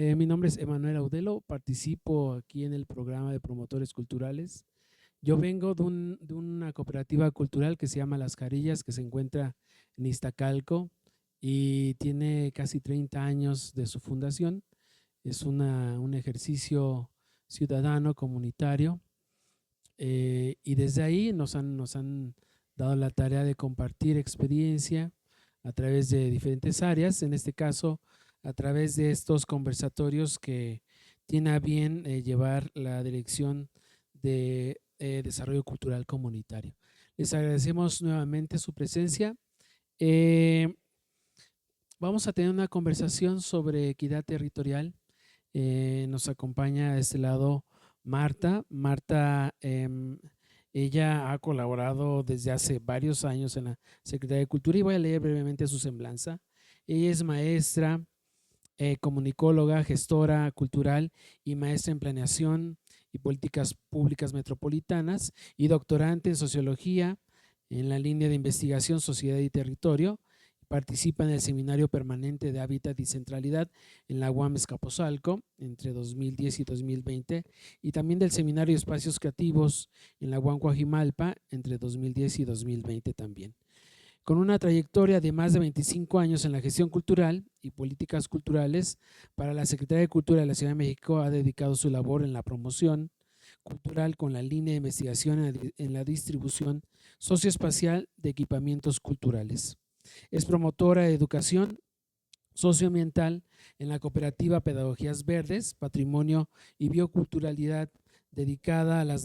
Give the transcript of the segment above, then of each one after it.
Mi nombre es Emanuel Audelo, participo aquí en el programa de promotores culturales. Yo vengo de una cooperativa cultural que se llama Las Carillas, que se encuentra en Iztacalco y tiene casi 30 años de su fundación. Es un ejercicio ciudadano, comunitario, y desde ahí nos han dado la tarea de compartir experiencia a través de diferentes áreas, en este caso a través de estos conversatorios que tiene a bien llevar la dirección de desarrollo cultural comunitario. Les agradecemos nuevamente su presencia. Eh, Vamos a tener una conversación sobre equidad territorial. Nos acompaña de este lado Marta. Marta, ella ha colaborado desde hace varios años en la Secretaría de Cultura y voy a leer brevemente su semblanza. Ella es maestra, comunicóloga, gestora cultural y maestra en planeación y políticas públicas metropolitanas y doctorante en sociología en la línea de investigación Sociedad y Territorio. Participa en el Seminario Permanente de Hábitat y Centralidad en la UAM Escaposalco entre 2010 y 2020 y también del Seminario de Espacios Creativos en la UAM Coajimalpa entre 2010 y 2020 también. Con una trayectoria de más de 25 años en la gestión cultural y políticas culturales, para la Secretaría de Cultura de la Ciudad de México ha dedicado su labor en la promoción cultural con la línea de investigación en la distribución socioespacial de equipamientos culturales. Es promotora de educación socioambiental en la cooperativa Pedagogías Verdes, Patrimonio y Bioculturalidad, dedicada a las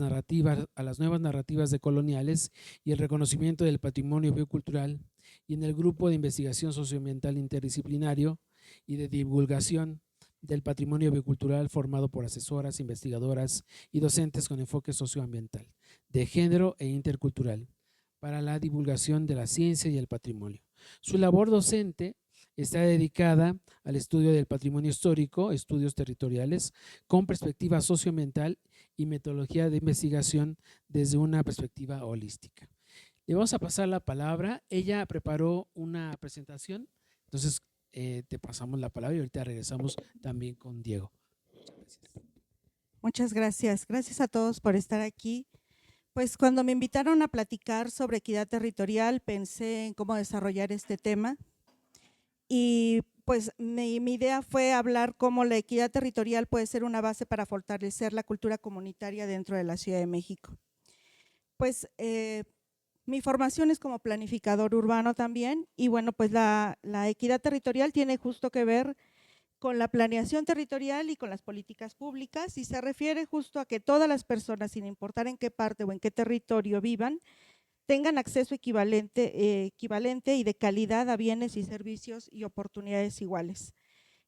nuevas narrativas decoloniales y el reconocimiento del patrimonio biocultural, y en el grupo de investigación socioambiental interdisciplinario y de divulgación del patrimonio biocultural formado por asesoras, investigadoras y docentes con enfoque socioambiental, de género e intercultural, para la divulgación de la ciencia y el patrimonio. Su labor docente está dedicada al estudio del patrimonio histórico, estudios territoriales, con perspectiva socioambiental y metodología de investigación desde una perspectiva holística. Le vamos a pasar la palabra. Ella preparó una presentación, entonces te pasamos la palabra y ahorita regresamos también con Diego. Muchas gracias. Muchas gracias. Gracias a todos por estar aquí. Pues cuando me invitaron a platicar sobre equidad territorial, pensé en cómo desarrollar este tema y pues mi idea fue hablar cómo la equidad territorial puede ser una base para fortalecer la cultura comunitaria dentro de la Ciudad de México. Pues mi formación es como planificador urbano también y bueno, pues la equidad territorial tiene justo que ver con la planeación territorial y con las políticas públicas, y se refiere justo a que todas las personas, sin importar en qué parte o en qué territorio vivan, tengan acceso equivalente y de calidad a bienes y servicios y oportunidades iguales.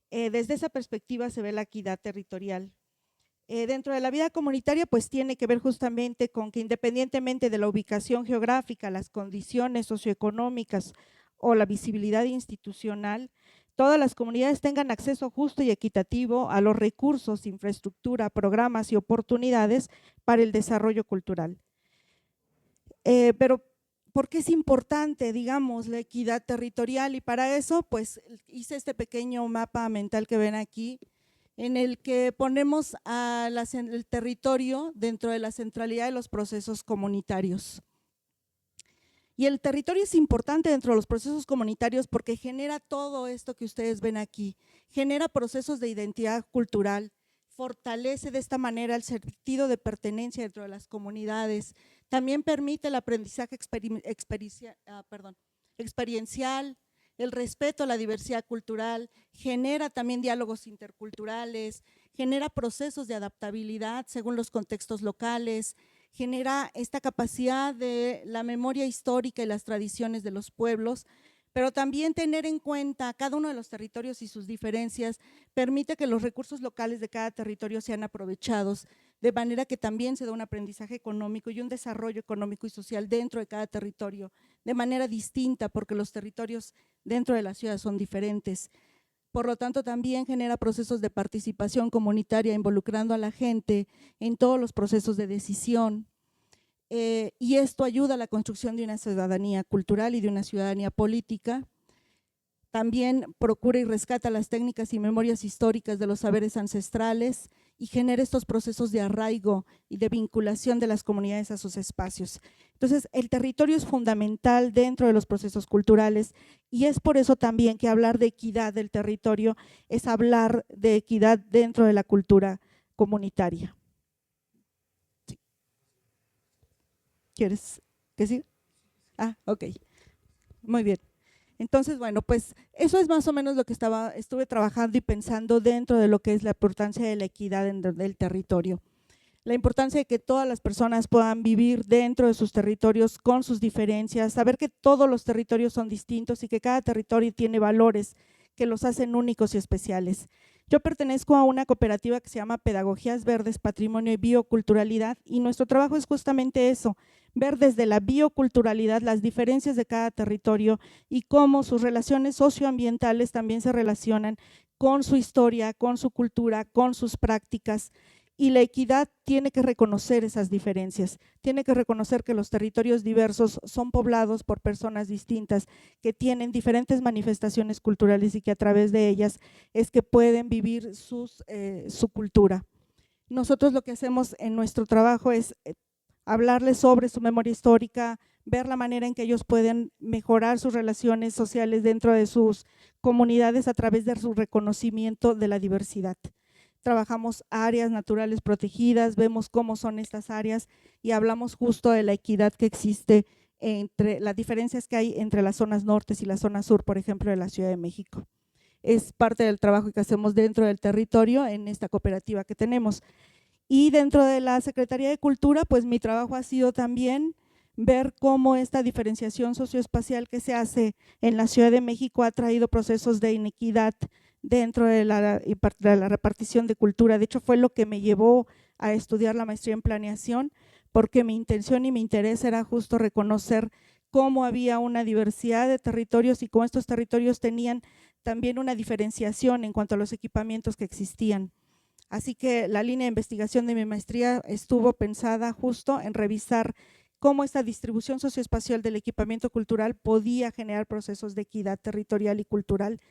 Desde esa perspectiva se ve la equidad territorial. Dentro de la vida comunitaria, pues tiene que ver justamente con que independientemente de la ubicación geográfica, las condiciones socioeconómicas o la visibilidad institucional, todas las comunidades tengan acceso justo y equitativo a los recursos, infraestructura, programas y oportunidades para el desarrollo cultural. Pero ¿por qué es importante, digamos, la equidad territorial? Y para eso, pues hice este pequeño mapa mental que ven aquí, en el que ponemos el territorio dentro de la centralidad de los procesos comunitarios. Y el territorio es importante dentro de los procesos comunitarios porque genera todo esto que ustedes ven aquí, genera procesos de identidad cultural, fortalece de esta manera el sentido de pertenencia dentro de las comunidades, también permite el aprendizaje experiencial, el respeto a la diversidad cultural, genera también diálogos interculturales, genera procesos de adaptabilidad según los contextos locales, genera esta capacidad de la memoria histórica y las tradiciones de los pueblos, pero también tener en cuenta cada uno de los territorios y sus diferencias permite que los recursos locales de cada territorio sean aprovechados, de manera que también se da un aprendizaje económico y un desarrollo económico y social dentro de cada territorio, de manera distinta, porque los territorios dentro de la ciudad son diferentes. Por lo tanto, también genera procesos de participación comunitaria involucrando a la gente en todos los procesos de decisión. Y esto ayuda a la construcción de una ciudadanía cultural y de una ciudadanía política. También procura y rescata las técnicas y memorias históricas de los saberes ancestrales y genera estos procesos de arraigo y de vinculación de las comunidades a sus espacios. Entonces, el territorio es fundamental dentro de los procesos culturales y es por eso también que hablar de equidad del territorio es hablar de equidad dentro de la cultura comunitaria. Sí. ¿Quieres que siga? Ah, ok. Muy bien. Entonces, bueno, pues eso es más o menos lo que estuve trabajando y pensando dentro de lo que es la importancia de la equidad del territorio. La importancia de que todas las personas puedan vivir dentro de sus territorios con sus diferencias, saber que todos los territorios son distintos y que cada territorio tiene valores que los hacen únicos y especiales. Yo pertenezco a una cooperativa que se llama Pedagogías Verdes, Patrimonio y Bioculturalidad y nuestro trabajo es justamente eso, ver desde la bioculturalidad las diferencias de cada territorio y cómo sus relaciones socioambientales también se relacionan con su historia, con su cultura, con sus prácticas. Y la equidad tiene que reconocer esas diferencias, tiene que reconocer que los territorios diversos son poblados por personas distintas, que tienen diferentes manifestaciones culturales y que a través de ellas es que pueden vivir su cultura. Nosotros lo que hacemos en nuestro trabajo es hablarles sobre su memoria histórica, ver la manera en que ellos pueden mejorar sus relaciones sociales dentro de sus comunidades a través de su reconocimiento de la diversidad. Trabajamos áreas naturales protegidas, vemos cómo son estas áreas y hablamos justo de la equidad que existe entre las diferencias que hay entre las zonas norte y la zona sur, por ejemplo, de la Ciudad de México. Es parte del trabajo que hacemos dentro del territorio en esta cooperativa que tenemos. Y dentro de la Secretaría de Cultura, pues mi trabajo ha sido también ver cómo esta diferenciación socioespacial que se hace en la Ciudad de México ha traído procesos de inequidad dentro de la repartición de cultura. De hecho, fue lo que me llevó a estudiar la maestría en planeación, porque mi intención y mi interés era justo reconocer cómo había una diversidad de territorios y cómo estos territorios tenían también una diferenciación en cuanto a los equipamientos que existían. Así que la línea de investigación de mi maestría estuvo pensada justo en revisar cómo esta distribución socioespacial del equipamiento cultural podía generar procesos de equidad territorial y cultural,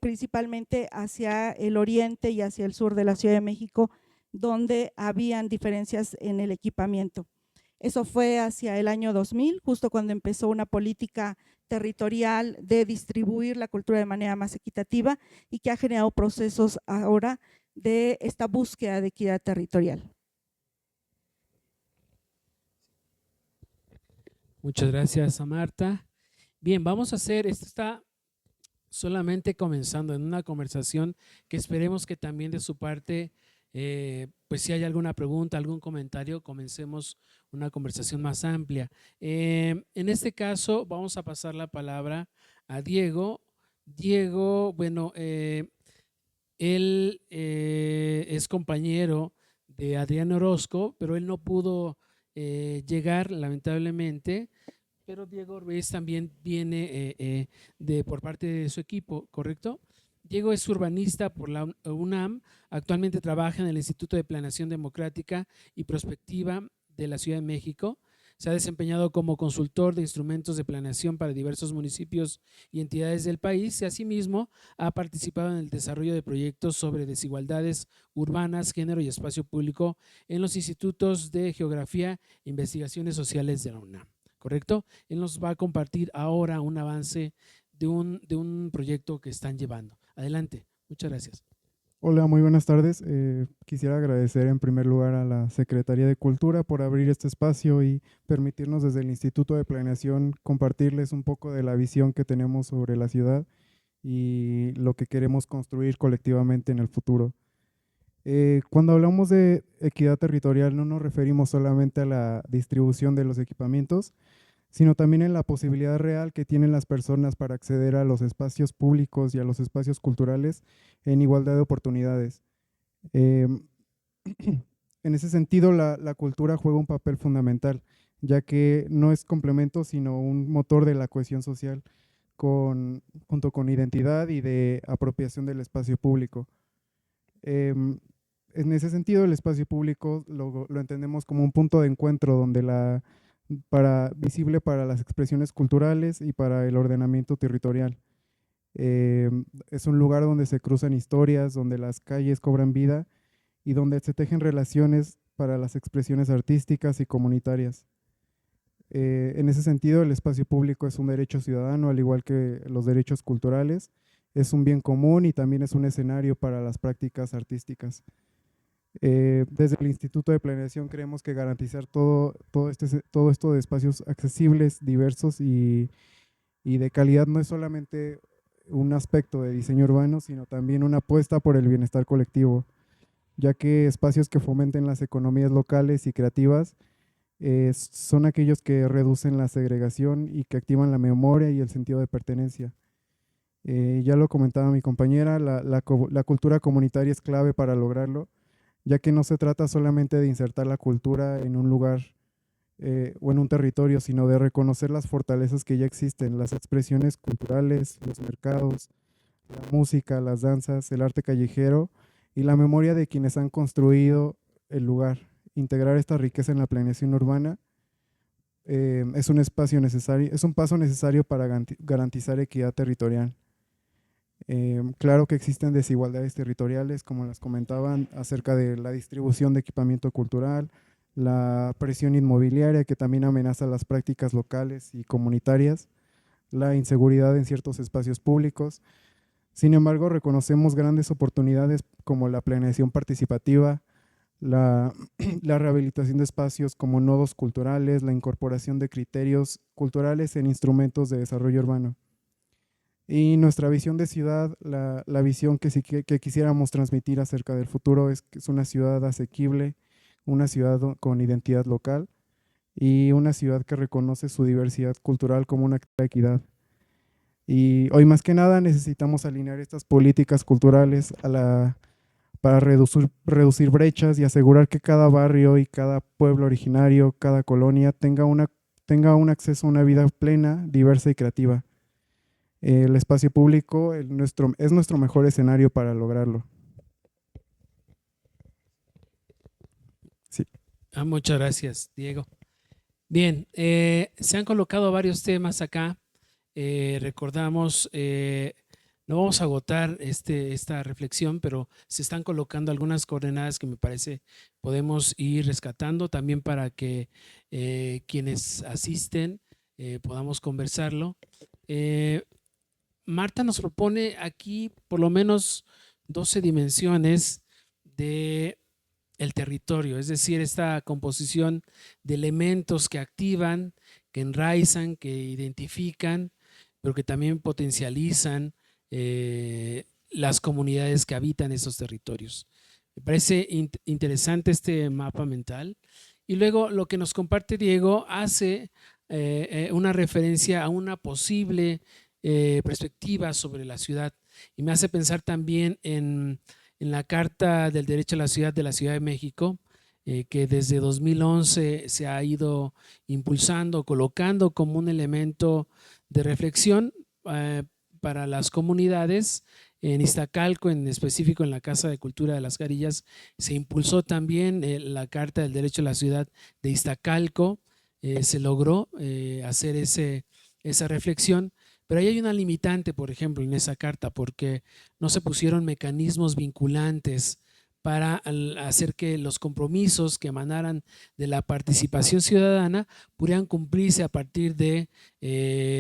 principalmente hacia el oriente y hacia el sur de la Ciudad de México, donde habían diferencias en el equipamiento. Eso fue hacia el año 2000, justo cuando empezó una política territorial de distribuir la cultura de manera más equitativa y que ha generado procesos ahora de esta búsqueda de equidad territorial. Muchas gracias a Marta. Bien, vamos a hacer, esto está solamente comenzando en una conversación que esperemos que también de su parte, pues si hay alguna pregunta, algún comentario, comencemos una conversación más amplia. En este caso vamos a pasar la palabra a Diego. Diego, bueno, él es compañero de Adrián Orozco, pero él no pudo llegar lamentablemente, pero Diego Ruiz también viene por parte de su equipo, ¿correcto? Diego es urbanista por la UNAM, actualmente trabaja en el Instituto de Planeación Democrática y Prospectiva de la Ciudad de México. Se ha desempeñado como consultor de instrumentos de planeación para diversos municipios y entidades del país y asimismo ha participado en el desarrollo de proyectos sobre desigualdades urbanas, género y espacio público en los institutos de Geografía e Investigaciones Sociales de la UNAM. ¿Correcto? Él nos va a compartir ahora un avance de un proyecto que están llevando. Adelante, muchas gracias. Hola, muy buenas tardes. Quisiera agradecer en primer lugar a la Secretaría de Cultura por abrir este espacio y permitirnos desde el Instituto de Planeación compartirles un poco de la visión que tenemos sobre la ciudad y lo que queremos construir colectivamente en el futuro. Cuando hablamos de equidad territorial no nos referimos solamente a la distribución de los equipamientos, sino también en la posibilidad real que tienen las personas para acceder a los espacios públicos y a los espacios culturales en igualdad de oportunidades. En ese sentido, la cultura juega un papel fundamental, ya que no es complemento, sino un motor de la cohesión social junto con identidad y de apropiación del espacio público. En ese sentido, el espacio público lo entendemos como un punto de encuentro donde visible para las expresiones culturales y para el ordenamiento territorial. Eh, es un lugar donde se cruzan historias, donde las calles cobran vida y donde se tejen relaciones para las expresiones artísticas y comunitarias. En ese sentido, el espacio público es un derecho ciudadano, al igual que los derechos culturales. Es un bien común y también es un escenario para las prácticas artísticas. Desde el Instituto de Planeación creemos que garantizar todo esto de espacios accesibles, diversos y de calidad no es solamente un aspecto de diseño urbano, sino también una apuesta por el bienestar colectivo, ya que espacios que fomenten las economías locales y creativas son aquellos que reducen la segregación y que activan la memoria y el sentido de pertenencia. Ya lo comentaba mi compañera, la cultura comunitaria es clave para lograrlo, ya que no se trata solamente de insertar la cultura en un lugar o en un territorio, sino de reconocer las fortalezas que ya existen, las expresiones culturales, los mercados, la música, las danzas, el arte callejero y la memoria de quienes han construido el lugar. Integrar esta riqueza en la planeación urbana es un espacio necesario, es un paso necesario para garantizar equidad territorial. Claro que existen desigualdades territoriales, como las comentaban, acerca de la distribución de equipamiento cultural, la presión inmobiliaria que también amenaza las prácticas locales y comunitarias, la inseguridad en ciertos espacios públicos. Sin embargo, reconocemos grandes oportunidades como la planeación participativa, la, la rehabilitación de espacios como nodos culturales, la incorporación de criterios culturales en instrumentos de desarrollo urbano. Y nuestra visión de ciudad, la visión que quisiéramos transmitir acerca del futuro es que es una ciudad asequible, una ciudad con identidad local y una ciudad que reconoce su diversidad cultural como una equidad. Y hoy más que nada necesitamos alinear estas políticas culturales para reducir brechas y asegurar que cada barrio y cada pueblo originario, cada colonia tenga un acceso a una vida plena, diversa y creativa. El espacio público es nuestro mejor escenario para lograrlo. Sí. Muchas gracias, Diego. Bien, se han colocado varios temas acá. Recordamos, no vamos a agotar esta reflexión, pero se están colocando algunas coordenadas que me parece podemos ir rescatando también para que quienes asisten podamos conversarlo. Marta nos propone aquí por lo menos 12 dimensiones de el territorio, es decir, esta composición de elementos que activan, que enraizan, que identifican, pero que también potencializan las comunidades que habitan esos territorios. Me parece interesante este mapa mental. Y luego lo que nos comparte Diego hace una referencia a una posible perspectiva sobre la ciudad y me hace pensar también en la Carta del Derecho a la Ciudad de la Ciudad de México, que desde 2011 se ha ido impulsando, colocando como un elemento de reflexión para las comunidades. En Iztacalco, en específico en la Casa de Cultura de las Carillas, se impulsó también la Carta del Derecho a la Ciudad de Iztacalco, se logró hacer esa reflexión, pero ahí hay una limitante, por ejemplo, en esa carta, porque no se pusieron mecanismos vinculantes para hacer que los compromisos que emanaran de la participación ciudadana pudieran cumplirse a partir de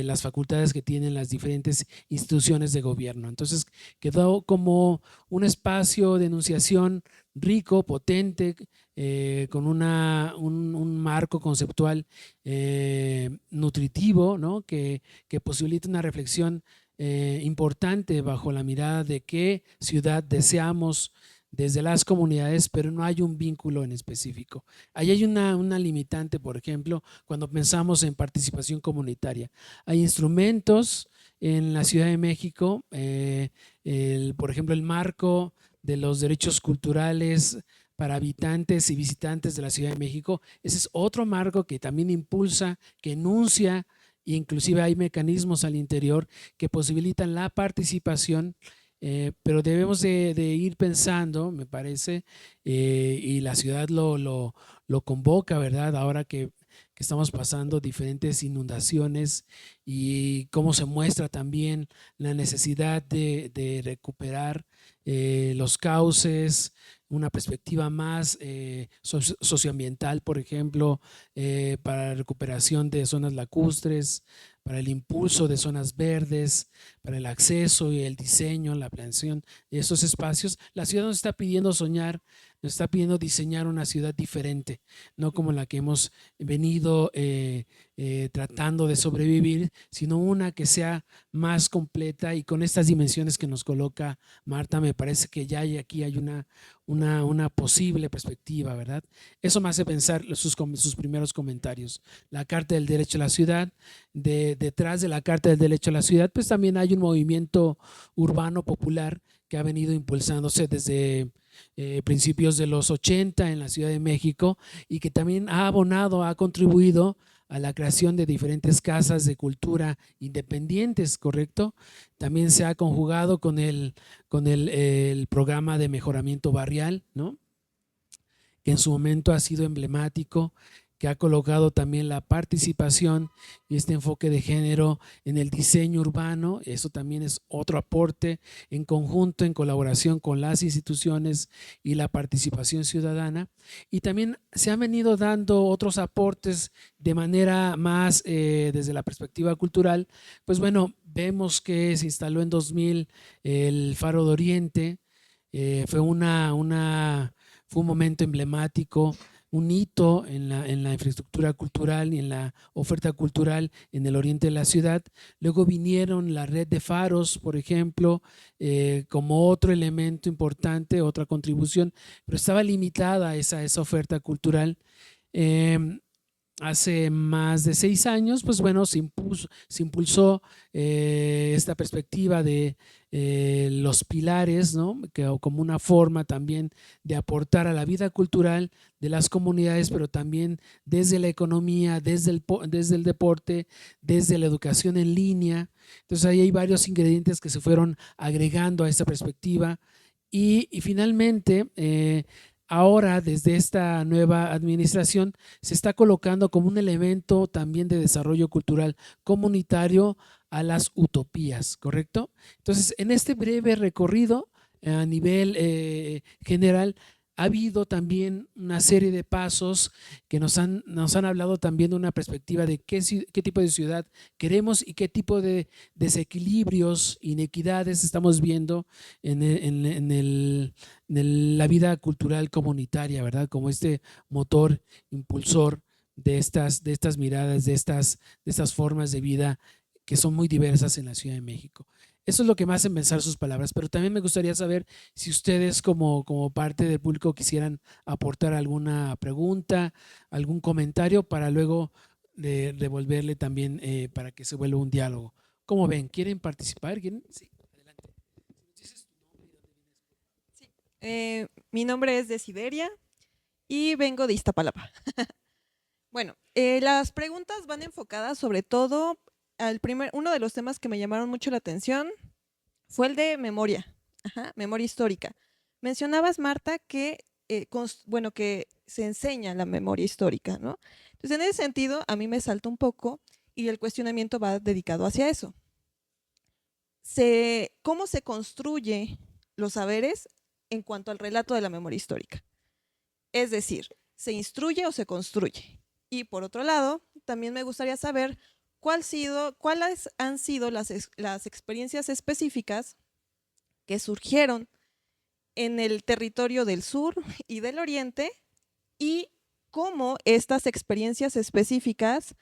las facultades que tienen las diferentes instituciones de gobierno. Entonces quedó como un espacio de enunciación rico, potente, con un marco conceptual nutritivo, ¿no? que posibilita una reflexión importante bajo la mirada de qué ciudad deseamos desde las comunidades, pero no hay un vínculo en específico. Ahí hay una limitante, por ejemplo, cuando pensamos en participación comunitaria. Hay instrumentos en la Ciudad de México, por ejemplo, el marco de los derechos culturales para habitantes y visitantes de la Ciudad de México. Ese es otro marco que también impulsa, que enuncia, e inclusive hay mecanismos al interior que posibilitan la participación, pero debemos de ir pensando, me parece, y la ciudad lo convoca, ¿verdad? Ahora que que estamos pasando diferentes inundaciones y cómo se muestra también la necesidad de recuperar los cauces, una perspectiva más socioambiental, por ejemplo, para la recuperación de zonas lacustres, para el impulso de zonas verdes, para el acceso y el diseño, la planeación de esos espacios. La ciudad nos está pidiendo soñar, nos está pidiendo diseñar una ciudad diferente, no como la que hemos venido tratando de sobrevivir, sino una que sea más completa y con estas dimensiones que nos coloca Marta, me parece que ya aquí hay una posible perspectiva, ¿verdad? Eso me hace pensar sus primeros comentarios. La Carta del Derecho a la Ciudad, detrás de la Carta del Derecho a la Ciudad, pues también hay un movimiento urbano popular que ha venido impulsándose desde principios de los 80 en la Ciudad de México y que también ha abonado, ha contribuido a la creación de diferentes casas de cultura independientes, ¿correcto? También se ha conjugado con el programa de mejoramiento barrial, ¿no? Que en su momento ha sido emblemático, que ha colocado también la participación y este enfoque de género en el diseño urbano. Eso también es otro aporte en conjunto, en colaboración con las instituciones y la participación ciudadana. Y también se han venido dando otros aportes de manera más desde la perspectiva cultural. Pues bueno, vemos que se instaló en 2000 el Faro de Oriente. Fue un momento emblemático, un hito en la infraestructura cultural y en la oferta cultural en el oriente de la ciudad. Luego vinieron la red de faros, por ejemplo, como otro elemento importante, otra contribución, pero estaba limitada esa oferta cultural. Hace más de 6 años, pues bueno, se impulsó esta perspectiva de los pilares, ¿no? Como una forma también de aportar a la vida cultural de las comunidades, pero también desde la economía, desde el deporte, desde la educación en línea. Entonces ahí hay varios ingredientes que se fueron agregando a esta perspectiva y finalmente ahora, desde esta nueva administración, se está colocando como un elemento también de desarrollo cultural comunitario a las utopías, ¿correcto? Entonces, en este breve recorrido a nivel general, ha habido también una serie de pasos que nos han hablado también de una perspectiva de qué tipo de ciudad queremos y qué tipo de desequilibrios, inequidades estamos viendo en la vida cultural comunitaria, ¿verdad? Como este motor impulsor de estas miradas, de estas formas de vida que son muy diversas en la Ciudad de México. Eso es lo que me hacen pensar sus palabras, pero también me gustaría saber si ustedes como parte del público quisieran aportar alguna pregunta, algún comentario para luego devolverle también para que se vuelva un diálogo. ¿Cómo ven? ¿Quieren participar? ¿Quieren? Sí, adelante. Sí. Mi nombre es Desideria y vengo de Iztapalapa. Bueno, las preguntas van enfocadas sobre todo uno de los temas que me llamaron mucho la atención fue el de memoria, memoria histórica. Mencionabas, Marta, que se enseña la memoria histórica, ¿no? Entonces, en ese sentido, a mí me salta un poco y el cuestionamiento va dedicado hacia eso. ¿Cómo se construye los saberes en cuanto al relato de la memoria histórica? Es decir, ¿se instruye o se construye? Y por otro lado, también me gustaría saber cuáles han sido las experiencias específicas que surgieron en el territorio del sur y del oriente y cómo estas experiencias específicas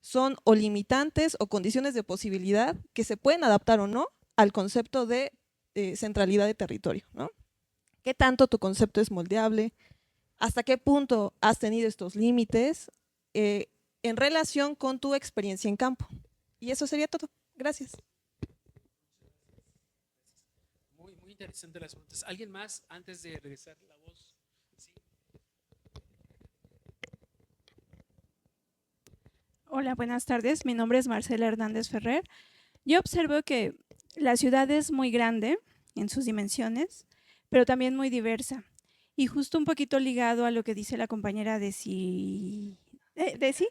son o limitantes o condiciones de posibilidad que se pueden adaptar o no al concepto de centralidad de territorio, ¿no? ¿Qué tanto tu concepto es moldeable? ¿Hasta qué punto has tenido estos límites en relación con tu experiencia en campo? Y eso sería todo. Gracias. Muy interesante las preguntas. ¿Alguien más antes de regresar la voz? Sí. Hola, buenas tardes. Mi nombre es Marcela Hernández Ferrer. Yo observo que la ciudad es muy grande en sus dimensiones, pero también muy diversa. Y justo un poquito ligado a lo que dice la compañera Desi,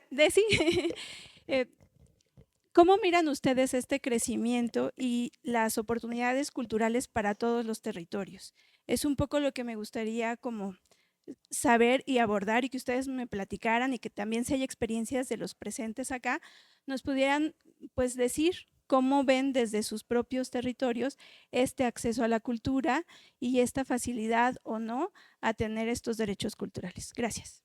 eh, ¿cómo miran ustedes este crecimiento y las oportunidades culturales para todos los territorios? Es un poco lo que me gustaría como saber y abordar, y que ustedes me platicaran, y que también, si hay experiencias de los presentes acá, nos pudieran pues decir cómo ven desde sus propios territorios este acceso a la cultura y esta facilidad o no a tener estos derechos culturales. Gracias.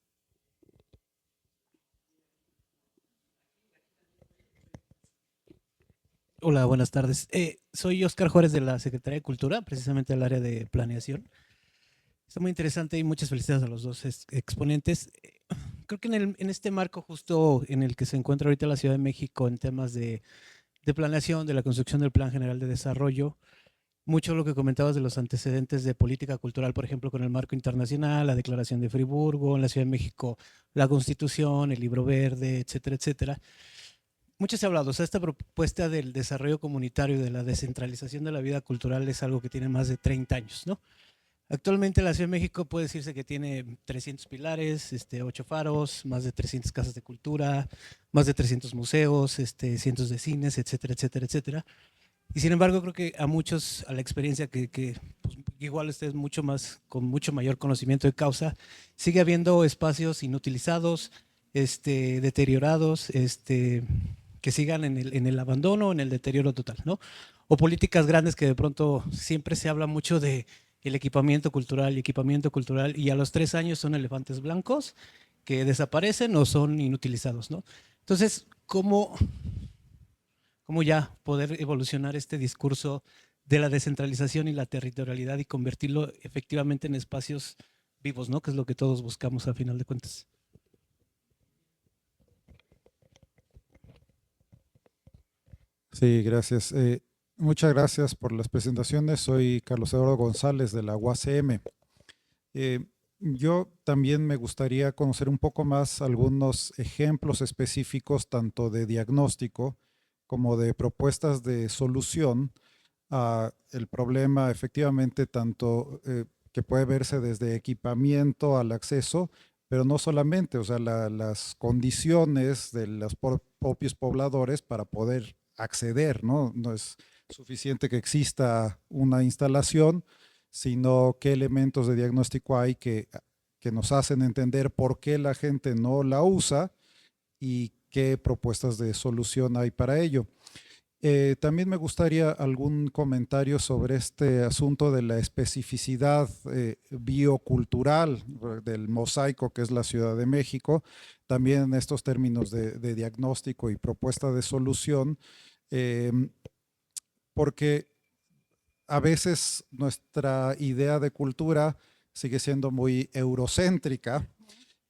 Hola, buenas tardes. Soy Oscar Juárez de la Secretaría de Cultura, precisamente del área de planeación. Está muy interesante y muchas felicidades a los dos exponentes. Creo que en este marco justo en el que se encuentra ahorita la Ciudad de México en temas de planeación, de la construcción del Plan General de Desarrollo, mucho lo que comentabas de los antecedentes de política cultural, por ejemplo, con el marco internacional, la Declaración de Friburgo, en la Ciudad de México, la Constitución, el Libro Verde, etcétera, etcétera. Mucho se ha hablado, o sea, esta propuesta del desarrollo comunitario, de la descentralización de la vida cultural es algo que tiene más de 30 años, ¿no? Actualmente la Ciudad de México puede decirse que tiene 300 pilares, 8 faros, más de 300 casas de cultura, más de 300 museos, cientos de cines, etcétera, etcétera, etcétera. Y sin embargo, creo que a muchos, a la experiencia que pues, igual ustedes con mucho mayor conocimiento de causa, sigue habiendo espacios inutilizados, deteriorados, que sigan en el abandono, en el deterioro total, ¿no? O políticas grandes que de pronto siempre se habla mucho de el equipamiento cultural y a los 3 años son elefantes blancos que desaparecen o son inutilizados, ¿no? Entonces, ¿cómo ya poder evolucionar este discurso de la descentralización y la territorialidad y convertirlo efectivamente en espacios vivos, ¿no? Que es lo que todos buscamos a final de cuentas. Sí, gracias. Muchas gracias por las presentaciones. Soy Carlos Eduardo González de la UACM. Yo también me gustaría conocer un poco más algunos ejemplos específicos, tanto de diagnóstico como de propuestas de solución a el problema, efectivamente, tanto que puede verse desde equipamiento al acceso, pero no solamente, o sea, las condiciones de los propios pobladores para poder acceder, ¿no? No es suficiente que exista una instalación, sino qué elementos de diagnóstico hay que nos hacen entender por qué la gente no la usa y qué propuestas de solución hay para ello. También me gustaría algún comentario sobre este asunto de la especificidad biocultural del mosaico que es la Ciudad de México, también en estos términos de diagnóstico y propuesta de solución, porque a veces nuestra idea de cultura sigue siendo muy eurocéntrica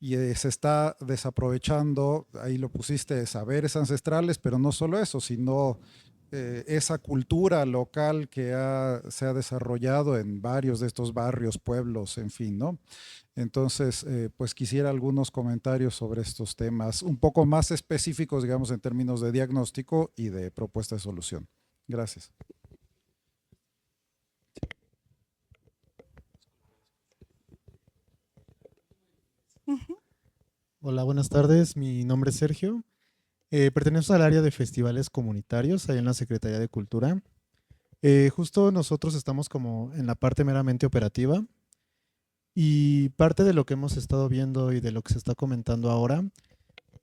y se está desaprovechando, ahí lo pusiste, saberes ancestrales, pero no solo eso, sino esa cultura local que se ha desarrollado en varios de estos barrios, pueblos, en fin, ¿no? Entonces, pues quisiera algunos comentarios sobre estos temas, un poco más específicos, digamos, en términos de diagnóstico y de propuesta de solución. Gracias. Hola, buenas tardes. Mi nombre es Sergio. Pertenezco al área de festivales comunitarios, ahí en la Secretaría de Cultura. Justo nosotros estamos como en la parte meramente operativa y parte de lo que hemos estado viendo y de lo que se está comentando ahora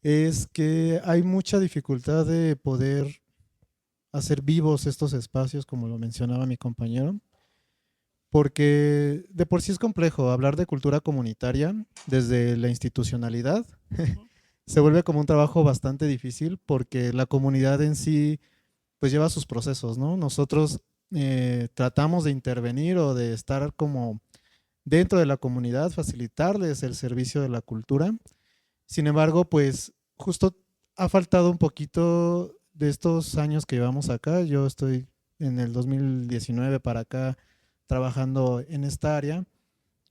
es que hay mucha dificultad de poder hacer vivos estos espacios, como lo mencionaba mi compañero, porque de por sí es complejo hablar de cultura comunitaria desde la institucionalidad. Se vuelve como un trabajo bastante difícil porque la comunidad en sí pues lleva sus procesos, ¿no? Nosotros tratamos de intervenir o de estar como dentro de la comunidad, facilitarles el servicio de la cultura. Sin embargo, pues justo ha faltado un poquito de estos años que llevamos acá. Yo estoy en el 2019 para acá trabajando en esta área.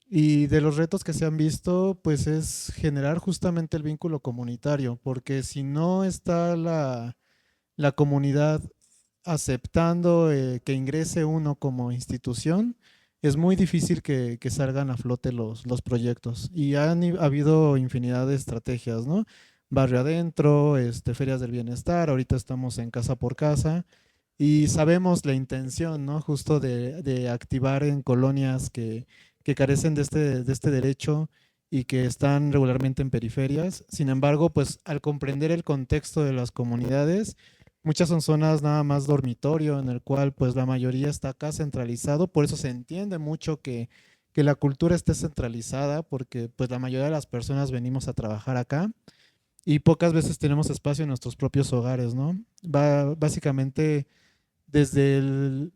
Y de los retos que se han visto, pues es generar justamente el vínculo comunitario, porque si no está la comunidad aceptando que ingrese uno como institución, es muy difícil que salgan a flote los proyectos. Y ha habido infinidad de estrategias, ¿no? barrio adentro, ferias del bienestar, ahorita estamos en Casa por Casa y sabemos la intención, ¿no? Justo de activar en colonias que carecen de este derecho y que están regularmente en periferias. Sin embargo, pues al comprender el contexto de las comunidades, muchas son zonas nada más dormitorio, en el cual pues la mayoría está acá centralizado, por eso se entiende mucho que la cultura esté centralizada, porque pues la mayoría de las personas venimos a trabajar acá y pocas veces tenemos espacio en nuestros propios hogares, ¿no? Básicamente desde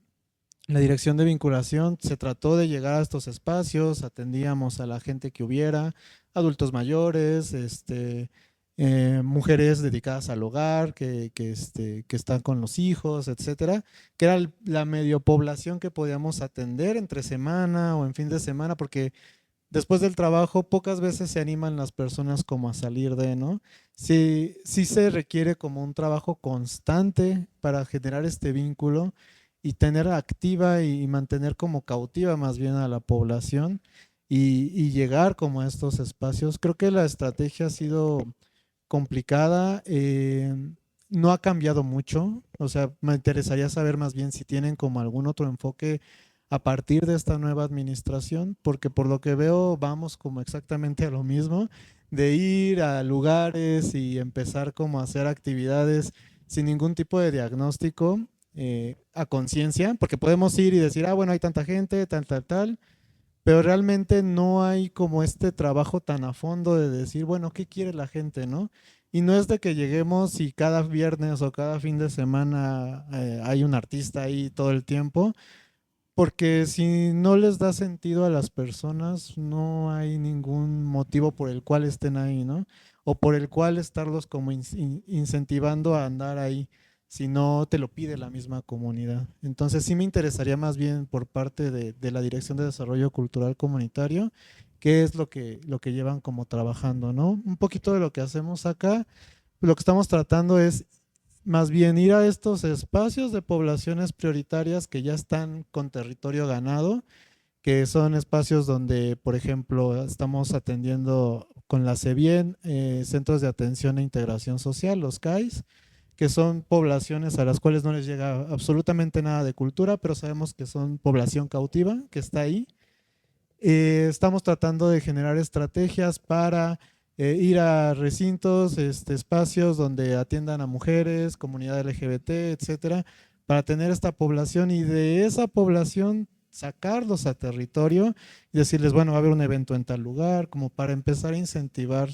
la dirección de vinculación se trató de llegar a estos espacios, atendíamos a la gente que hubiera, adultos mayores, mujeres dedicadas al hogar, que están con los hijos, etcétera, que era la medio población que podíamos atender entre semana o en fin de semana, porque después del trabajo pocas veces se animan las personas como a salir de, ¿no? Sí se requiere como un trabajo constante para generar este vínculo y tener activa y mantener como cautiva más bien a la población y llegar como a estos espacios. Creo que la estrategia ha sido complicada, no ha cambiado mucho, o sea, me interesaría saber más bien si tienen como algún otro enfoque a partir de esta nueva administración, porque por lo que veo vamos como exactamente a lo mismo, de ir a lugares y empezar como a hacer actividades sin ningún tipo de diagnóstico a conciencia, porque podemos ir y decir, ah, bueno, hay tanta gente, tal, pero realmente no hay como este trabajo tan a fondo de decir, bueno, ¿qué quiere la gente, no? Y no es de que lleguemos y cada viernes o cada fin de semana hay un artista ahí todo el tiempo, porque si no les da sentido a las personas, no hay ningún motivo por el cual estén ahí, ¿no? O por el cual estarlos como incentivando a andar ahí, si no te lo pide la misma comunidad. Entonces sí me interesaría más bien por parte de la Dirección de Desarrollo Cultural Comunitario, qué es lo que llevan como trabajando, ¿no? Un poquito de lo que hacemos acá, lo que estamos tratando es más bien ir a estos espacios de poblaciones prioritarias que ya están con territorio ganado, que son espacios donde, por ejemplo, estamos atendiendo con la CEBIEN, Centros de Atención e Integración Social, los CAIS, que son poblaciones a las cuales no les llega absolutamente nada de cultura, pero sabemos que son población cautiva, que está ahí. Estamos tratando de generar estrategias para ir a recintos, espacios donde atiendan a mujeres, comunidad LGBT, etcétera, para tener esta población y de esa población sacarlos a territorio y decirles, bueno, va a haber un evento en tal lugar, como para empezar a incentivar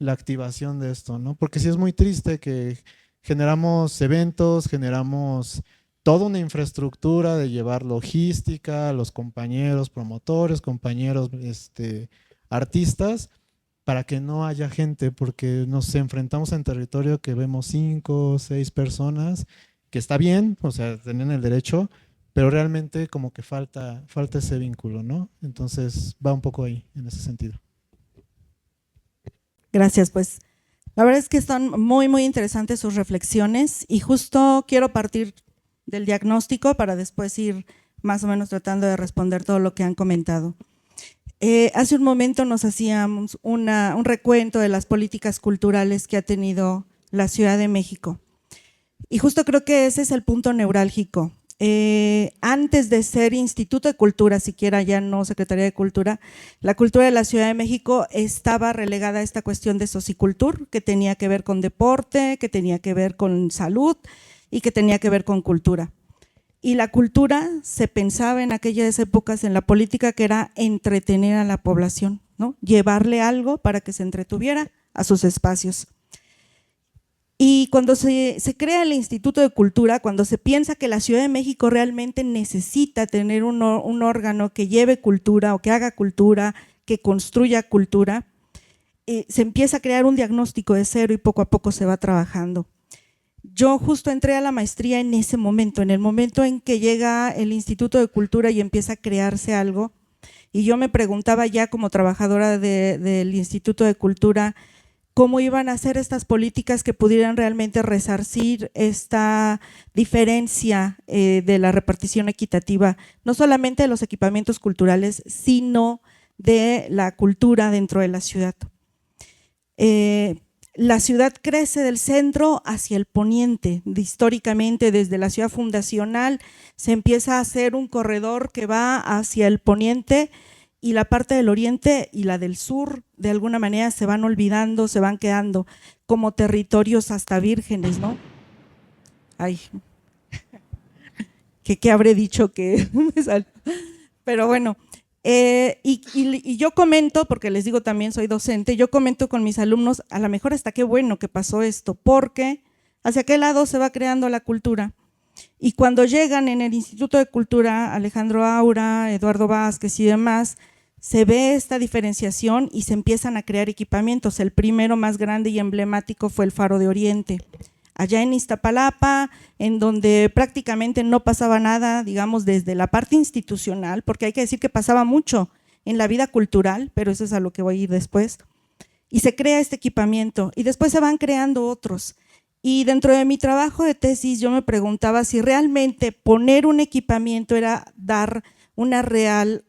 la activación de esto, ¿no? Porque sí es muy triste que generamos eventos, generamos toda una infraestructura de llevar logística, los compañeros promotores, compañeros artistas, para que no haya gente, porque nos enfrentamos en territorio que vemos 5 o 6 personas, que está bien, o sea, tienen el derecho, pero realmente como que falta ese vínculo, ¿no? Entonces va un poco ahí, en ese sentido. Gracias, pues la verdad es que están muy, muy interesantes sus reflexiones y justo quiero partir del diagnóstico para después ir más o menos tratando de responder todo lo que han comentado. Hace un momento nos hacíamos un recuento de las políticas culturales que ha tenido la Ciudad de México y justo creo que ese es el punto neurálgico. Antes de ser Instituto de Cultura, siquiera ya no Secretaría de Cultura, la cultura de la Ciudad de México estaba relegada a esta cuestión de socicultura, que tenía que ver con deporte, que tenía que ver con salud y que tenía que ver con cultura. Y la cultura se pensaba en aquellas épocas en la política que era entretener a la población, ¿no? Llevarle algo para que se entretuviera a sus espacios. Y cuando se crea el Instituto de Cultura, cuando se piensa que la Ciudad de México realmente necesita tener un órgano que lleve cultura o que haga cultura, que construya cultura, se empieza a crear un diagnóstico de cero y poco a poco se va trabajando. Yo justo entré a la maestría en ese momento, en el momento en que llega el Instituto de Cultura y empieza a crearse algo, y yo me preguntaba ya como trabajadora del Instituto de Cultura, cómo iban a ser estas políticas que pudieran realmente resarcir esta diferencia de la repartición equitativa, no solamente de los equipamientos culturales, sino de la cultura dentro de la ciudad. la ciudad crece del centro hacia el poniente. Históricamente, desde la ciudad fundacional, se empieza a hacer un corredor que va hacia el poniente, y la parte del oriente y la del sur, de alguna manera, se van olvidando, se van quedando como territorios hasta vírgenes, ¿no? Ay, ¿qué habré dicho que me salió? Pero bueno, y yo comento, porque les digo también soy docente, yo comento con mis alumnos, a lo mejor hasta qué bueno que pasó esto, porque hacia qué lado se va creando la cultura. Y cuando llegan en el Instituto de Cultura, Alejandro Aura, Eduardo Vázquez y demás, se ve esta diferenciación y se empiezan a crear equipamientos. El primero más grande y emblemático fue el Faro de Oriente, allá en Iztapalapa, en donde prácticamente no pasaba nada, digamos, desde la parte institucional, porque hay que decir que pasaba mucho en la vida cultural, pero eso es a lo que voy a ir después, y se crea este equipamiento, y después se van creando otros. Y dentro de mi trabajo de tesis yo me preguntaba si realmente poner un equipamiento era dar una real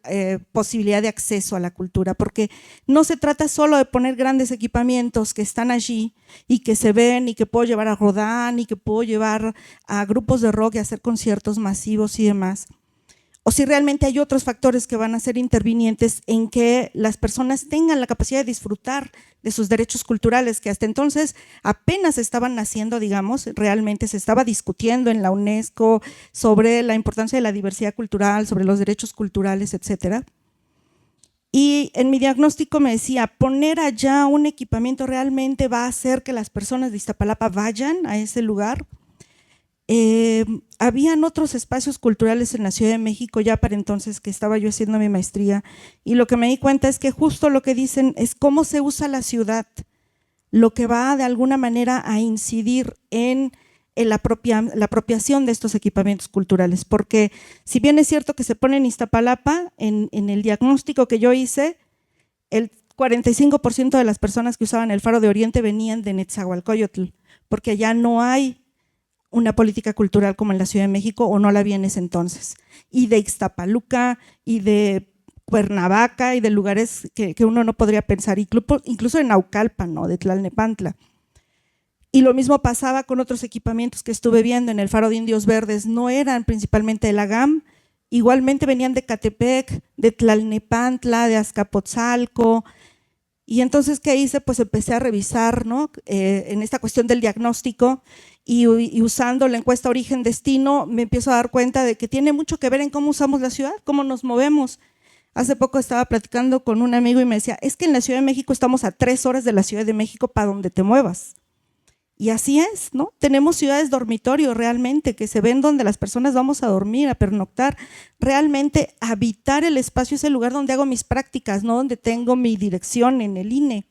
posibilidad de acceso a la cultura, porque no se trata solo de poner grandes equipamientos que están allí y que se ven y que puedo llevar a Rodán y que puedo llevar a grupos de rock y hacer conciertos masivos y demás, o si realmente hay otros factores que van a ser intervinientes en que las personas tengan la capacidad de disfrutar de sus derechos culturales, que hasta entonces apenas estaban naciendo, digamos, realmente se estaba discutiendo en la UNESCO sobre la importancia de la diversidad cultural, sobre los derechos culturales, etcétera. Y en mi diagnóstico me decía, poner allá un equipamiento realmente va a hacer que las personas de Iztapalapa vayan a ese lugar. Habían otros espacios culturales en la Ciudad de México ya para entonces, que estaba yo haciendo mi maestría, y lo que me di cuenta es que justo lo que dicen es cómo se usa la ciudad, lo que va de alguna manera a incidir en la apropiación de estos equipamientos culturales, porque si bien es cierto que se pone en Iztapalapa, en el diagnóstico que yo hice, el 45% de las personas que usaban el Faro de Oriente venían de Netzahualcóyotl, porque allá no hay una política cultural como en la Ciudad de México, o no la había en ese entonces, y de Ixtapaluca y de Cuernavaca y de lugares que uno no podría pensar, incluso en Naucalpan, ¿no? De Tlalnepantla. Y lo mismo pasaba con otros equipamientos que estuve viendo en el Faro de Indios Verdes, no eran principalmente de la GAM, igualmente venían de Catepec, de Tlalnepantla, de Azcapotzalco. Y entonces, ¿qué hice? Pues empecé a revisar, ¿no? En esta cuestión del diagnóstico, y usando la encuesta origen-destino me empiezo a dar cuenta de que tiene mucho que ver en cómo usamos la ciudad, cómo nos movemos. Hace poco estaba platicando con un amigo y me decía, es que en la Ciudad de México estamos a 3 horas de la Ciudad de México para donde te muevas. Y así es, ¿no? Tenemos ciudades dormitorio realmente, que se ven donde las personas vamos a dormir, a pernoctar, realmente habitar el espacio, es el lugar donde hago mis prácticas, no donde tengo mi dirección en el INE.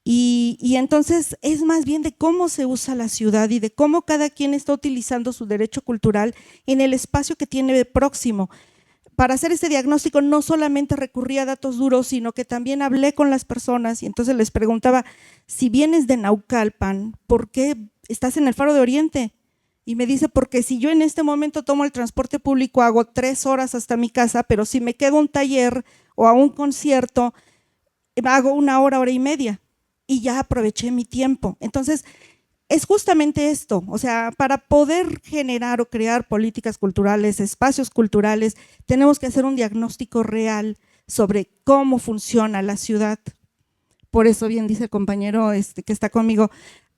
Y entonces es más bien de cómo se usa la ciudad y de cómo cada quien está utilizando su derecho cultural en el espacio que tiene de próximo. Para hacer este diagnóstico no solamente recurrí a datos duros, sino que también hablé con las personas y entonces les preguntaba, si vienes de Naucalpan, ¿por qué estás en el Faro de Oriente? Y me dice, porque si yo en este momento tomo el transporte público, hago 3 horas hasta mi casa, pero si me quedo a un taller o a un concierto, hago 1 hora, hora y media, y ya aproveché mi tiempo. Entonces, es justamente esto, o sea, para poder generar o crear políticas culturales, espacios culturales, tenemos que hacer un diagnóstico real sobre cómo funciona la ciudad. Por eso bien dice el compañero que está conmigo,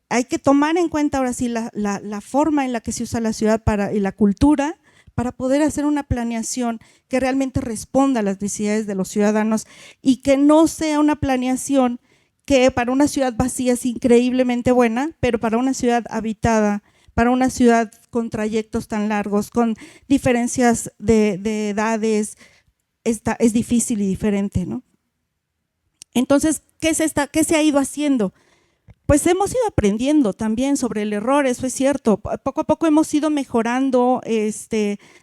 hay que tomar en cuenta ahora sí la forma en la que se usa la ciudad y la cultura para poder hacer una planeación que realmente responda a las necesidades de los ciudadanos y que no sea una planeación que para una ciudad vacía es increíblemente buena, pero para una ciudad habitada, para una ciudad con trayectos tan largos, con diferencias de edades, es difícil y diferente, ¿no? Entonces, ¿qué se ha ido haciendo? Pues hemos ido aprendiendo también sobre el error, eso es cierto. Poco a poco hemos ido mejorando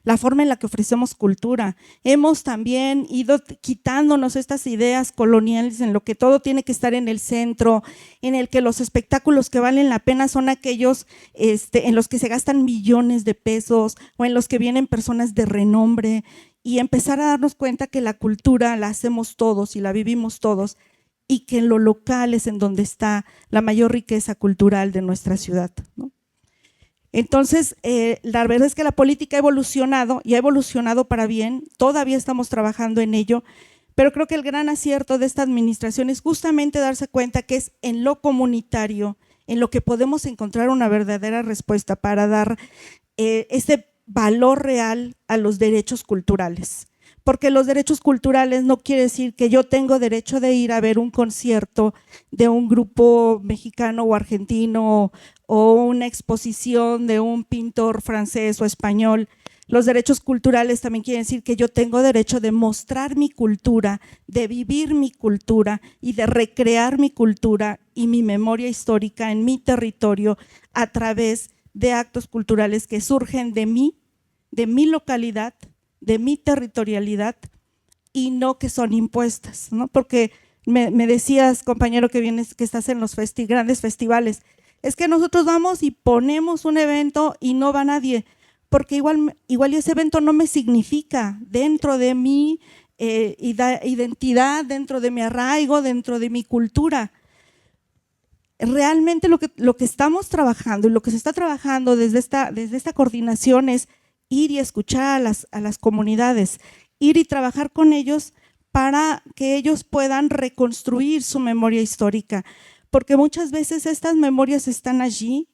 la forma en la que ofrecemos cultura. Hemos también ido quitándonos estas ideas coloniales en lo que todo tiene que estar en el centro, en el que los espectáculos que valen la pena son aquellos en los que se gastan millones de pesos o en los que vienen personas de renombre, y empezar a darnos cuenta que la cultura la hacemos todos y la vivimos todos. y que en lo local es en donde está la mayor riqueza cultural de nuestra ciudad, ¿no? Entonces, la verdad es que la política ha evolucionado y ha evolucionado para bien, todavía estamos trabajando en ello, pero creo que el gran acierto de esta administración es justamente darse cuenta que es en lo comunitario, en lo que podemos encontrar una verdadera respuesta para dar este valor real a los derechos culturales. Porque los derechos culturales no quiere decir que yo tengo derecho de ir a ver un concierto de un grupo mexicano o argentino o una exposición de un pintor francés o español. Los derechos culturales también quieren decir que yo tengo derecho de mostrar mi cultura, de vivir mi cultura y de recrear mi cultura y mi memoria histórica en mi territorio a través de actos culturales que surgen de mi localidad, de mi territorialidad y no que son impuestas, ¿no? Porque me decías, compañero, que vienes, que estás en los grandes festivales, es que nosotros vamos y ponemos un evento y no va nadie, porque igual ese evento no me significa dentro de mi identidad, dentro de mi arraigo, dentro de mi cultura. Realmente lo que estamos trabajando y lo que se está trabajando desde esta coordinación es ir y escuchar a las comunidades, ir y trabajar con ellos para que ellos puedan reconstruir su memoria histórica, porque muchas veces estas memorias están allí,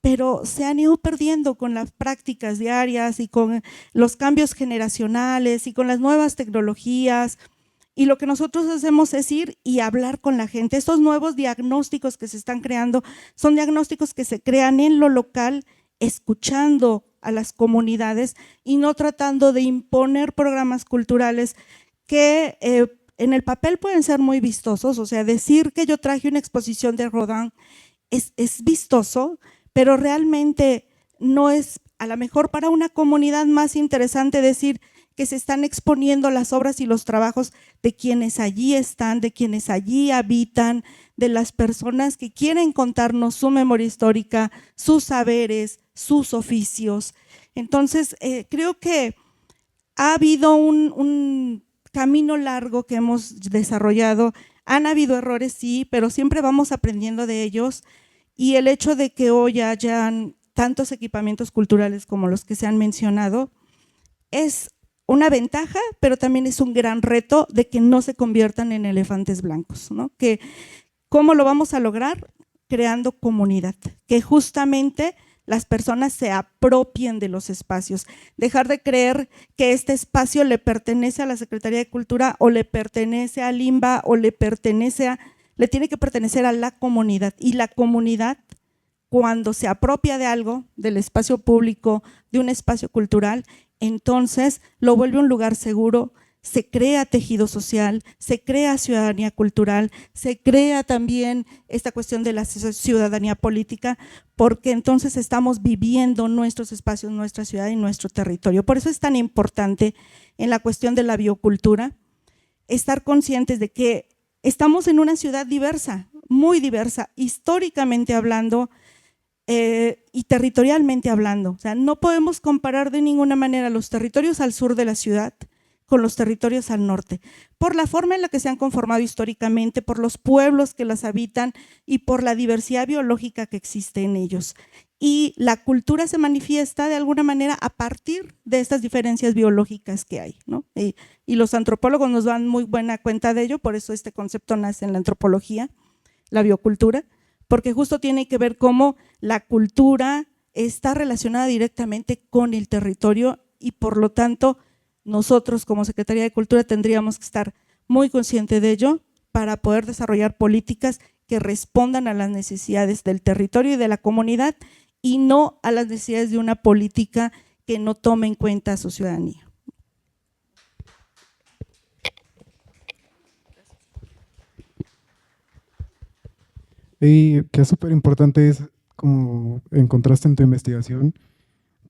pero se han ido perdiendo con las prácticas diarias y con los cambios generacionales y con las nuevas tecnologías. Y lo que nosotros hacemos es ir y hablar con la gente. Estos nuevos diagnósticos que se están creando son diagnósticos que se crean en lo local, escuchando a las comunidades y no tratando de imponer programas culturales que en el papel pueden ser muy vistosos. O sea, decir que yo traje una exposición de Rodin es vistoso, pero realmente no es, a lo mejor para una comunidad, más interesante decir que se están exponiendo las obras y los trabajos de quienes allí están, de quienes allí habitan, de las personas que quieren contarnos su memoria histórica, sus saberes, sus oficios. Entonces, creo que ha habido un camino largo que hemos desarrollado. Han habido errores, sí, pero siempre vamos aprendiendo de ellos, y el hecho de que hoy hayan tantos equipamientos culturales como los que se han mencionado es una ventaja, pero también es un gran reto de que no se conviertan en elefantes blancos, ¿no? Que, ¿cómo lo vamos a lograr? Creando comunidad, que justamente las personas se apropien de los espacios, dejar de creer que este espacio le pertenece a la Secretaría de Cultura o le pertenece al INBA o le tiene que pertenecer a la comunidad, y la comunidad, cuando se apropia de algo, del espacio público, de un espacio cultural, entonces lo vuelve un lugar seguro, se crea tejido social, se crea ciudadanía cultural, se crea también esta cuestión de la ciudadanía política, porque entonces estamos viviendo nuestros espacios, nuestra ciudad y nuestro territorio. Por eso es tan importante en la cuestión de la biocultura estar conscientes de que estamos en una ciudad diversa, muy diversa, históricamente hablando y territorialmente hablando. O sea, no podemos comparar de ninguna manera los territorios al sur de la ciudad con los territorios al norte, por la forma en la que se han conformado históricamente, por los pueblos que las habitan y por la diversidad biológica que existe en ellos. Y la cultura se manifiesta de alguna manera a partir de estas diferencias biológicas que hay, ¿no? Y los antropólogos nos dan muy buena cuenta de ello, por eso este concepto nace en la antropología, la biocultura, porque justo tiene que ver cómo la cultura está relacionada directamente con el territorio, y por lo tanto nosotros como Secretaría de Cultura tendríamos que estar muy conscientes de ello para poder desarrollar políticas que respondan a las necesidades del territorio y de la comunidad, y no a las necesidades de una política que no tome en cuenta a su ciudadanía. Y que es súper importante es, como encontraste en tu investigación,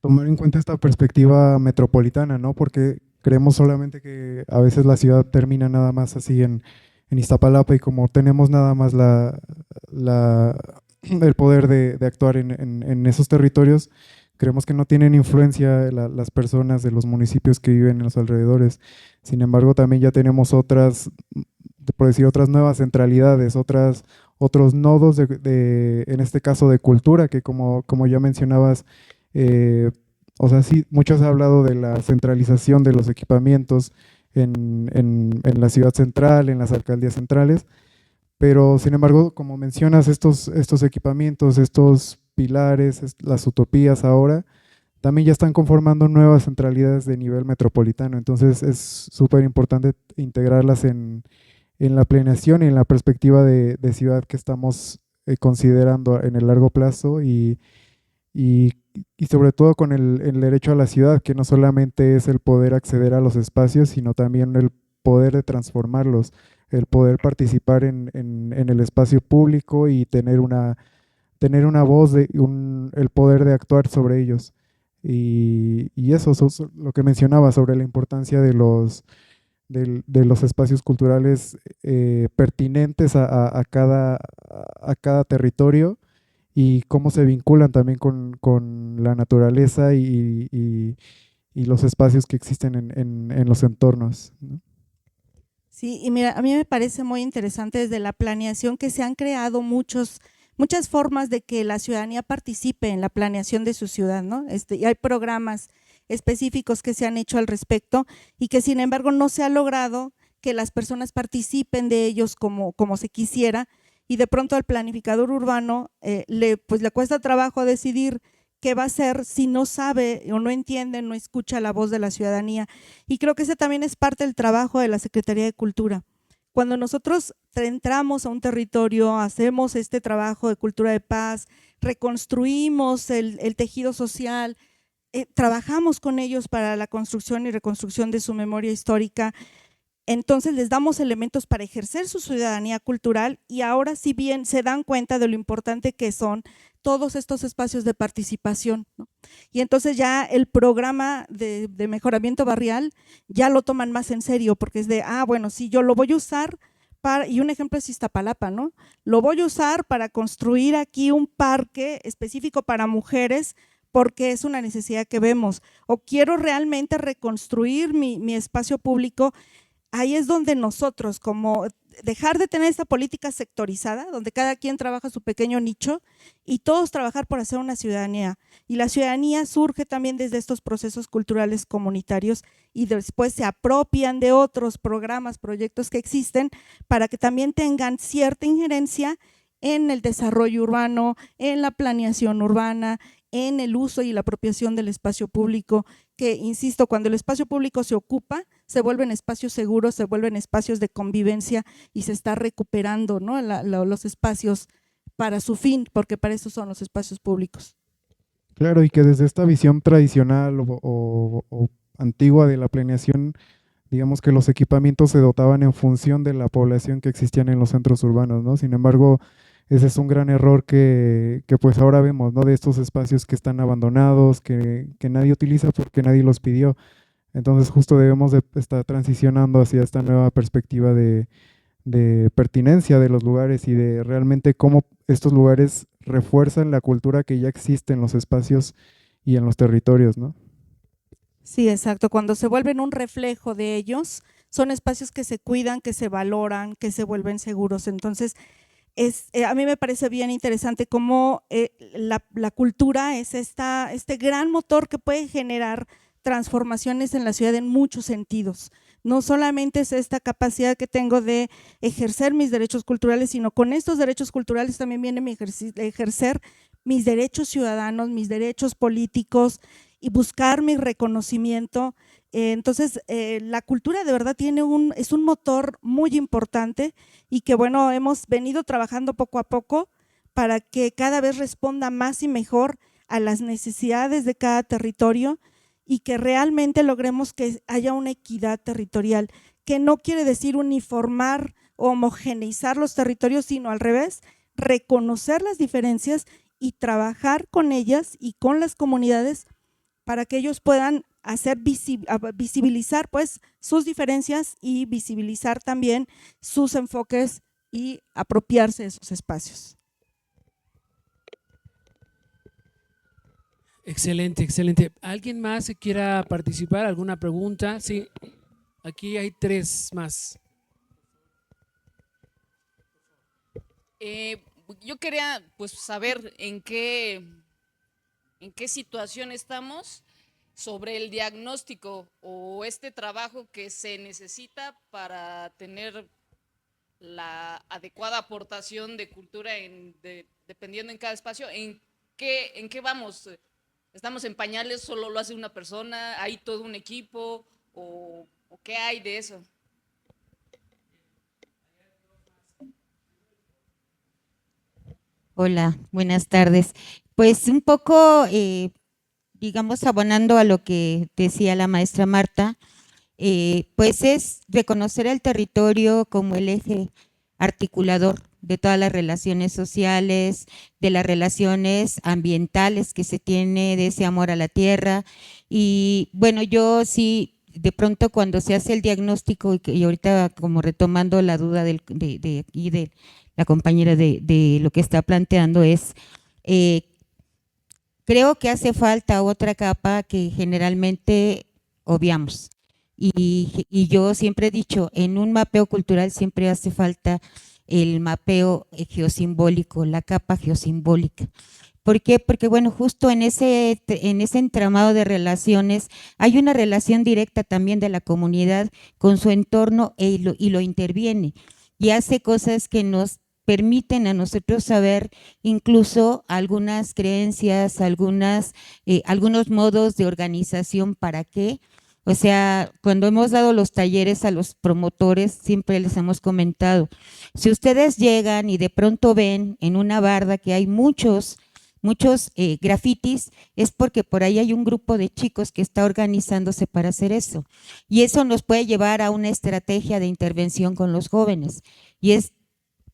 tomar en cuenta esta perspectiva metropolitana, ¿no? Porque creemos solamente que a veces la ciudad termina nada más así en Iztapalapa, y como tenemos nada más el poder de actuar en esos territorios, creemos que no tienen influencia las personas de los municipios que viven en los alrededores. Sin embargo, también ya tenemos por decir, otras nuevas centralidades, otros nodos en este caso de cultura, que como ya mencionabas, o sea, sí, muchos han hablado de la centralización de los equipamientos en la ciudad central, en las alcaldías centrales, pero sin embargo, como mencionas, estos equipamientos, estos pilares, las utopías ahora, también ya están conformando nuevas centralidades de nivel metropolitano. Entonces es súper importante integrarlas en la planeación y en la perspectiva de ciudad que estamos considerando en el largo plazo y, y sobre todo con el derecho a la ciudad, que no solamente es el poder acceder a los espacios, sino también el poder de transformarlos, el poder participar en el espacio público y tener una voz, el poder de actuar sobre ellos. Y eso es lo que mencionaba sobre la importancia de los espacios culturales pertinentes a cada territorio y cómo se vinculan también con la naturaleza y los espacios que existen en los entornos, ¿no? Sí, y mira, a mí me parece muy interesante desde la planeación que se han creado muchas formas de que la ciudadanía participe en la planeación de su ciudad, ¿no? Y hay programas específicos que se han hecho al respecto y que sin embargo no se ha logrado que las personas participen de ellos como se quisiera, y de pronto al planificador urbano le cuesta trabajo decidir qué va a hacer si no sabe o no entiende, no escucha la voz de la ciudadanía. Y creo que ese también es parte del trabajo de la Secretaría de Cultura. Cuando nosotros entramos a un territorio, hacemos este trabajo de cultura de paz, reconstruimos el tejido social, trabajamos con ellos para la construcción y reconstrucción de su memoria histórica, entonces les damos elementos para ejercer su ciudadanía cultural, y ahora si bien se dan cuenta de lo importante que son todos estos espacios de participación, ¿no? Y entonces ya el programa de mejoramiento barrial ya lo toman más en serio, porque es de, bueno, sí, yo lo voy a usar para, y un ejemplo es Iztapalapa, ¿no? Lo voy a usar para construir aquí un parque específico para mujeres, porque es una necesidad que vemos, o quiero realmente reconstruir mi espacio público. Ahí es donde nosotros, como dejar de tener esta política sectorizada, donde cada quien trabaja su pequeño nicho y todos trabajar por hacer una ciudadanía. Y la ciudadanía surge también desde estos procesos culturales comunitarios y después se apropian de otros programas, proyectos que existen para que también tengan cierta injerencia en el desarrollo urbano, en la planeación urbana, en el uso y la apropiación del espacio público, que insisto, cuando el espacio público se ocupa, se vuelven espacios seguros, se vuelven espacios de convivencia y se está recuperando, ¿no? Los espacios para su fin, porque para eso son los espacios públicos. Claro, y que desde esta visión tradicional o antigua de la planeación, digamos que los equipamientos se dotaban en función de la población que existían en los centros urbanos, ¿no? Sin embargo, ese es un gran error que pues ahora vemos, ¿no? De estos espacios que están abandonados, que nadie utiliza porque nadie los pidió. Entonces justo debemos de estar transicionando hacia esta nueva perspectiva de pertinencia de los lugares y de realmente cómo estos lugares refuerzan la cultura que ya existe en los espacios y en los territorios, ¿no? Sí, exacto. Cuando se vuelven un reflejo de ellos, son espacios que se cuidan, que se valoran, que se vuelven seguros. Entonces, a mí me parece bien interesante cómo la cultura es este gran motor que puede generar transformaciones en la ciudad en muchos sentidos. No solamente es esta capacidad que tengo de ejercer mis derechos culturales, sino con estos derechos culturales también viene mi ejercer mis derechos ciudadanos, mis derechos políticos y buscar mi reconocimiento. Entonces, la cultura de verdad es un motor muy importante y que bueno, hemos venido trabajando poco a poco para que cada vez responda más y mejor a las necesidades de cada territorio y que realmente logremos que haya una equidad territorial, que no quiere decir uniformar o homogeneizar los territorios, sino al revés, reconocer las diferencias y trabajar con ellas y con las comunidades para que ellos puedan visibilizar pues sus diferencias y visibilizar también sus enfoques y apropiarse de esos espacios. Excelente, excelente. ¿Alguien más que quiera participar? ¿Alguna pregunta? Sí, aquí hay 3 más. Yo quería pues saber en qué situación estamos sobre el diagnóstico o este trabajo que se necesita para tener la adecuada aportación de cultura dependiendo en cada espacio. ¿En qué vamos? ¿Estamos en pañales? ¿Solo lo hace una persona? ¿Hay todo un equipo? ¿O qué hay de eso? Hola, buenas tardes. Pues un poco, digamos, abonando a lo que decía la maestra Marta, pues es reconocer el territorio como el eje articulador de todas las relaciones sociales, de las relaciones ambientales que se tiene, de ese amor a la tierra. Y bueno, yo sí, de pronto cuando se hace el diagnóstico, y ahorita como retomando la duda de aquí de la compañera de lo que está planteando es, creo que hace falta otra capa que generalmente obviamos. Y yo siempre he dicho, en un mapeo cultural siempre hace falta el mapeo geosimbólico, la capa geosimbólica. ¿Por qué? Porque bueno, justo en ese entramado de relaciones hay una relación directa también de la comunidad con su entorno y lo interviene y hace cosas que nos permiten a nosotros saber incluso algunas creencias, algunos modos de organización. ¿Para qué? O sea, cuando hemos dado los talleres a los promotores, siempre les hemos comentado, si ustedes llegan y de pronto ven en una barda que hay muchos grafitis, es porque por ahí hay un grupo de chicos que está organizándose para hacer eso. Y eso nos puede llevar a una estrategia de intervención con los jóvenes. Y es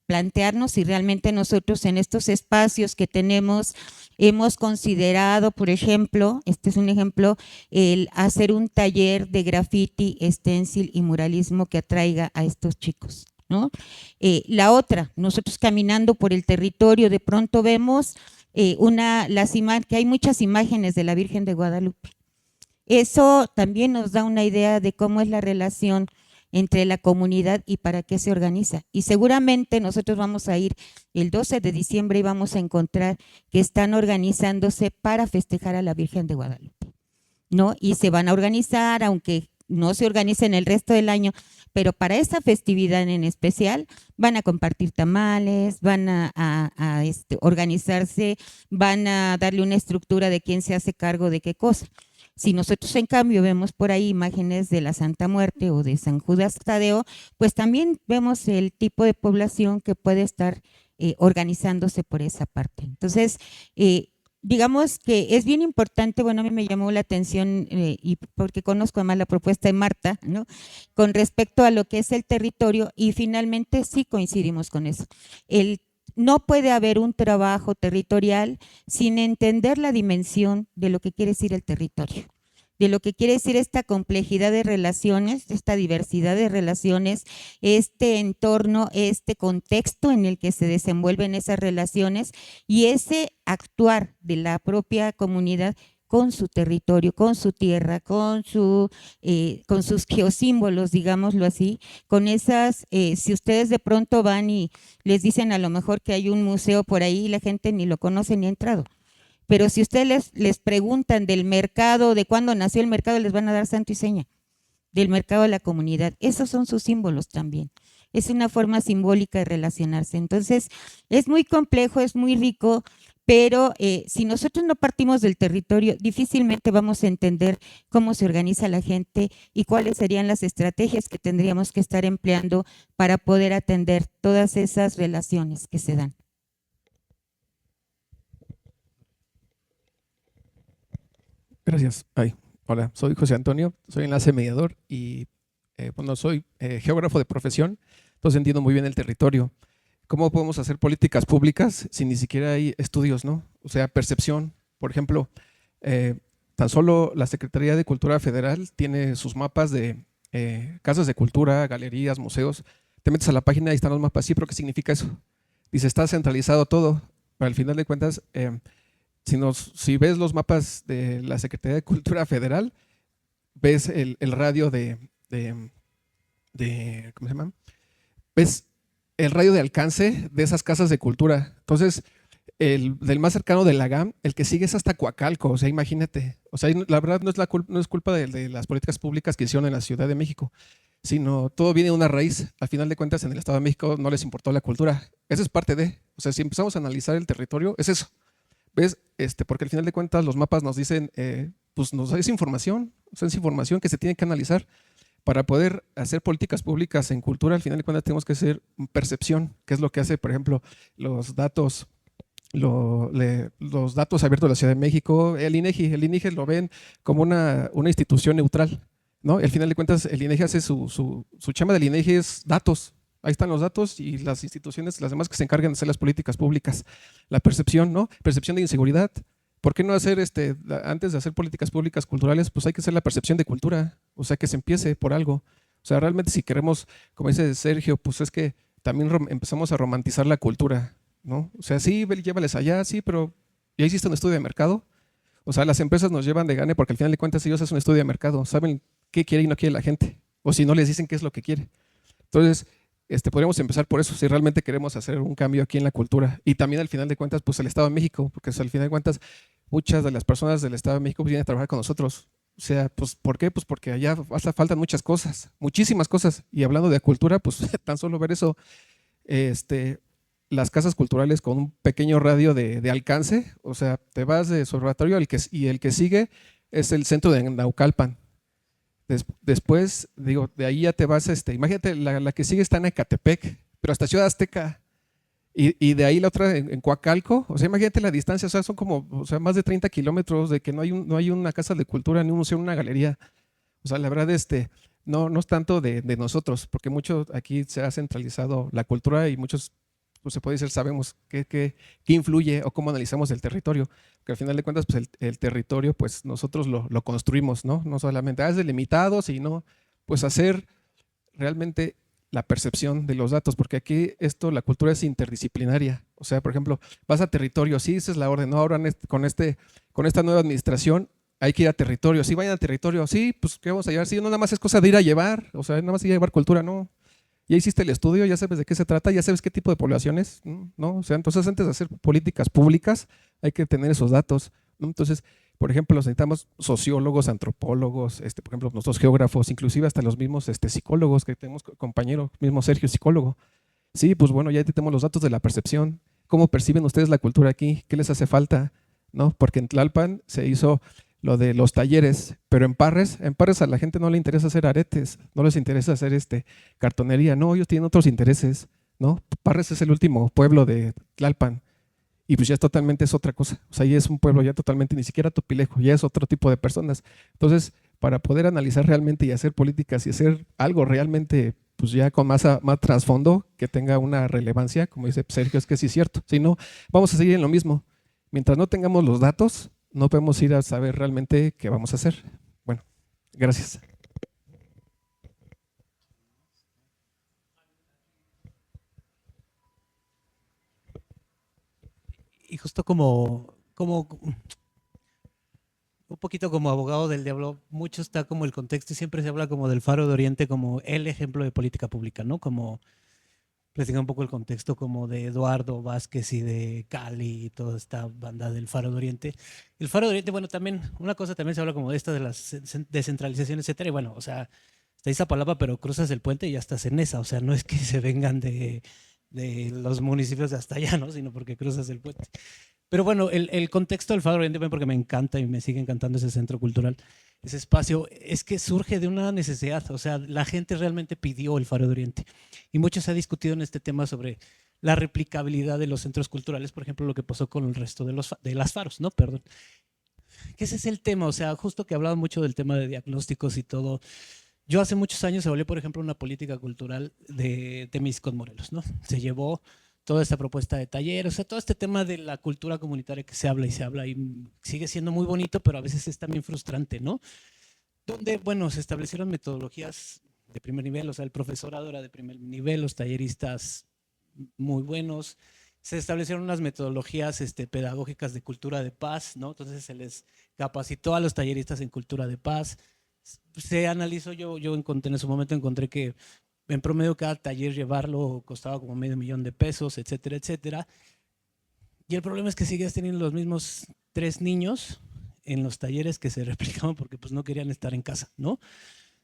plantearnos si realmente nosotros en estos espacios que tenemos hemos considerado, por ejemplo, este es un ejemplo, el hacer un taller de graffiti, stencil y muralismo que atraiga a estos chicos, ¿no? La otra, nosotros caminando por el territorio, de pronto vemos que hay muchas imágenes de la Virgen de Guadalupe. Eso también nos da una idea de cómo es la relación entre la comunidad y para qué se organiza. Y seguramente nosotros vamos a ir el 12 de diciembre y vamos a encontrar que están organizándose para festejar a la Virgen de Guadalupe, ¿no? Y se van a organizar, aunque no se organicen el resto del año, pero para esa festividad en especial van a compartir tamales, van a organizarse, van a darle una estructura de quién se hace cargo de qué cosa. Si nosotros en cambio vemos por ahí imágenes de la Santa Muerte o de San Judas Tadeo, pues también vemos el tipo de población que puede estar organizándose por esa parte. Entonces, digamos que es bien importante, bueno, a mí me llamó la atención y porque conozco además la propuesta de Marta, ¿no? Con respecto a lo que es el territorio y finalmente sí coincidimos con eso. No puede haber un trabajo territorial sin entender la dimensión de lo que quiere decir el territorio, de lo que quiere decir esta complejidad de relaciones, esta diversidad de relaciones, este entorno, este contexto en el que se desenvuelven esas relaciones y ese actuar de la propia comunidad con su territorio, con su tierra, con sus geosímbolos, digámoslo así, con esas, si ustedes de pronto van y les dicen a lo mejor que hay un museo por ahí y la gente ni lo conoce ni ha entrado, pero si ustedes les preguntan del mercado, de cuándo nació el mercado, les van a dar santo y seña, del mercado de la comunidad, esos son sus símbolos también. Es una forma simbólica de relacionarse. Entonces, es muy complejo, es muy rico, pero si nosotros no partimos del territorio, difícilmente vamos a entender cómo se organiza la gente y cuáles serían las estrategias que tendríamos que estar empleando para poder atender todas esas relaciones que se dan. Gracias. Hola, soy José Antonio, soy enlace mediador y bueno, soy geógrafo de profesión, entonces entiendo muy bien el territorio. ¿Cómo podemos hacer políticas públicas si ni siquiera hay estudios, ¿no? O sea, percepción. Por ejemplo, tan solo la Secretaría de Cultura Federal tiene sus mapas de casas de cultura, galerías, museos. Te metes a la página y están los mapas. Sí, pero ¿qué significa eso? Dice, está centralizado todo. Pero al final de cuentas, si ves los mapas de la Secretaría de Cultura Federal, ves el radio ¿cómo se llama? Ves el radio de alcance de esas casas de cultura. Entonces, del más cercano de la GAM, el que sigue es hasta Coacalco, o sea, imagínate. O sea, la verdad no es culpa de las políticas públicas que hicieron en la Ciudad de México, sino todo viene de una raíz. Al final de cuentas, en el Estado de México no les importó la cultura. Esa es parte de, o sea, si empezamos a analizar el territorio, es eso. ¿Ves? Porque al final de cuentas los mapas nos dicen, pues es información, o sea, es información que se tiene que analizar. Para poder hacer políticas públicas en cultura, al final de cuentas tenemos que hacer percepción, que es lo que hace, por ejemplo, los datos los datos abiertos de la Ciudad de México. El INEGI lo ven como una institución neutral, ¿no? Al final de cuentas, el INEGI hace su chamba del INEGI es datos. Ahí están los datos y las instituciones, las demás que se encargan de hacer las políticas públicas. La percepción, ¿no? Percepción de inseguridad. ¿Por qué no hacer, antes de hacer políticas públicas culturales, pues hay que hacer la percepción de cultura? O sea, que se empiece por algo. O sea, realmente si queremos, como dice Sergio, pues es que también empezamos a romantizar la cultura, ¿no? O sea, sí, llévales allá, sí, pero ¿ya hiciste un estudio de mercado? O sea, las empresas nos llevan de gane porque al final de cuentas ellos hacen un estudio de mercado, saben qué quiere y no quiere la gente, o si no les dicen qué es lo que quiere. Entonces, podríamos empezar por eso, si realmente queremos hacer un cambio aquí en la cultura. Y también al final de cuentas, pues el Estado de México, porque al final de cuentas muchas de las personas del Estado de México vienen a trabajar con nosotros. O sea, pues ¿por qué? Pues porque allá faltan muchas cosas, muchísimas cosas. Y hablando de cultura, pues tan solo ver eso, las casas culturales con un pequeño radio de alcance, o sea, te vas de su observatorio y el que sigue es el centro de Naucalpan. Después, digo, de ahí ya te vas, imagínate, la que sigue está en Ecatepec, pero hasta Ciudad Azteca, y de ahí la otra en Coacalco. O sea, imagínate la distancia, o sea, son como, o sea, más de 30 kilómetros de que no hay una casa de cultura, ni un museo, ni una galería. O sea, la verdad, no es tanto de nosotros, porque mucho aquí se ha centralizado la cultura y muchos, pues se puede decir, sabemos qué influye o cómo analizamos el territorio. Que al final de cuentas, pues el territorio, pues nosotros lo construimos, ¿no? No solamente es delimitado, sino pues hacer realmente la percepción de los datos, porque aquí la cultura es interdisciplinaria. O sea, por ejemplo, vas a territorio, sí, esa es la orden, ¿no? Ahora con esta nueva administración hay que ir a territorio, sí, vayan a territorio, sí, pues ¿qué vamos a llevar? Sí, no nada más es cosa de ir a llevar, o sea, nada más ir a llevar cultura, no. Ya hiciste el estudio, ya sabes de qué se trata, ya sabes qué tipo de poblaciones, ¿no? O sea, entonces antes de hacer políticas públicas hay que tener esos datos, ¿no? Entonces, por ejemplo, necesitamos sociólogos, antropólogos, por ejemplo, nosotros geógrafos, inclusive hasta los mismos psicólogos que tenemos, compañero, mismo Sergio, psicólogo. Sí, pues bueno, ya tenemos los datos de la percepción. ¿Cómo perciben ustedes la cultura aquí? ¿Qué les hace falta? ¿No? Porque en Tlalpan se hizo lo de los talleres, pero en Parres a la gente no le interesa hacer aretes, no les interesa hacer cartonería, no, ellos tienen otros intereses, ¿no? Parres es el último pueblo de Tlalpan y pues ya es otra cosa, o sea, ya es un pueblo ya totalmente, ni siquiera Topilejo, ya es otro tipo de personas. Entonces, para poder analizar realmente y hacer políticas y hacer algo realmente, pues ya con más trasfondo, que tenga una relevancia, como dice Sergio, es que sí es cierto, si no, vamos a seguir en lo mismo. Mientras no tengamos los datos, no podemos ir a saber realmente qué vamos a hacer. Bueno, gracias. Y justo como un poquito como abogado del diablo, mucho está como el contexto y siempre se habla como del Faro de Oriente como el ejemplo de política pública, ¿no? Como platicar un poco el contexto como de Eduardo Vázquez y de Cali y toda esta banda del Faro de Oriente. El Faro de Oriente, bueno, también, una cosa también se habla como de esta de la descentralización, etcétera, y bueno, o sea, está Iztapalapa, pero cruzas el puente y ya estás en esa, o sea, no es que se vengan de los municipios de hasta allá, ¿no? Sino porque cruzas el puente. Pero bueno, el contexto del Faro de Oriente, porque me encanta y me sigue encantando ese centro cultural, ese espacio, es que surge de una necesidad, o sea, la gente realmente pidió el Faro de Oriente. Y mucho se ha discutido en este tema sobre la replicabilidad de los centros culturales, por ejemplo, lo que pasó con el resto de las faros, ¿no? Perdón. Que ese es el tema, o sea, justo que hablaba mucho del tema de diagnósticos y todo. Yo hace muchos años hablé, por ejemplo, una política cultural de Temisco, Morelos, ¿no? Se llevó toda esta propuesta de taller, o sea, todo este tema de la cultura comunitaria que se habla y sigue siendo muy bonito, pero a veces es también frustrante, ¿no? Donde, bueno, se establecieron metodologías de primer nivel, o sea, el profesorado era de primer nivel, los talleristas muy buenos, se establecieron unas metodologías pedagógicas de cultura de paz, ¿no? Entonces se les capacitó a los talleristas en cultura de paz. Se analizó, yo encontré en su momento, encontré que en promedio cada taller llevarlo costaba como $500,000, etcétera, etcétera. Y el problema es que sigues teniendo los mismos 3 niños en los talleres que se replicaban porque pues no querían estar en casa, ¿no?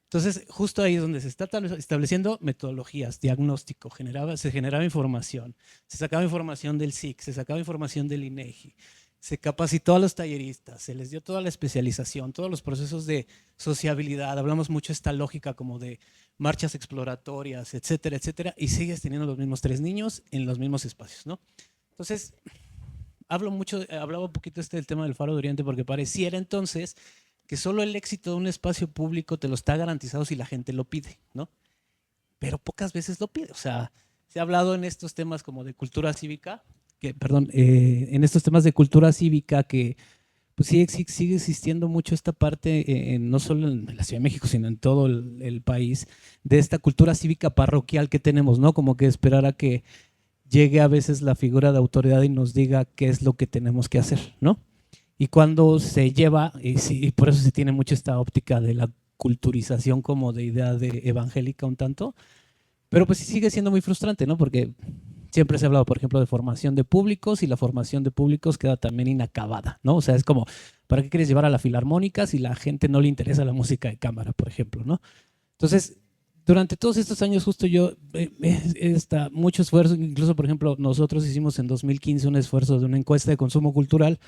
Entonces, justo ahí es donde se está estableciendo metodologías, diagnóstico, se generaba información, se sacaba información del SIC, se sacaba información del INEGI, se capacitó a los talleristas, se les dio toda la especialización, todos los procesos de sociabilidad, hablamos mucho de esta lógica como de marchas exploratorias, etcétera, etcétera, y sigues teniendo los mismos 3 niños en los mismos espacios, ¿no? Entonces, hablaba un poquito del tema del Faro de Oriente porque pareciera entonces que solo el éxito de un espacio público te lo está garantizado si la gente lo pide, ¿no? Pero pocas veces lo pide. O sea, se ha hablado en estos temas como de cultura cívica, en estos temas de cultura cívica que pues sí sigue existiendo mucho esta parte, no solo en la Ciudad de México, sino en todo el país, de esta cultura cívica parroquial que tenemos, ¿no? Como que esperar a que llegue a veces la figura de autoridad y nos diga qué es lo que tenemos que hacer, ¿no? Y cuando se lleva, y por eso se tiene mucho esta óptica de la culturización como de idea de evangélica un tanto, pero pues sí sigue siendo muy frustrante, ¿no? Porque siempre se ha hablado, por ejemplo, de formación de públicos y la formación de públicos queda también inacabada, ¿no? O sea, es como, ¿para qué quieres llevar a la filarmónica si la gente no le interesa la música de cámara, por ejemplo, ¿no? Entonces, durante todos estos años justo yo, mucho esfuerzo, incluso por ejemplo nosotros hicimos en 2015 un esfuerzo de una encuesta de consumo cultural,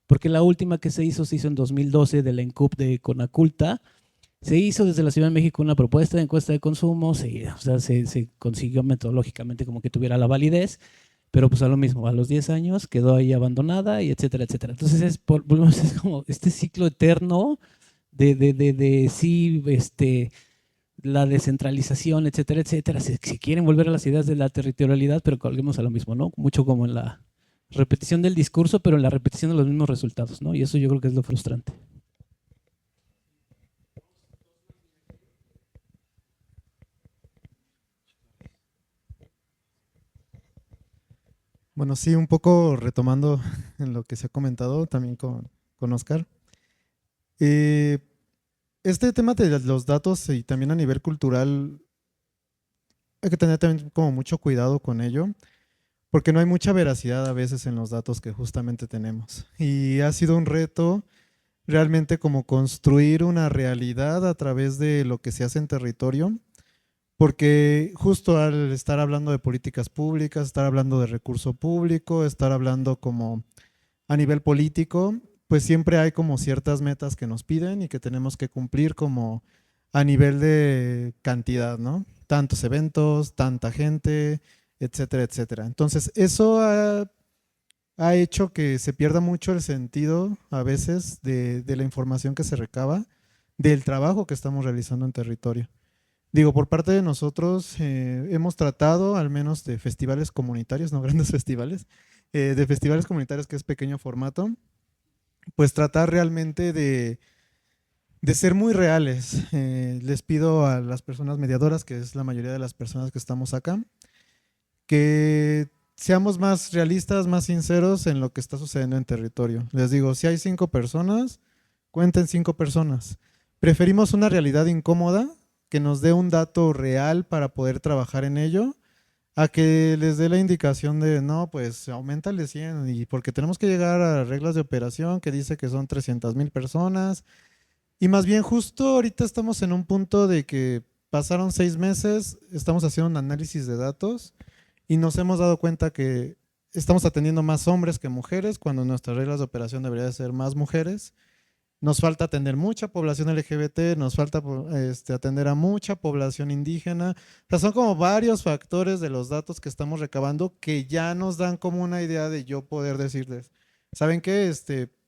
porque la última que se hizo en 2012 de la ENCUP de Conaculta. Se hizo desde la Ciudad de México una propuesta de encuesta de consumo, se consiguió metodológicamente como que tuviera la validez, pero pues a lo mismo, a los 10 años quedó ahí abandonada y etcétera, etcétera. Entonces es como este ciclo eterno de la descentralización, etcétera, etcétera. Si quieren volver a las ideas de la territorialidad, pero volvemos a lo mismo, ¿no? Mucho como en la repetición del discurso, pero en la repetición de los mismos resultados, ¿no? Y eso yo creo que es lo frustrante. Bueno, sí, un poco retomando en lo que se ha comentado también con Oscar. Este tema de los datos y también a nivel cultural, hay que tener también como mucho cuidado con ello, porque no hay mucha veracidad a veces en los datos que justamente tenemos. Y ha sido un reto realmente como construir una realidad a través de lo que se hace en territorio, porque justo al estar hablando de políticas públicas, estar hablando de recurso público, estar hablando como a nivel político, pues siempre hay como ciertas metas que nos piden y que tenemos que cumplir como a nivel de cantidad, ¿no? Tantos eventos, tanta gente, etcétera, etcétera. Entonces, eso ha hecho que se pierda mucho el sentido a veces de la información que se recaba, del trabajo que estamos realizando en territorio. Digo, por parte de nosotros hemos tratado, al menos de festivales comunitarios, no grandes festivales, de festivales comunitarios que es pequeño formato, pues tratar realmente de ser muy reales. Les pido a las personas mediadoras, que es la mayoría de las personas que estamos acá, que seamos más realistas, más sinceros en lo que está sucediendo en territorio. Les digo, si hay 5 personas, cuenten 5 personas. Preferimos una realidad incómoda que nos dé un dato real para poder trabajar en ello, a que les dé la indicación de, no, pues auméntale 100, y porque tenemos que llegar a reglas de operación que dice que son 300,000 personas, y más bien justo ahorita estamos en un punto de que pasaron 6 meses, estamos haciendo un análisis de datos, y nos hemos dado cuenta que estamos atendiendo más hombres que mujeres, cuando nuestras reglas de operación deberían ser más mujeres. Nos falta atender mucha población LGBT, nos falta atender a mucha población indígena. O sea, son como varios factores de los datos que estamos recabando que ya nos dan como una idea de yo poder decirles, ¿saben qué?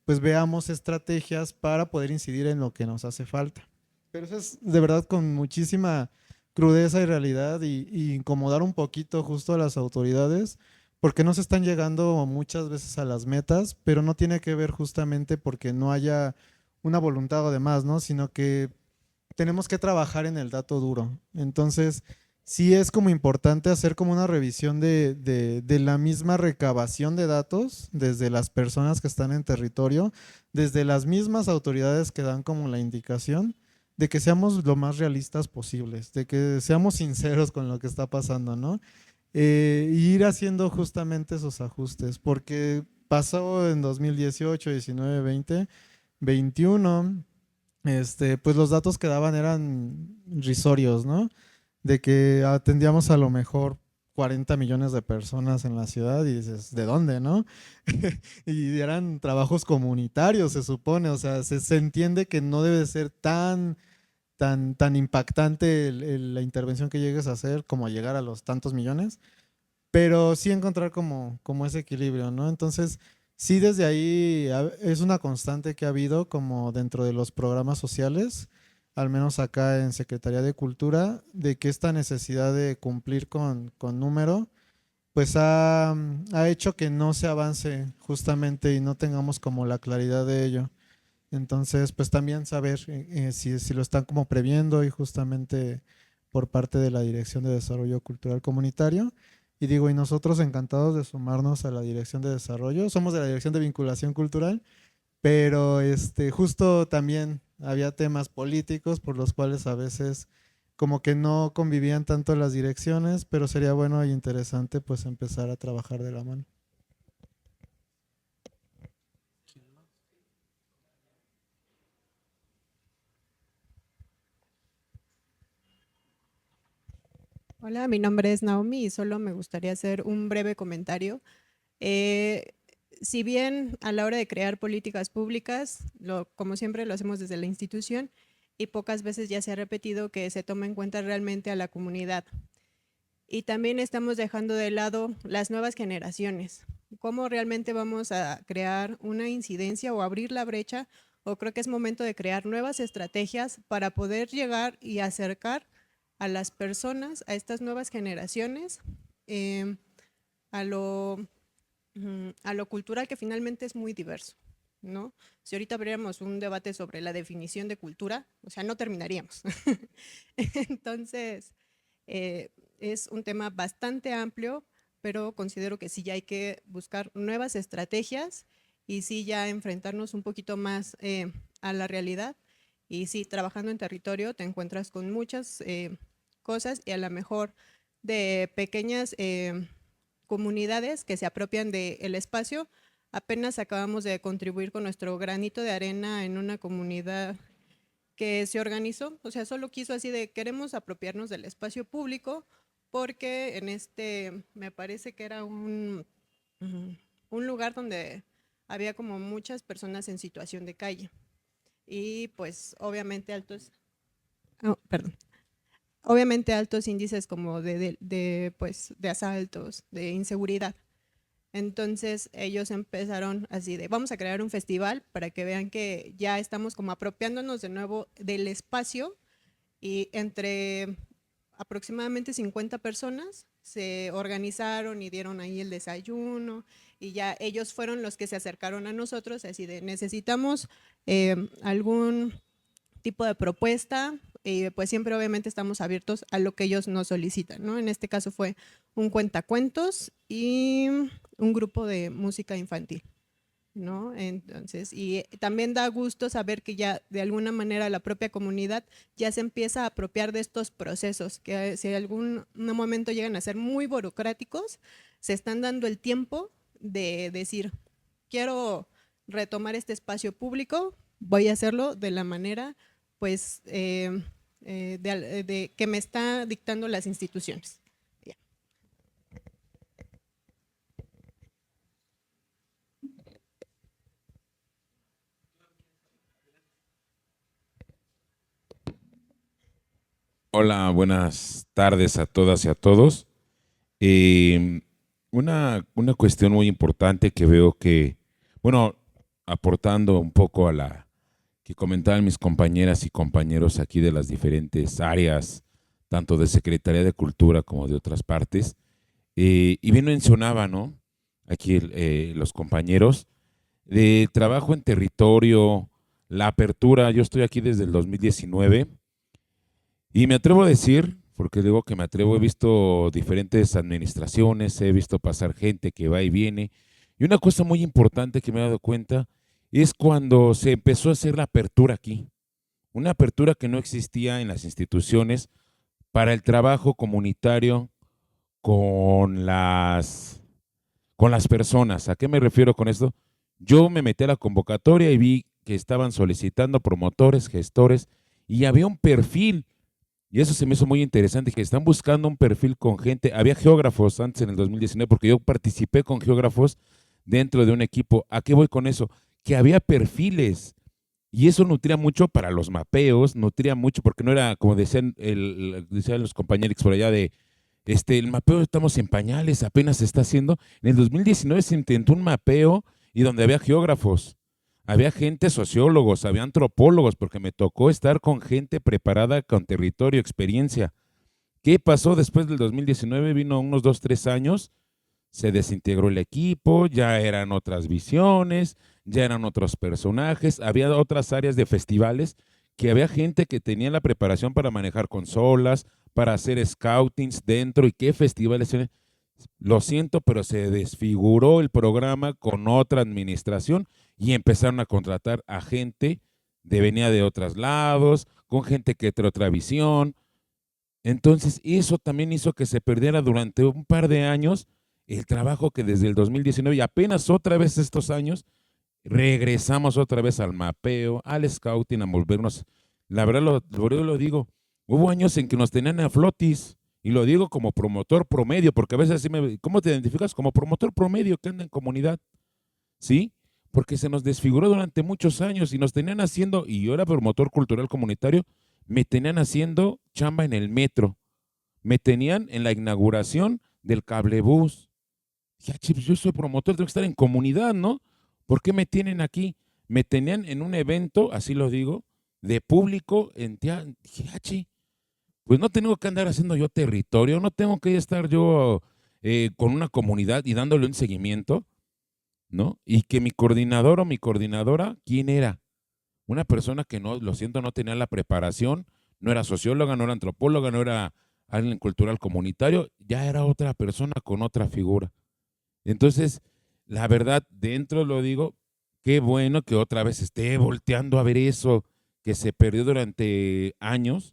Pues veamos estrategias para poder incidir en lo que nos hace falta. Pero eso es de verdad con muchísima crudeza y realidad y incomodar un poquito justo a las autoridades, porque no se están llegando muchas veces a las metas, pero no tiene que ver justamente porque no haya una voluntad o demás, ¿no? Sino que tenemos que trabajar en el dato duro. Entonces, sí es como importante hacer como una revisión de la misma recabación de datos desde las personas que están en territorio, desde las mismas autoridades que dan como la indicación, de que seamos lo más realistas posibles, de que seamos sinceros con lo que está pasando, ¿no? Y ir haciendo justamente esos ajustes, porque pasó en 2018, 19, 20, 21, pues los datos que daban eran risorios, ¿no? De que atendíamos a lo mejor 40 millones de personas en la ciudad y dices, ¿de dónde, no? Y eran trabajos comunitarios, se supone, o sea, se entiende que no debe ser tan impactante la intervención que llegues a hacer como llegar a los tantos millones, pero sí encontrar como ese equilibrio, ¿no? Entonces, sí, desde ahí es una constante que ha habido como dentro de los programas sociales, al menos acá en Secretaría de Cultura, de que esta necesidad de cumplir con número, pues ha hecho que no se avance justamente y no tengamos como la claridad de ello. Entonces, pues también saber si lo están como previendo y justamente por parte de la Dirección de Desarrollo Cultural Comunitario. Y digo, y nosotros encantados de sumarnos a la Dirección de Desarrollo, somos de la Dirección de Vinculación Cultural, pero justo también había temas políticos por los cuales a veces como que no convivían tanto las direcciones, pero sería bueno y interesante pues empezar a trabajar de la mano. Hola, mi nombre es Naomi y solo me gustaría hacer un breve comentario. Si bien a la hora de crear políticas públicas, como siempre lo hacemos desde la institución y pocas veces ya se ha repetido que se toma en cuenta realmente a la comunidad. Y también estamos dejando de lado las nuevas generaciones. ¿Cómo realmente vamos a crear una incidencia o abrir la brecha? O creo que es momento de crear nuevas estrategias para poder llegar y acercar a las personas, a estas nuevas generaciones, a lo cultural, que finalmente es muy diverso, ¿no? Si ahorita abriéramos un debate sobre la definición de cultura, o sea, no terminaríamos. Entonces, es un tema bastante amplio, pero considero que sí ya hay que buscar nuevas estrategias y sí ya enfrentarnos un poquito más a la realidad. Y sí, trabajando en territorio te encuentras con muchas cosas y a lo mejor de pequeñas comunidades que se apropian del espacio. Apenas acabamos de contribuir con nuestro granito de arena en una comunidad que se organizó, o sea, solo quiso así de queremos apropiarnos del espacio público porque me parece que era un lugar donde había como muchas personas en situación de calle y pues obviamente obviamente altos índices como de asaltos, de inseguridad. Entonces ellos empezaron así de vamos a crear un festival para que vean que ya estamos como apropiándonos de nuevo del espacio, y entre aproximadamente 50 personas se organizaron y dieron ahí el desayuno y ya ellos fueron los que se acercaron a nosotros así de necesitamos algún tipo de propuesta, pues siempre obviamente estamos abiertos a lo que ellos nos solicitan, ¿no? En este caso fue un cuentacuentos y un grupo de música infantil, ¿no? Entonces, y también da gusto saber que ya de alguna manera la propia comunidad ya se empieza a apropiar de estos procesos, que si en algún momento llegan a ser muy burocráticos, se están dando el tiempo de decir, quiero retomar este espacio público, voy a hacerlo de la manera pues que me está dictando las instituciones. Yeah. Hola, buenas tardes a todas y a todos. Una cuestión muy importante que veo que, bueno, aportando un poco a la que comentaban mis compañeras y compañeros aquí de las diferentes áreas, tanto de Secretaría de Cultura como de otras partes, y bien mencionaba, ¿no? Aquí los compañeros, de trabajo en territorio, la apertura, yo estoy aquí desde el 2019, y me atrevo a decir, porque digo que me atrevo, he visto diferentes administraciones, he visto pasar gente que va y viene, y una cosa muy importante que me he dado cuenta es cuando se empezó a hacer la apertura aquí. una apertura que no existía en las instituciones para el trabajo comunitario con las personas. ¿A qué me refiero con esto? Yo me metí a la convocatoria y vi que estaban solicitando promotores, gestores, y había un perfil, y eso se me hizo muy interesante, que están buscando un perfil con gente. Había geógrafos antes en el 2019, porque yo participé con geógrafos dentro de un equipo. ¿A qué voy con eso? Que había perfiles, y eso nutría mucho para los mapeos, nutría mucho, porque no era, como decían los compañeros por allá, de el mapeo estamos en pañales, apenas se está haciendo. En el 2019 se intentó un mapeo y donde había geógrafos, había gente, sociólogos, había antropólogos, porque me tocó estar con gente preparada, con territorio, experiencia. ¿Qué pasó después del 2019? Vino unos 2, 3 años, se desintegró el equipo, ya eran otras visiones, ya eran otros personajes, había otras áreas de festivales que había gente que tenía la preparación para manejar consolas, para hacer scoutings dentro y qué festivales. Lo siento, pero se desfiguró el programa con otra administración y empezaron a contratar a gente de venía de otros lados, con gente que trae otra visión. Entonces, eso también hizo que se perdiera durante un par de años el trabajo que desde el 2019 y apenas otra vez estos años regresamos otra vez al mapeo, al scouting, a volvernos. La verdad lo digo, hubo años en que nos tenían a flotis, y lo digo como promotor promedio, porque a veces así ¿cómo te identificas? Como promotor promedio que anda en comunidad, ¿sí? Porque se nos desfiguró durante muchos años y nos tenían haciendo, y yo era promotor cultural comunitario, me tenían haciendo chamba en el metro, me tenían en la inauguración del cablebús. Ya, chips, yo soy promotor, tengo que estar en comunidad, ¿no? ¿Por qué me tienen aquí? Me tenían en un evento, así lo digo, de público en teatro. Dije, pues no tengo que andar haciendo yo territorio, no tengo que estar yo con una comunidad y dándole un seguimiento, ¿no? Y que mi coordinador o mi coordinadora, ¿quién era? Una persona que no, lo siento, no tenía la preparación, no era socióloga, no era antropóloga, no era alguien cultural comunitario, ya era otra persona con otra figura. Entonces, la verdad, dentro lo digo, qué bueno que otra vez esté volteando a ver eso que se perdió durante años,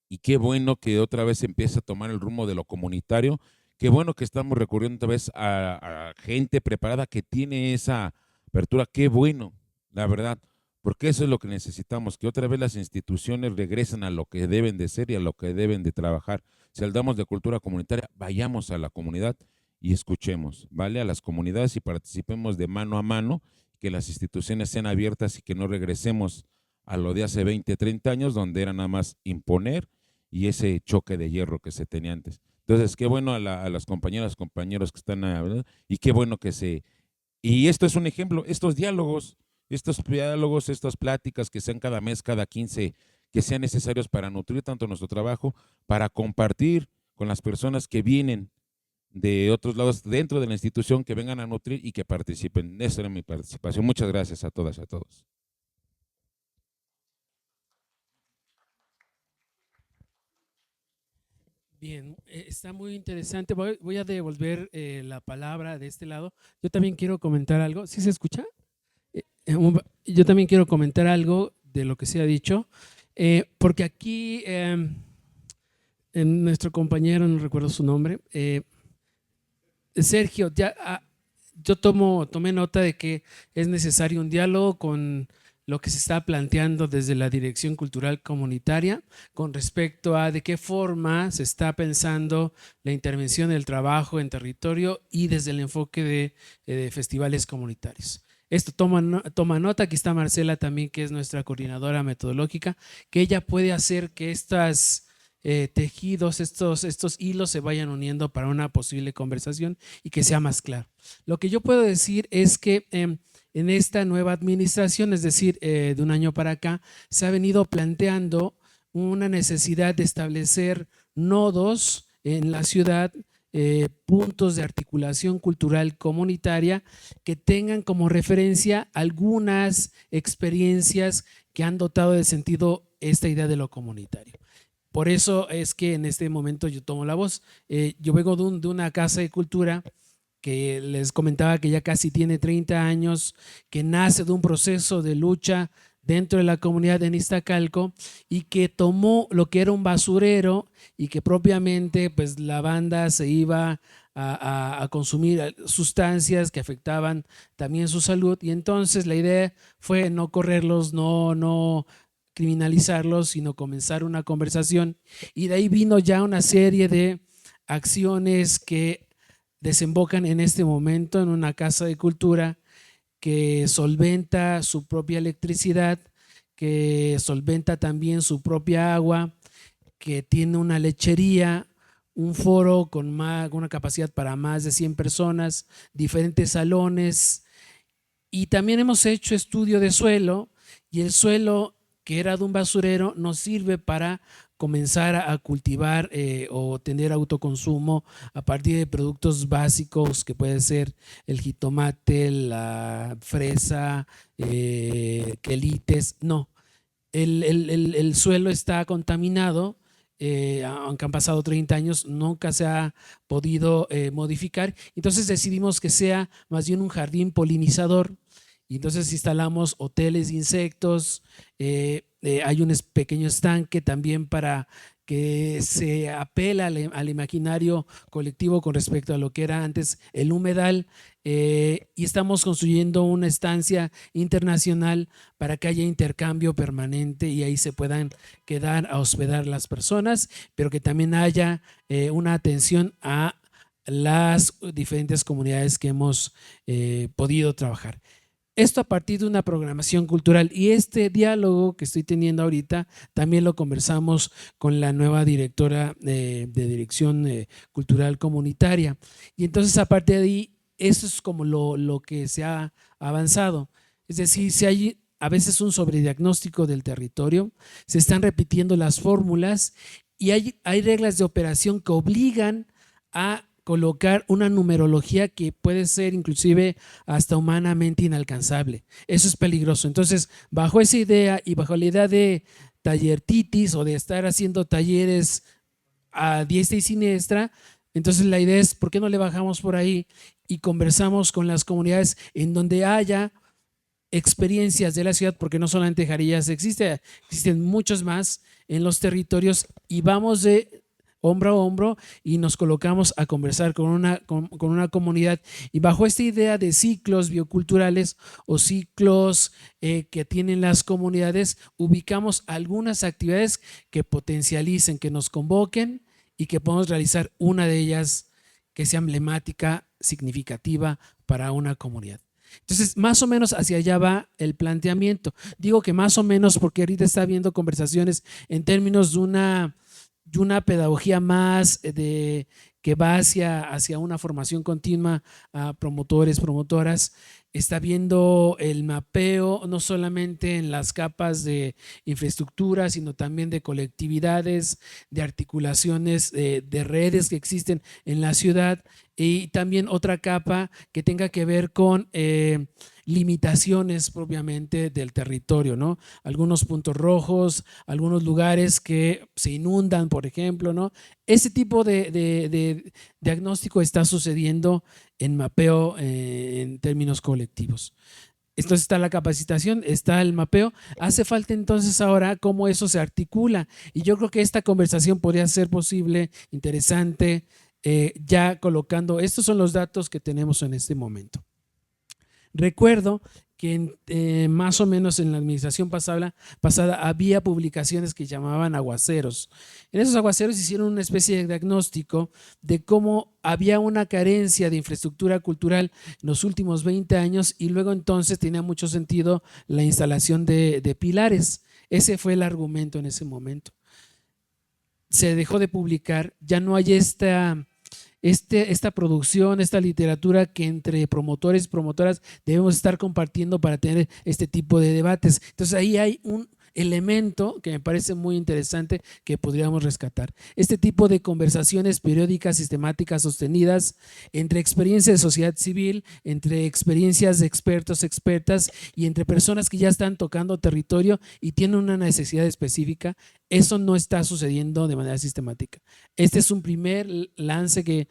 y qué bueno que otra vez empieza a tomar el rumbo de lo comunitario, qué bueno que estamos recurriendo otra vez a gente preparada que tiene esa apertura, qué bueno, la verdad, porque eso es lo que necesitamos, que otra vez las instituciones regresen a lo que deben de ser y a lo que deben de trabajar. Si hablamos de cultura comunitaria, vayamos a la comunidad y escuchemos, ¿vale? A las comunidades y participemos de mano a mano, que las instituciones sean abiertas y que no regresemos a lo de hace 20, 30 años, donde era nada más imponer y ese choque de hierro que se tenía antes. Entonces, qué bueno a las compañeras, compañeros que están hablando, y qué bueno que y esto es un ejemplo, estos diálogos, estas pláticas que sean cada mes, cada 15, que sean necesarios para nutrir tanto nuestro trabajo, para compartir con las personas que vienen de otros lados dentro de la institución, que vengan a nutrir y que participen. Esa era mi participación. Muchas gracias a todas y a todos. Bien, está muy interesante. Voy a devolver la palabra de este lado. Yo también quiero comentar algo. ¿Sí se escucha? Yo también quiero comentar algo de lo que se ha dicho, porque aquí nuestro compañero, no recuerdo su nombre, Sergio, yo tomé nota de que es necesario un diálogo con lo que se está planteando desde la Dirección Cultural Comunitaria con respecto a de qué forma se está pensando la intervención del trabajo en territorio y desde el enfoque de festivales comunitarios. Esto toma nota. Aquí está Marcela también, que es nuestra coordinadora metodológica, que ella puede hacer que estas tejidos, estos hilos se vayan uniendo para una posible conversación y que sea más claro. Lo que yo puedo decir es que en esta nueva administración, es decir, de un año para acá, se ha venido planteando una necesidad de establecer nodos en la ciudad, puntos de articulación cultural comunitaria que tengan como referencia algunas experiencias que han dotado de sentido esta idea de lo comunitario. Por eso es que en este momento yo tomo la voz. Yo vengo de una casa de cultura que les comentaba que ya casi tiene 30 años, que nace de un proceso de lucha dentro de la comunidad de Iztacalco y que tomó lo que era un basurero y que propiamente pues la banda se iba a consumir sustancias que afectaban también su salud, y entonces la idea fue no correrlos, no criminalizarlos, sino comenzar una conversación, y de ahí vino ya una serie de acciones que desembocan en este momento en una casa de cultura que solventa su propia electricidad, que solventa también su propia agua, que tiene una lechería, un foro con una capacidad para más de 100 personas, diferentes salones, y también hemos hecho estudio de suelo, y el suelo que era de un basurero nos sirve para comenzar a cultivar o tener autoconsumo a partir de productos básicos que puede ser el jitomate, la fresa, quelites. No, el suelo está contaminado, aunque han pasado 30 años, nunca se ha podido modificar. Entonces decidimos que sea más bien un jardín polinizador. Y entonces instalamos hoteles de insectos, hay un pequeño estanque también para que se apela al imaginario colectivo con respecto a lo que era antes el humedal, y estamos construyendo una estancia internacional para que haya intercambio permanente y ahí se puedan quedar a hospedar las personas, pero que también haya una atención a las diferentes comunidades que hemos podido trabajar. Esto a partir de una programación cultural, y este diálogo que estoy teniendo ahorita también lo conversamos con la nueva directora de Dirección Cultural Comunitaria, y entonces a partir de ahí eso es como lo que se ha avanzado. Es decir, si hay a veces un sobrediagnóstico del territorio, se están repitiendo las fórmulas y hay reglas de operación que obligan a colocar una numerología que puede ser inclusive hasta humanamente inalcanzable. Eso es peligroso. Entonces, bajo esa idea y bajo la idea de tallertitis o de estar haciendo talleres a diestra y siniestra, entonces la idea es, ¿por qué no le bajamos por ahí y conversamos con las comunidades en donde haya experiencias de la ciudad? Porque no solamente Jarillas existen muchos más en los territorios, y vamos de hombro a hombro y nos colocamos a conversar con una comunidad, y bajo esta idea de ciclos bioculturales o ciclos que tienen las comunidades, ubicamos algunas actividades que potencialicen, que nos convoquen y que podamos realizar una de ellas que sea emblemática, significativa para una comunidad. Entonces, más o menos hacia allá va el planteamiento. Digo que más o menos porque ahorita está habiendo conversaciones en términos de una pedagogía más que va hacia una formación continua a promotores, promotoras. Está viendo el mapeo no solamente en las capas de infraestructura, sino también de colectividades, de articulaciones, de redes que existen en la ciudad, y también otra capa que tenga que ver con limitaciones propiamente del territorio, ¿no? Algunos puntos rojos, algunos lugares que se inundan, por ejemplo, ¿no? Ese tipo de diagnóstico está sucediendo en mapeo en términos colectivos. Entonces está la capacitación, está el mapeo. Hace falta entonces ahora cómo eso se articula, y yo creo que esta conversación podría ser posible, interesante, ya colocando, estos son los datos que tenemos en este momento. Recuerdo que más o menos en la administración pasada había publicaciones que llamaban aguaceros. En esos aguaceros hicieron una especie de diagnóstico de cómo había una carencia de infraestructura cultural en los últimos 20 años, y luego entonces tenía mucho sentido la instalación de pilares. Ese fue el argumento en ese momento. Se dejó de publicar, ya no hay esta producción, esta literatura que entre promotores y promotoras debemos estar compartiendo para tener este tipo de debates. Entonces ahí hay un elemento que me parece muy interesante que podríamos rescatar. Este tipo de conversaciones periódicas, sistemáticas, sostenidas entre experiencias de sociedad civil, entre experiencias de expertos, expertas, y entre personas que ya están tocando territorio y tienen una necesidad específica. Eso no está sucediendo de manera sistemática. Este es un primer lance que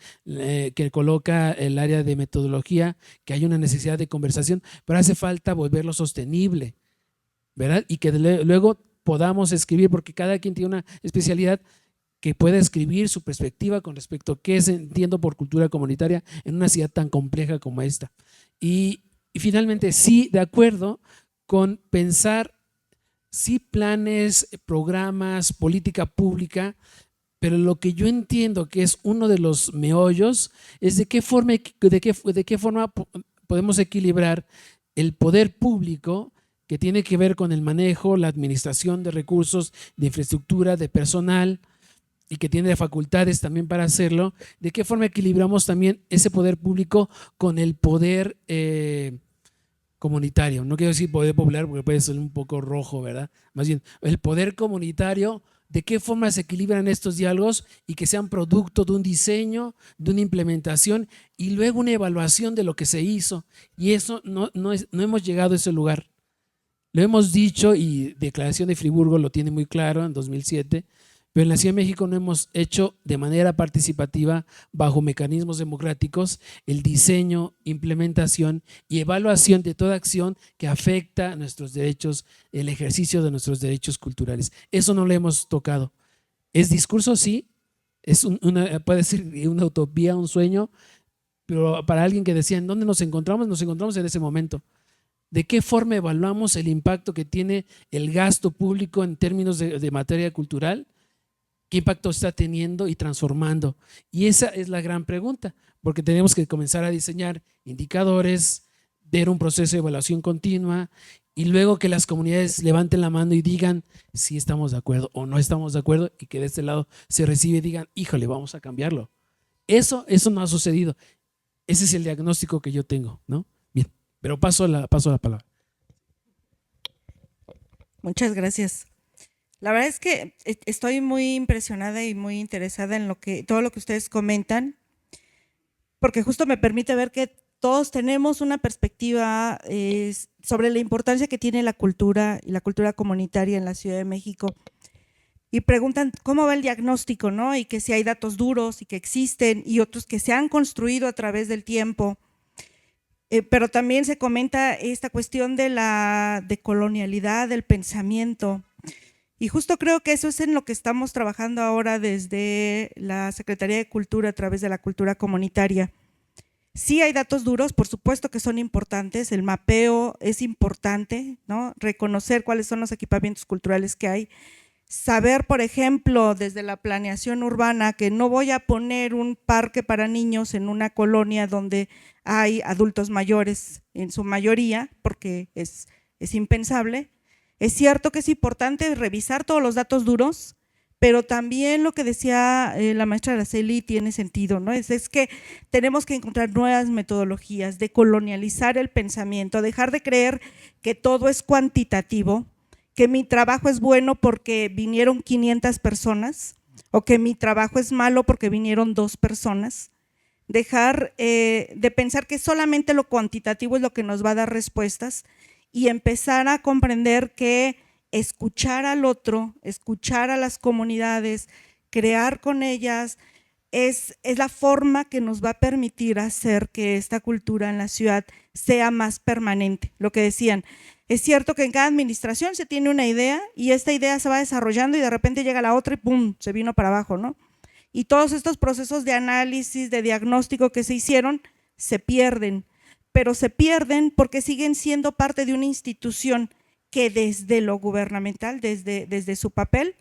coloca el área de metodología, que hay una necesidad de conversación, pero hace falta volverlo sostenible. ¿verdad? Y que luego podamos escribir, porque cada quien tiene una especialidad, que pueda escribir su perspectiva con respecto a qué entiendo por cultura comunitaria en una ciudad tan compleja como esta. Y finalmente, sí, de acuerdo con pensar, sí, planes, programas, política pública, pero lo que yo entiendo que es uno de los meollos es de qué forma podemos equilibrar el poder público, que tiene que ver con el manejo, la administración de recursos, de infraestructura, de personal, y que tiene facultades también para hacerlo. ¿De qué forma equilibramos también ese poder público con el poder comunitario? No quiero decir poder popular porque puede ser un poco rojo, ¿verdad? Más bien, el poder comunitario, ¿de qué forma se equilibran estos diálogos y que sean producto de un diseño, de una implementación y luego una evaluación de lo que se hizo? Y eso no hemos llegado a ese lugar. Lo hemos dicho, y Declaración de Friburgo lo tiene muy claro en 2007, pero en la Ciudad de México no hemos hecho de manera participativa, bajo mecanismos democráticos, el diseño, implementación y evaluación de toda acción que afecta a nuestros derechos, el ejercicio de nuestros derechos culturales. Eso no lo hemos tocado. ¿Es discurso? Sí. Es puede ser una utopía, un sueño, pero para alguien que decía, ¿en dónde nos encontramos? Nos encontramos en ese momento. ¿De qué forma evaluamos el impacto que tiene el gasto público en términos de materia cultural? ¿Qué impacto está teniendo y transformando? Y esa es la gran pregunta, porque tenemos que comenzar a diseñar indicadores, ver un proceso de evaluación continua y luego que las comunidades levanten la mano y digan si estamos de acuerdo o no estamos de acuerdo, y que de este lado se recibe y digan, híjole, vamos a cambiarlo. Eso no ha sucedido. Ese es el diagnóstico que yo tengo, ¿no? Bien, pero paso la palabra. Muchas gracias. La verdad es que estoy muy impresionada y muy interesada en todo lo que ustedes comentan, porque justo me permite ver que todos tenemos una perspectiva sobre la importancia que tiene la cultura y la cultura comunitaria en la Ciudad de México. Y preguntan cómo va el diagnóstico, ¿no? Y que si hay datos duros y que existen, y otros que se han construido a través del tiempo. Pero también se comenta esta cuestión de la decolonialidad del pensamiento. Y justo creo que eso es en lo que estamos trabajando ahora desde la Secretaría de Cultura a través de la cultura comunitaria. Sí hay datos duros, por supuesto que son importantes, el mapeo es importante, ¿no? Reconocer cuáles son los equipamientos culturales que hay, saber, por ejemplo, desde la planeación urbana, que no voy a poner un parque para niños en una colonia donde hay adultos mayores en su mayoría, porque es impensable. Es cierto que es importante revisar todos los datos duros, pero también lo que decía la maestra Araceli tiene sentido, ¿no? Es que tenemos que encontrar nuevas metodologías, de colonializar el pensamiento, dejar de creer que todo es cuantitativo, que mi trabajo es bueno porque vinieron 500 personas o que mi trabajo es malo porque vinieron 2 personas. Dejar de pensar que solamente lo cuantitativo es lo que nos va a dar respuestas y empezar a comprender que escuchar al otro, escuchar a las comunidades, crear con ellas, es la forma que nos va a permitir hacer que esta cultura en la ciudad sea más permanente. Lo que decían, es cierto que en cada administración se tiene una idea y esta idea se va desarrollando y de repente llega la otra y ¡pum!, se vino para abajo, ¿no? Y todos estos procesos de análisis, de diagnóstico que se hicieron, se pierden, pero se pierden porque siguen siendo parte de una institución que desde lo gubernamental, desde su papel,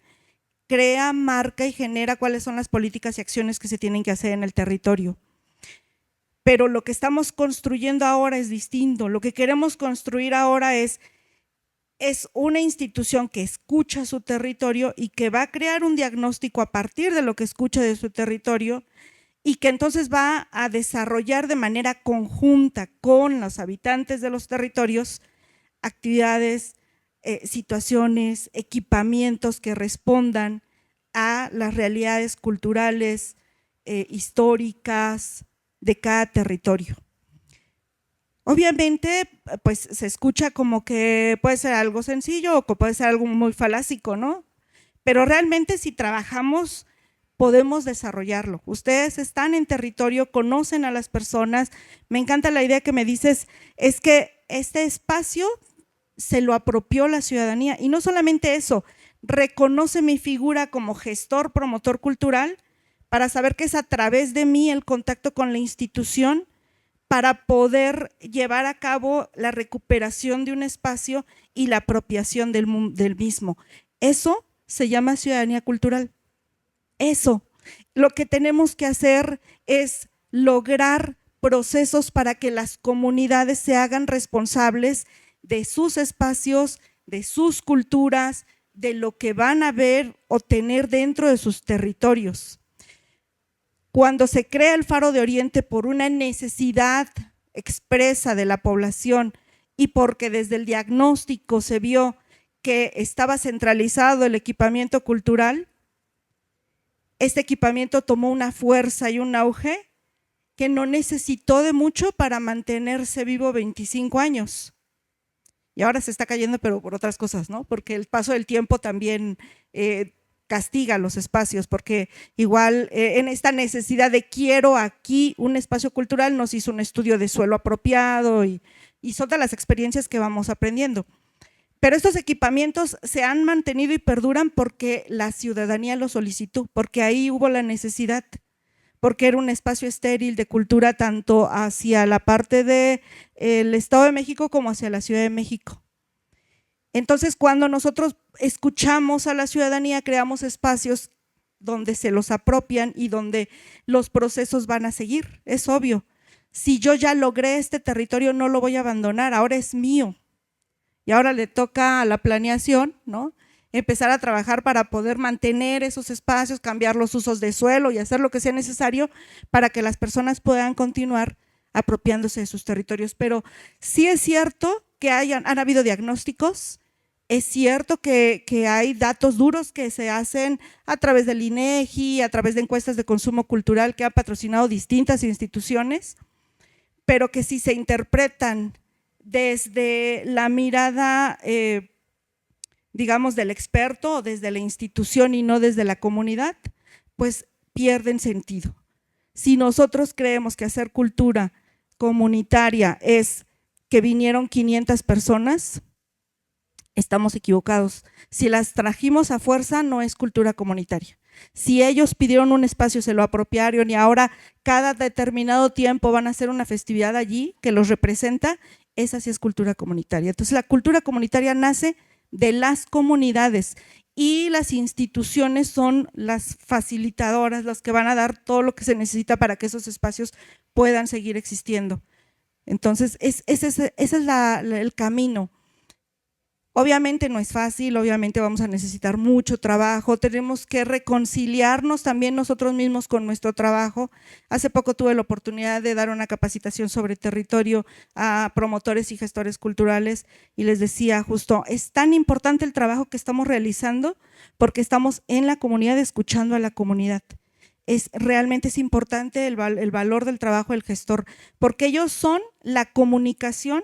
crea, marca y genera cuáles son las políticas y acciones que se tienen que hacer en el territorio. Pero lo que estamos construyendo ahora es distinto. Lo que queremos construir ahora es una institución que escucha su territorio y que va a crear un diagnóstico a partir de lo que escucha de su territorio y que entonces va a desarrollar de manera conjunta con los habitantes de los territorios actividades, situaciones, equipamientos que respondan a las realidades culturales, históricas de cada territorio. Obviamente, pues se escucha como que puede ser algo sencillo o que puede ser algo muy falácico, ¿no? Pero realmente si trabajamos podemos desarrollarlo. Ustedes están en territorio, conocen a las personas. Me encanta la idea que me dices, es que este espacio se lo apropió la ciudadanía. Y no solamente eso, reconoce mi figura como gestor, promotor cultural, para saber que es a través de mí el contacto con la institución para poder llevar a cabo la recuperación de un espacio y la apropiación del mismo. Eso se llama ciudadanía cultural. Eso. Lo que tenemos que hacer es lograr procesos para que las comunidades se hagan responsables de sus espacios, de sus culturas, de lo que van a ver o tener dentro de sus territorios. Cuando se crea el Faro de Oriente por una necesidad expresa de la población y porque desde el diagnóstico se vio que estaba centralizado el equipamiento cultural, este equipamiento tomó una fuerza y un auge que no necesitó de mucho para mantenerse vivo 25 años. Y ahora se está cayendo, pero por otras cosas, ¿no? Porque el paso del tiempo también castiga los espacios, porque igual en esta necesidad de quiero aquí un espacio cultural nos hizo un estudio de suelo apropiado y son de las experiencias que vamos aprendiendo. Pero estos equipamientos se han mantenido y perduran porque la ciudadanía lo solicitó, porque ahí hubo la necesidad, porque era un espacio estéril de cultura tanto hacia la parte del Estado de México como hacia la Ciudad de México. Entonces, cuando nosotros escuchamos a la ciudadanía, creamos espacios donde se los apropian y donde los procesos van a seguir, es obvio. Si yo ya logré este territorio, no lo voy a abandonar, ahora es mío. Y ahora le toca a la planeación, ¿no?, empezar a trabajar para poder mantener esos espacios, cambiar los usos de suelo y hacer lo que sea necesario para que las personas puedan continuar apropiándose de sus territorios. Pero sí es cierto que han habido diagnósticos, es cierto que hay datos duros que se hacen a través del INEGI, a través de encuestas de consumo cultural que han patrocinado distintas instituciones, pero que si se interpretan desde la mirada digamos del experto o desde la institución y no desde la comunidad, pues pierden sentido. Si nosotros creemos que hacer cultura comunitaria es que vinieron 500 personas, estamos equivocados. Si las trajimos a fuerza, no es cultura comunitaria. Si ellos pidieron un espacio, se lo apropiaron y ahora cada determinado tiempo van a hacer una festividad allí que los representa, esa sí es cultura comunitaria. Entonces la cultura comunitaria nace de las comunidades y las instituciones son las facilitadoras, las que van a dar todo lo que se necesita para que esos espacios puedan seguir existiendo. Entonces ese es el camino. Obviamente no es fácil, obviamente vamos a necesitar mucho trabajo, tenemos que reconciliarnos también nosotros mismos con nuestro trabajo. Hace poco tuve la oportunidad de dar una capacitación sobre territorio a promotores y gestores culturales y les decía justo, es tan importante el trabajo que estamos realizando porque estamos en la comunidad escuchando a la comunidad. Realmente es importante el valor del trabajo del gestor porque ellos son la comunicación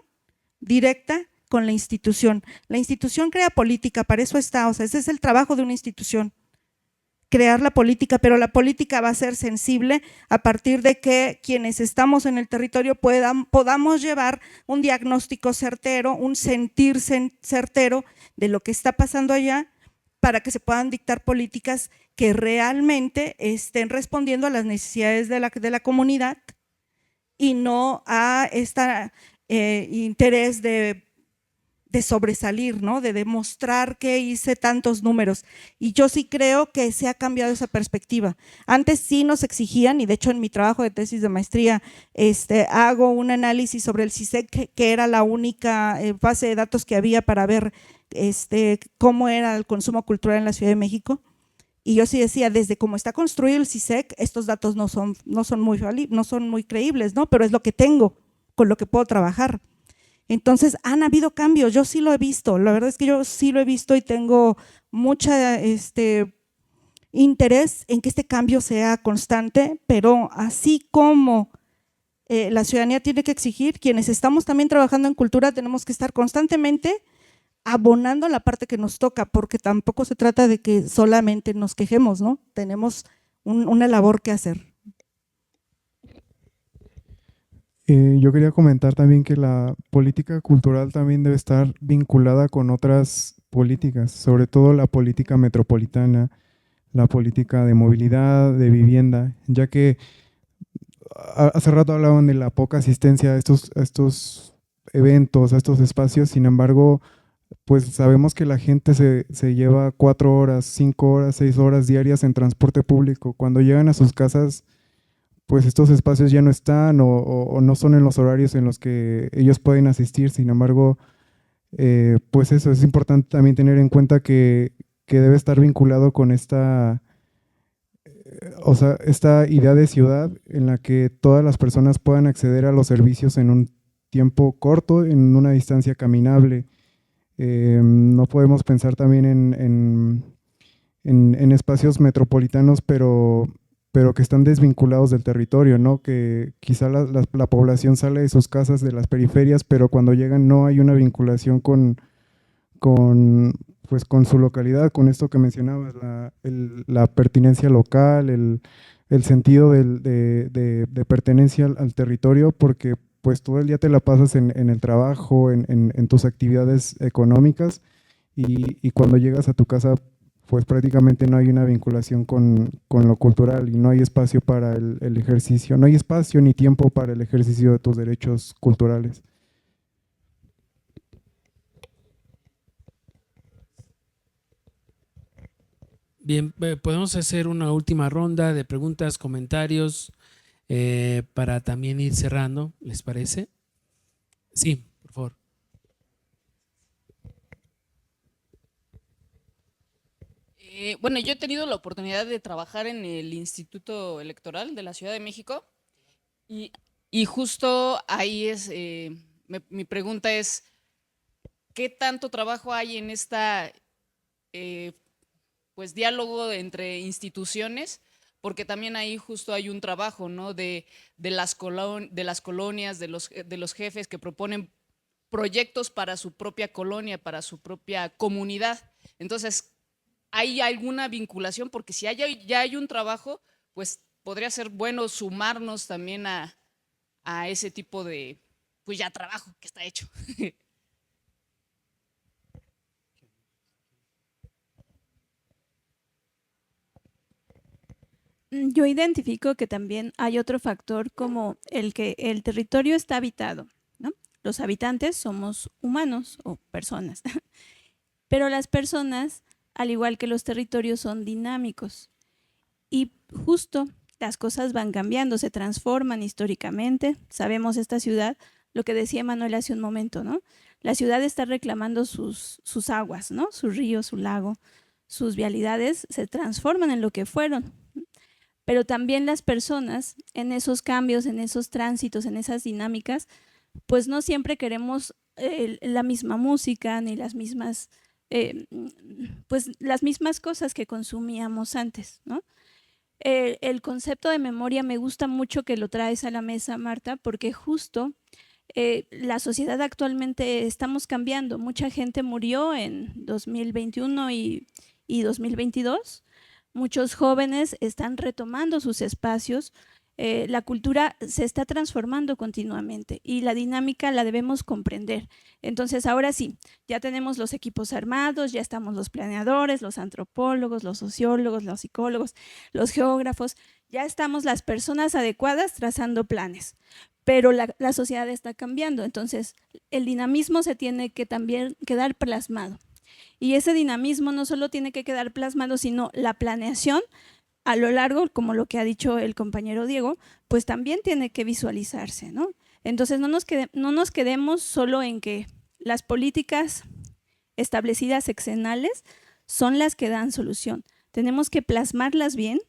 directa con la institución. La institución crea política, para eso está, o sea, ese es el trabajo de una institución, crear la política, pero la política va a ser sensible a partir de que quienes estamos en el territorio podamos llevar un diagnóstico certero, un sentir certero de lo que está pasando allá para que se puedan dictar políticas que realmente estén respondiendo a las necesidades de la comunidad y no a este interés de sobresalir, ¿no?, de demostrar que hice tantos números. Y yo sí creo que se ha cambiado esa perspectiva. Antes sí nos exigían, y de hecho en mi trabajo de tesis de maestría hago un análisis sobre el CISEC, que era la única base de datos que había para ver cómo era el consumo cultural en la Ciudad de México. Y yo sí decía, desde cómo está construido el CISEC, estos datos no son muy creíbles, ¿no?, pero es lo que tengo, con lo que puedo trabajar. Entonces han habido cambios, yo sí lo he visto, la verdad es que yo sí lo he visto y tengo mucho interés en que este cambio sea constante, pero así como la ciudadanía tiene que exigir, quienes estamos también trabajando en cultura tenemos que estar constantemente abonando la parte que nos toca, porque tampoco se trata de que solamente nos quejemos, ¿no? Tenemos una labor que hacer. Yo quería comentar también que la política cultural también debe estar vinculada con otras políticas, sobre todo la política metropolitana, la política de movilidad, de vivienda, ya que hace rato hablaban de la poca asistencia a estos eventos, a estos espacios. Sin embargo, pues sabemos que la gente se lleva 4 horas, 5 horas, 6 horas diarias en transporte público. Cuando llegan a sus casas, pues estos espacios ya no están o no son en los horarios en los que ellos pueden asistir. Sin embargo, pues eso es importante también tener en cuenta que debe estar vinculado con o sea, esta idea de ciudad en la que todas las personas puedan acceder a los servicios en un tiempo corto, en una distancia caminable. No podemos pensar también en espacios metropolitanos, pero que están desvinculados del territorio, ¿no? Que quizá la población sale de sus casas, de las periferias, pero cuando llegan no hay una vinculación pues con su localidad, con esto que mencionabas, la pertinencia local, el sentido de pertenencia al territorio, porque pues todo el día te la pasas en el trabajo, en tus actividades económicas, y cuando llegas a tu casa, pues prácticamente no hay una vinculación con lo cultural y no hay espacio para el ejercicio, no hay espacio ni tiempo para el ejercicio de tus derechos culturales. Bien, podemos hacer una última ronda de preguntas, comentarios para también ir cerrando, ¿les parece? Sí, por favor. Bueno, yo he tenido la oportunidad de trabajar en el Instituto Electoral de la Ciudad de México y justo ahí es, mi pregunta es, ¿qué tanto trabajo hay en esta pues diálogo entre instituciones? Porque también ahí justo hay un trabajo, ¿no? de las colonias, de los jefes que proponen proyectos para su propia colonia, para su propia comunidad. Entonces, ¿hay alguna vinculación? Porque si ya hay un trabajo, pues podría ser bueno sumarnos también a ese tipo de, pues ya trabajo que está hecho. Yo identifico que también hay otro factor como el que el territorio está habitado, ¿no? Los habitantes somos humanos o personas, pero las personas, al igual que los territorios, son dinámicos y justo las cosas van cambiando, se transforman históricamente. Sabemos esta ciudad, lo que decía Manuel hace un momento, ¿no? La ciudad está reclamando sus aguas, ¿no? Su río, su lago, sus vialidades se transforman en lo que fueron. Pero también las personas en esos cambios, en esos tránsitos, en esas dinámicas, pues no siempre queremos la misma música ni las mismas, pues las mismas cosas que consumíamos antes, ¿no? El concepto de memoria me gusta mucho que lo traes a la mesa, Marta, porque justo la sociedad actualmente estamos cambiando. Mucha gente murió en 2021 y 2022. Muchos jóvenes están retomando sus espacios. La cultura se está transformando continuamente y la dinámica la debemos comprender. Entonces, ahora sí, ya tenemos los equipos armados, ya estamos los planeadores, los antropólogos, los sociólogos, los psicólogos, los geógrafos, ya estamos las personas adecuadas trazando planes, pero la sociedad está cambiando. Entonces, el dinamismo se tiene que también quedar plasmado. Y ese dinamismo no solo tiene que quedar plasmado, sino la planeación a lo largo, como lo que ha dicho el compañero Diego, pues también tiene que visualizarse, ¿no? Entonces no nos quedemos solo en que las políticas establecidas sexenales son las que dan solución. Tenemos que plasmarlas bien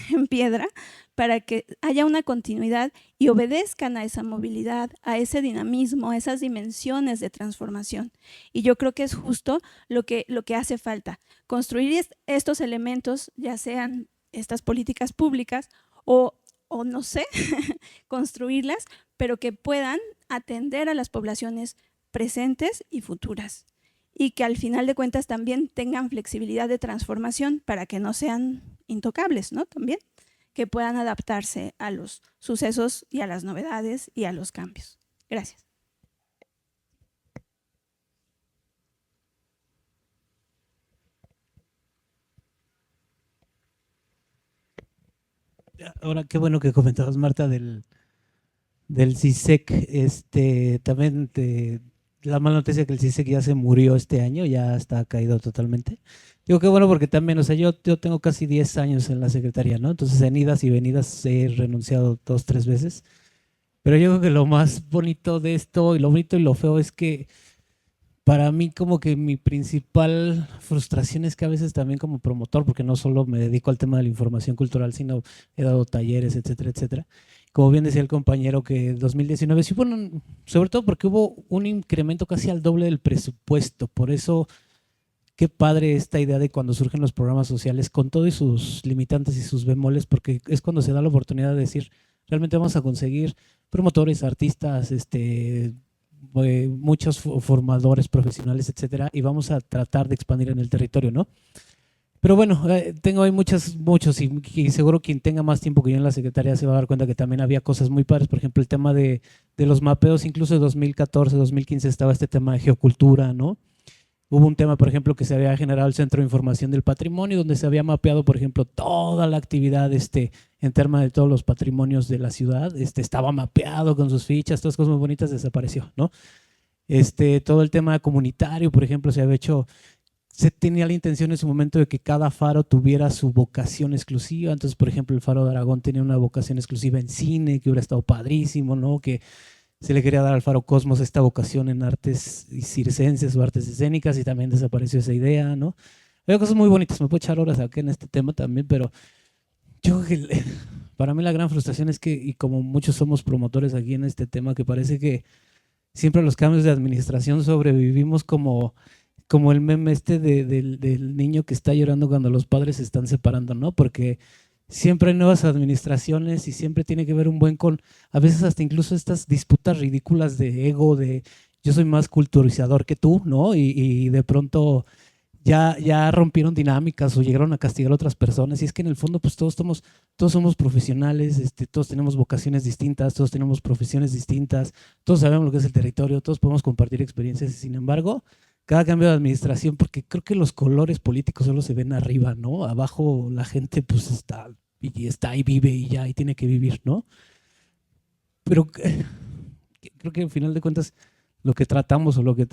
en piedra para que haya una continuidad y obedezcan a esa movilidad, a ese dinamismo, a esas dimensiones de transformación. Y yo creo que es justo lo que hace falta, construir estos elementos, ya sean estas políticas públicas o no sé, construirlas, pero que puedan atender a las poblaciones presentes y futuras y que al final de cuentas también tengan flexibilidad de transformación para que no sean intocables, ¿no? También. que puedan adaptarse a los sucesos y a las novedades y a los cambios. Gracias. Ahora, qué bueno que comentabas, Marta, del CISEC. También la mala noticia que el CISEC ya se murió este año, ya está caído totalmente. Digo qué bueno porque también, o sea, yo tengo casi 10 años en la secretaría, ¿no? Entonces en idas y venidas he renunciado 2, 3 veces. Pero yo creo que lo más bonito de esto, y lo bonito y lo feo, es que para mí como que mi principal frustración es que a veces también como promotor, porque no solo me dedico al tema de la información cultural, sino he dado talleres, etcétera, etcétera. Como bien decía el compañero, que 2019 sí, bueno, sobre todo porque hubo un incremento casi al doble del presupuesto. Por eso, qué padre esta idea de cuando surgen los programas sociales, con todos sus limitantes y sus bemoles, porque es cuando se da la oportunidad de decir, realmente vamos a conseguir promotores, artistas, muchos formadores profesionales, etcétera, y vamos a tratar de expandir en el territorio, ¿no? Pero bueno, tengo ahí muchos, y seguro quien tenga más tiempo que yo en la secretaría se va a dar cuenta que también había cosas muy padres. Por ejemplo, el tema de los mapeos, incluso en 2014, 2015 estaba este tema de geocultura, ¿no? Hubo un tema, por ejemplo, que se había generado el Centro de Información del Patrimonio, donde se había mapeado, por ejemplo, toda la actividad en temas de todos los patrimonios de la ciudad. Estaba mapeado con sus fichas, todas cosas muy bonitas, desapareció, ¿no? Todo el tema comunitario, por ejemplo, se tenía la intención en su momento de que cada faro tuviera su vocación exclusiva. Entonces, por ejemplo, el Faro de Aragón tenía una vocación exclusiva en cine, que hubiera estado padrísimo, ¿no? Que se le quería dar al Faro Cosmos esta vocación en artes circenses o artes escénicas, y también desapareció esa idea, ¿no? Hay cosas muy bonitas, me puedo echar horas aquí en este tema también, pero yo creo que para mí la gran frustración es que, y como muchos somos promotores aquí en este tema, que parece que siempre los cambios de administración sobrevivimos como el meme del niño que está llorando cuando los padres se están separando, ¿no? Porque siempre hay nuevas administraciones y siempre tiene que ver a veces hasta incluso estas disputas ridículas de ego, de yo soy más culturizador que tú, ¿no? Y de pronto ya rompieron dinámicas o llegaron a castigar a otras personas. Y es que en el fondo pues todos somos profesionales, todos tenemos vocaciones distintas, todos tenemos profesiones distintas, todos sabemos lo que es el territorio, todos podemos compartir experiencias, y sin embargo, cada cambio de administración, porque creo que los colores políticos solo se ven arriba, ¿no? Abajo la gente pues está y vive y ya, y tiene que vivir, ¿no? Pero creo que al final de cuentas lo que tratamos o lo que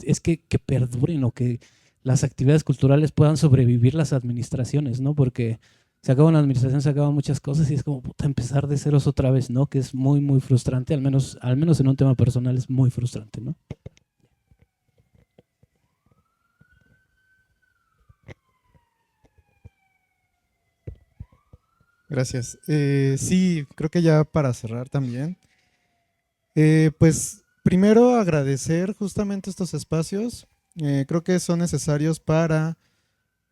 es que perduren, o que las actividades culturales puedan sobrevivir las administraciones, ¿no? Porque se acaba una administración, se acaban muchas cosas y es como empezar de ceros otra vez, ¿no? Que es muy, muy frustrante, al menos en un tema personal es muy frustrante, ¿no? Gracias. Sí, creo que ya para cerrar también, pues primero agradecer justamente estos espacios. Creo que son necesarios para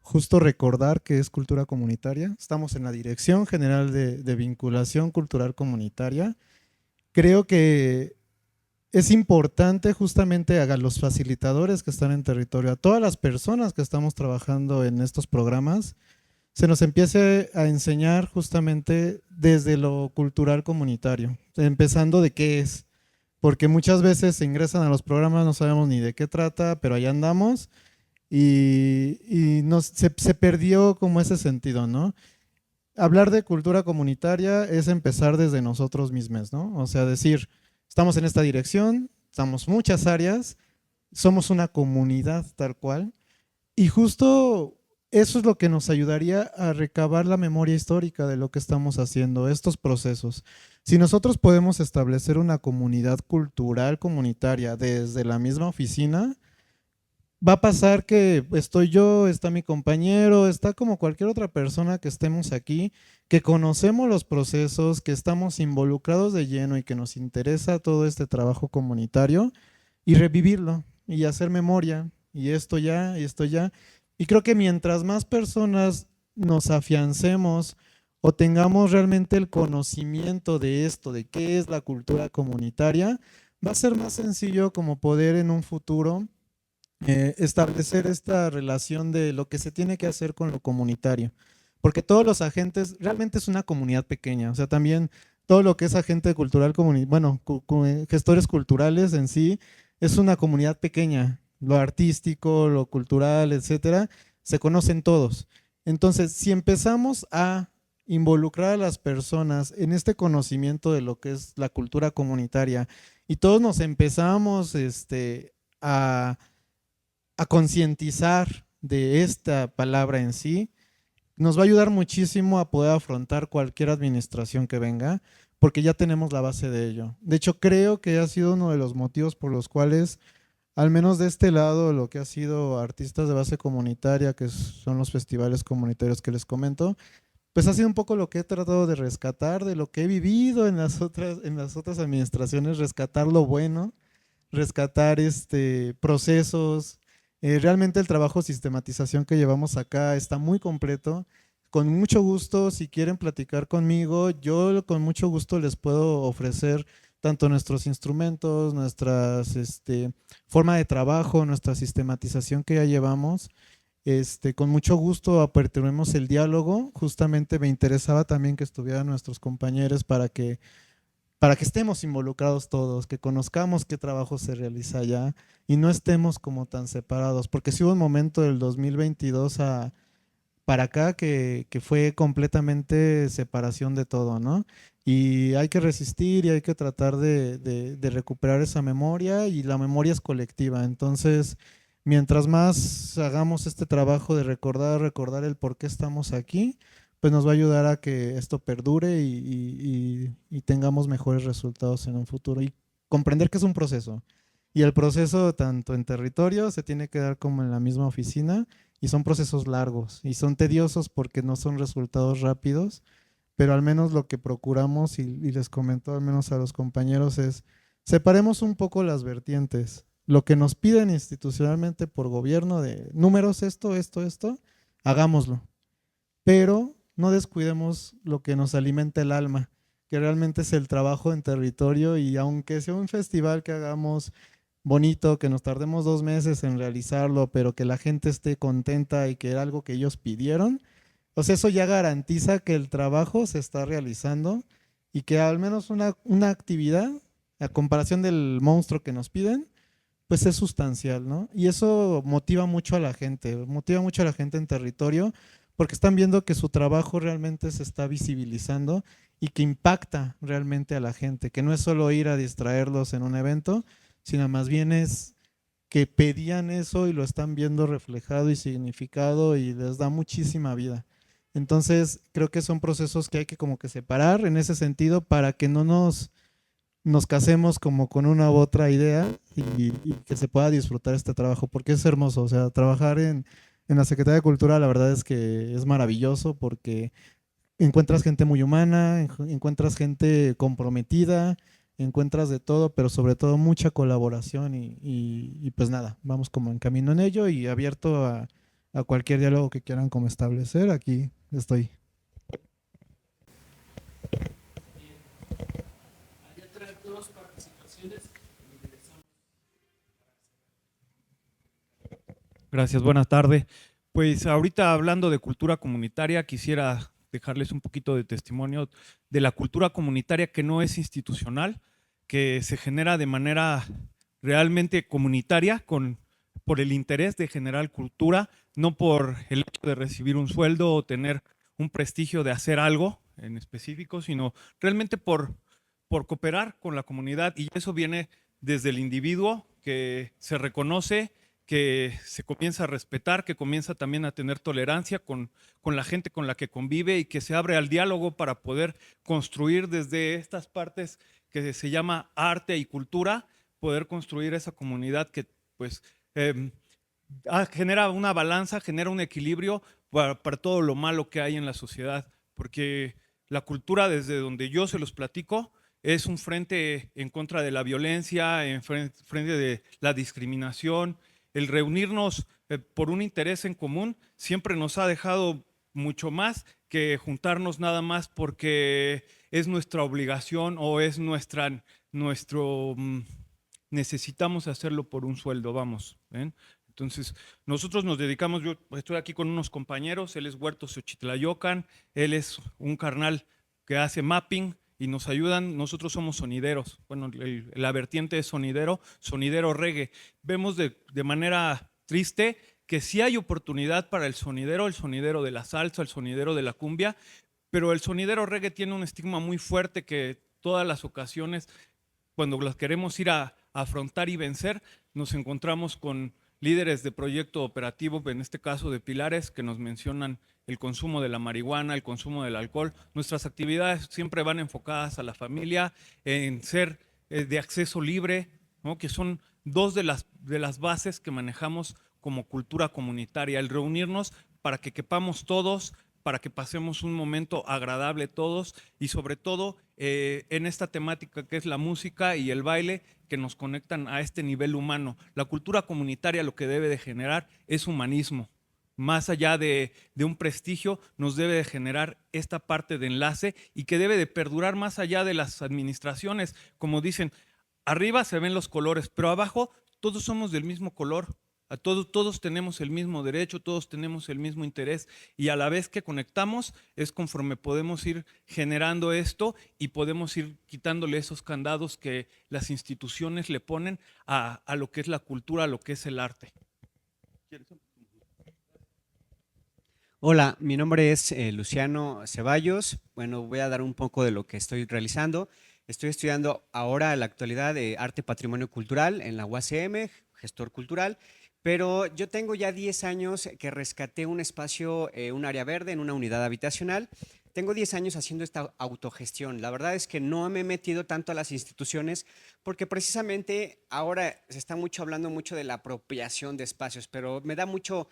justo recordar que es cultura comunitaria. Estamos en la Dirección General de Vinculación Cultural Comunitaria. Creo que es importante justamente a los facilitadores que están en territorio, a todas las personas que estamos trabajando en estos programas, se nos empiece a enseñar justamente desde lo cultural comunitario, empezando de qué es, porque muchas veces se ingresan a los programas, no sabemos ni de qué trata, pero ahí andamos y se perdió como ese sentido, ¿no? Hablar de cultura comunitaria es empezar desde nosotros mismos, ¿no? O sea, decir, estamos en esta dirección, estamos muchas áreas, somos una comunidad tal cual, y justo eso es lo que nos ayudaría a recabar la memoria histórica de lo que estamos haciendo, estos procesos. Si nosotros podemos establecer una comunidad cultural comunitaria desde la misma oficina, va a pasar que estoy yo, está mi compañero, está como cualquier otra persona que estemos aquí, que conocemos los procesos, que estamos involucrados de lleno y que nos interesa todo este trabajo comunitario, y revivirlo y hacer memoria, y esto ya, y esto ya. Y creo que mientras más personas nos afiancemos o tengamos realmente el conocimiento de esto, de qué es la cultura comunitaria, va a ser más sencillo como poder en un futuro establecer esta relación de lo que se tiene que hacer con lo comunitario. porque todos los agentes, realmente es una comunidad pequeña, o sea, también todo lo que es agente cultural, bueno, gestores culturales en sí, es una comunidad pequeña, lo artístico, lo cultural, etcétera, se conocen todos. Entonces, si empezamos a involucrar a las personas en este conocimiento de lo que es la cultura comunitaria y todos nos empezamos a concientizar de esta palabra en sí, nos va a ayudar muchísimo a poder afrontar cualquier administración que venga, porque ya tenemos la base de ello. De hecho, creo que ha sido uno de los motivos por los cuales, al menos de este lado, lo que ha sido artistas de base comunitaria, que son los festivales comunitarios que les comento, pues ha sido un poco lo que he tratado de rescatar, de lo que he vivido en las otras administraciones, rescatar lo bueno, rescatar procesos. Realmente el trabajo de sistematización que llevamos acá está muy completo. Con mucho gusto, si quieren platicar conmigo, yo con mucho gusto les puedo ofrecer tanto nuestros instrumentos, nuestras forma de trabajo, nuestra sistematización que ya llevamos. Con mucho gusto aperturemos el diálogo. Justamente me interesaba también que estuvieran nuestros compañeros para que estemos involucrados todos, que conozcamos qué trabajo se realiza allá y no estemos como tan separados, porque sí hubo un momento del 2022 para acá que fue completamente separación de todo, ¿no? Y hay que resistir y hay que tratar de recuperar esa memoria, y la memoria es colectiva. Entonces, mientras más hagamos este trabajo de recordar el por qué estamos aquí, pues nos va a ayudar a que esto perdure y tengamos mejores resultados en un futuro, y comprender que es un proceso. Y el proceso, tanto en territorio, se tiene que dar como en la misma oficina, y son procesos largos y son tediosos porque no son resultados rápidos, pero al menos lo que procuramos, y les comento al menos a los compañeros, es separemos un poco las vertientes. Lo que nos piden institucionalmente por gobierno de números, esto, hagámoslo. Pero no descuidemos lo que nos alimenta el alma, que realmente es el trabajo en territorio, y aunque sea un festival que hagamos bonito, que nos tardemos 2 meses en realizarlo, pero que la gente esté contenta y que era algo que ellos pidieron, o sea, eso ya garantiza que el trabajo se está realizando y que al menos una actividad, a comparación del monstruo que nos piden, pues es sustancial, ¿no? Y eso motiva mucho a la gente en territorio, porque están viendo que su trabajo realmente se está visibilizando y que impacta realmente a la gente, que no es solo ir a distraerlos en un evento, sino más bien es que pedían eso y lo están viendo reflejado y significado, y les da muchísima vida. Entonces, creo que son procesos que hay que como que separar en ese sentido, para que no nos casemos como con una u otra idea, y que se pueda disfrutar este trabajo, porque es hermoso. O sea, trabajar en la Secretaría de Cultura, la verdad es que es maravilloso, porque encuentras gente muy humana, encuentras gente comprometida, encuentras de todo, pero sobre todo mucha colaboración, y pues nada, vamos como en camino en ello, y abierto a cualquier diálogo que quieran como establecer. Aquí estoy. Hay otras 2 participaciones. Gracias, buenas tardes. Pues ahorita, hablando de cultura comunitaria, quisiera dejarles un poquito de testimonio de la cultura comunitaria, que no es institucional, que se genera de manera realmente comunitaria, por el interés de generar cultura, no por el hecho de recibir un sueldo o tener un prestigio de hacer algo en específico, sino realmente por cooperar con la comunidad. Y eso viene desde el individuo, que se reconoce, que se comienza a respetar, que comienza también a tener tolerancia con la gente con la que convive, y que se abre al diálogo para poder construir desde estas partes que se llama arte y cultura, poder construir esa comunidad que pues genera una balanza, genera un equilibrio para todo lo malo que hay en la sociedad, porque la cultura, desde donde yo se los platico, es un frente en contra de la violencia, en frente de la discriminación. El reunirnos por un interés en común siempre nos ha dejado mucho más que juntarnos nada más porque es nuestra obligación o es necesitamos hacerlo por un sueldo, vamos, ¿ven? Entonces, nosotros nos dedicamos, yo estoy aquí con unos compañeros, él es Huerto Xochitlayocan, él es un carnal que hace mapping y nos ayudan, nosotros somos sonideros, bueno, la vertiente es sonidero reggae. Vemos de manera triste que sí hay oportunidad para el sonidero de la salsa, el sonidero de la cumbia, pero el sonidero reggae tiene un estigma muy fuerte que todas las ocasiones, cuando las queremos ir a afrontar y vencer, nos encontramos con líderes de proyecto operativo, en este caso de Pilares, que nos mencionan el consumo de la marihuana, el consumo del alcohol. Nuestras actividades siempre van enfocadas a la familia, en ser de acceso libre, ¿no? Que son dos de las bases que manejamos como cultura comunitaria, el reunirnos para que quepamos todos, para que pasemos un momento agradable todos y sobre todo en esta temática que es la música y el baile que nos conectan a este nivel humano. La cultura comunitaria lo que debe de generar es humanismo. Más allá de un prestigio, nos debe de generar esta parte de enlace y que debe de perdurar más allá de las administraciones. Como dicen, arriba se ven los colores, pero abajo todos somos del mismo color. Todos tenemos el mismo derecho, todos tenemos el mismo interés y a la vez que conectamos es conforme podemos ir generando esto y podemos ir quitándole esos candados que las instituciones le ponen a lo que es la cultura, a lo que es el arte. Hola, mi nombre es Luciano Ceballos. Bueno, voy a dar un poco de lo que estoy realizando. Estoy estudiando ahora en la actualidad Arte Patrimonio Cultural en la UACM, gestor cultural. Pero yo tengo ya 10 años que rescaté un espacio, un área verde en una unidad habitacional. Tengo 10 años haciendo esta autogestión. La verdad es que no me he metido tanto a las instituciones porque precisamente ahora se está hablando mucho de la apropiación de espacios, pero me da mucho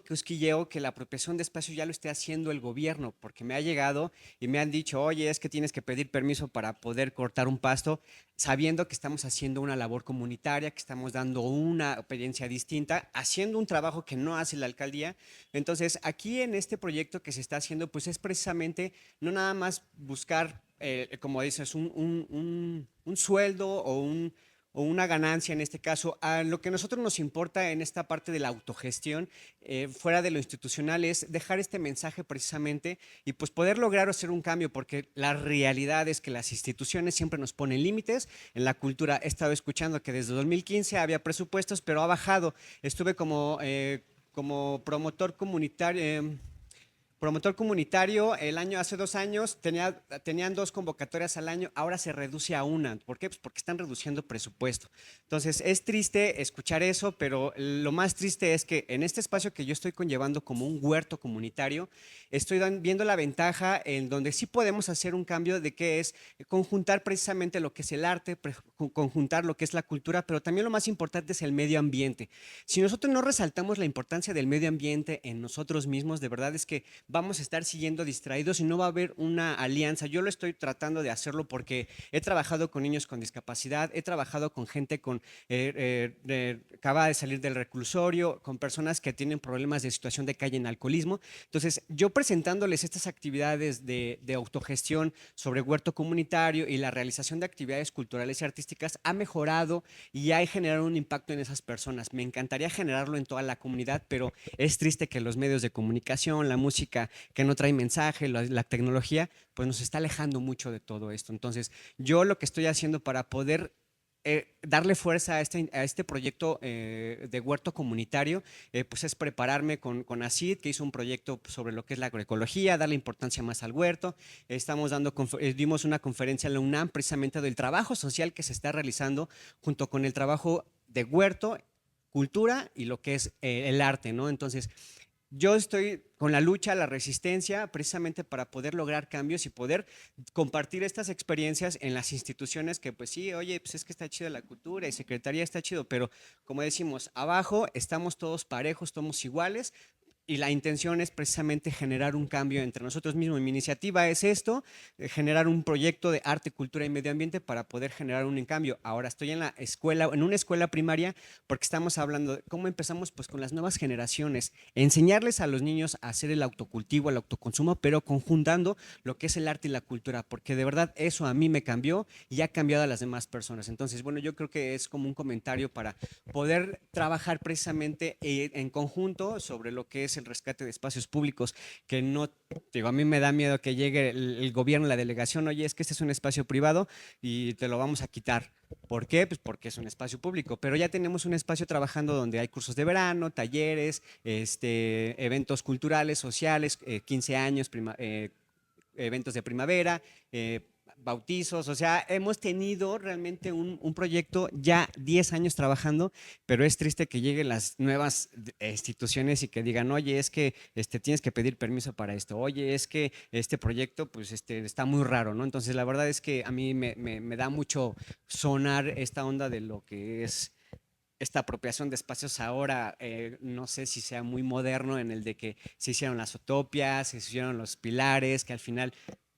cosquilleo que la apropiación de espacios ya lo esté haciendo el gobierno, porque me ha llegado y me han dicho, oye, es que tienes que pedir permiso para poder cortar un pasto, sabiendo que estamos haciendo una labor comunitaria, que estamos dando una experiencia distinta, haciendo un trabajo que no hace la alcaldía. Entonces, aquí en este proyecto que se está haciendo, pues es precisamente no nada más buscar, como dices, un sueldo o una ganancia en este caso. A lo que a nosotros nos importa en esta parte de la autogestión, fuera de lo institucional, es dejar este mensaje precisamente y pues poder lograr hacer un cambio, porque la realidad es que las instituciones siempre nos ponen límites. En la cultura he estado escuchando que desde 2015 había presupuestos, pero ha bajado. Estuve como promotor comunitario. Promotor comunitario, hace 2 años tenían 2 convocatorias al año, ahora se reduce a 1. ¿Por qué? Pues porque están reduciendo presupuesto. Entonces es triste escuchar eso, pero lo más triste es que en este espacio que yo estoy conllevando como un huerto comunitario, estoy viendo la ventaja en donde sí podemos hacer un cambio de que es conjuntar precisamente lo que es el arte, conjuntar lo que es la cultura, pero también lo más importante es el medio ambiente. Si nosotros no resaltamos la importancia del medio ambiente en nosotros mismos, de verdad es que vamos a estar siguiendo distraídos y no va a haber una alianza. Yo lo estoy tratando de hacerlo porque he trabajado con niños con discapacidad, he trabajado con gente acaba de salir del reclusorio, con personas que tienen problemas de situación de calle en alcoholismo. Entonces, yo presentándoles estas actividades de autogestión sobre huerto comunitario y la realización de actividades culturales y artísticas ha mejorado y ha generado un impacto en esas personas. Me encantaría generarlo en toda la comunidad, pero es triste que los medios de comunicación, la música que no trae mensaje, la tecnología, pues nos está alejando mucho de todo esto. Entonces, yo lo que estoy haciendo para poder darle fuerza a este proyecto de huerto comunitario, pues es prepararme con ACID, que hizo un proyecto sobre lo que es la agroecología, darle importancia más al huerto. Dimos una conferencia en la UNAM precisamente del trabajo social que se está realizando junto con el trabajo de huerto, cultura y lo que es el arte, ¿no? Entonces, yo estoy con la lucha, la resistencia, precisamente para poder lograr cambios y poder compartir estas experiencias en las instituciones que pues sí, oye, pues es que está chido la cultura y secretaría está chido, pero como decimos, abajo estamos todos parejos, todos iguales y la intención es precisamente generar un cambio entre nosotros mismos. Mi iniciativa es esto, generar un proyecto de arte, cultura y medio ambiente para poder generar un cambio. Ahora estoy en la escuela, en una escuela primaria, porque estamos hablando de cómo empezamos pues con las nuevas generaciones, enseñarles a los niños a hacer el autocultivo, el autoconsumo, pero conjuntando lo que es el arte y la cultura, porque de verdad eso a mí me cambió y ha cambiado a las demás personas. Entonces, bueno, yo creo que es como un comentario para poder trabajar precisamente en conjunto sobre lo que es el rescate de espacios públicos, que no, digo, a mí me da miedo que llegue el gobierno, la delegación, oye, es que este es un espacio privado y te lo vamos a quitar. ¿Por qué? Pues porque es un espacio público, pero ya tenemos un espacio trabajando donde hay cursos de verano, talleres, eventos culturales, sociales, 15 años, eventos de primavera, bautizos, o sea, hemos tenido realmente un proyecto ya 10 años trabajando, pero es triste que lleguen las nuevas instituciones y que digan, oye, es que tienes que pedir permiso para esto, oye, es que este proyecto pues está muy raro, ¿no? Entonces la verdad es que a mí me da mucho sonar esta onda de lo que es esta apropiación de espacios ahora, no sé si sea muy moderno en el de que se hicieron las utopias, se hicieron los pilares, que al final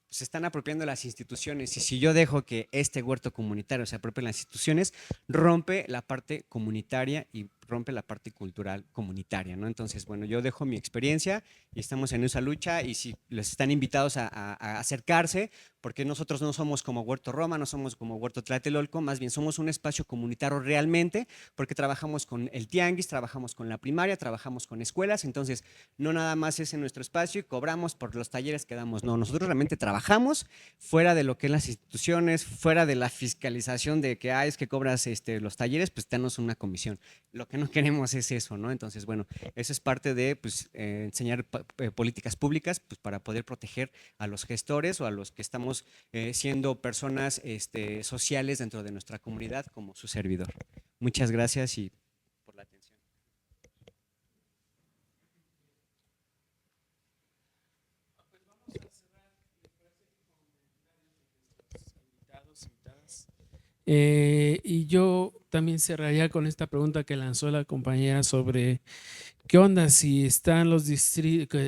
se están apropiando las instituciones, y si yo dejo que este huerto comunitario se apropie las instituciones, rompe la parte comunitaria y rompe la parte cultural comunitaria, ¿no? Entonces, bueno, yo dejo mi experiencia y estamos en esa lucha, y si les están invitados a acercarse, porque nosotros no somos como Huerto Roma, no somos como Huerto Tlatelolco, más bien somos un espacio comunitario realmente, porque trabajamos con el tianguis, trabajamos con la primaria, trabajamos con escuelas, entonces no nada más es en nuestro espacio y cobramos por los talleres que damos, no, nosotros realmente trabajamos fuera de lo que es las instituciones, fuera de la fiscalización de que es que cobras los talleres, pues danos una comisión. Lo que no queremos es eso, ¿no? Entonces, bueno, eso es parte de pues, enseñar políticas públicas pues, para poder proteger a los gestores o a los que estamos siendo personas sociales dentro de nuestra comunidad como su servidor. Muchas gracias y por la atención. Y yo también cerraría con esta pregunta que lanzó la compañera sobre qué onda si están los distritos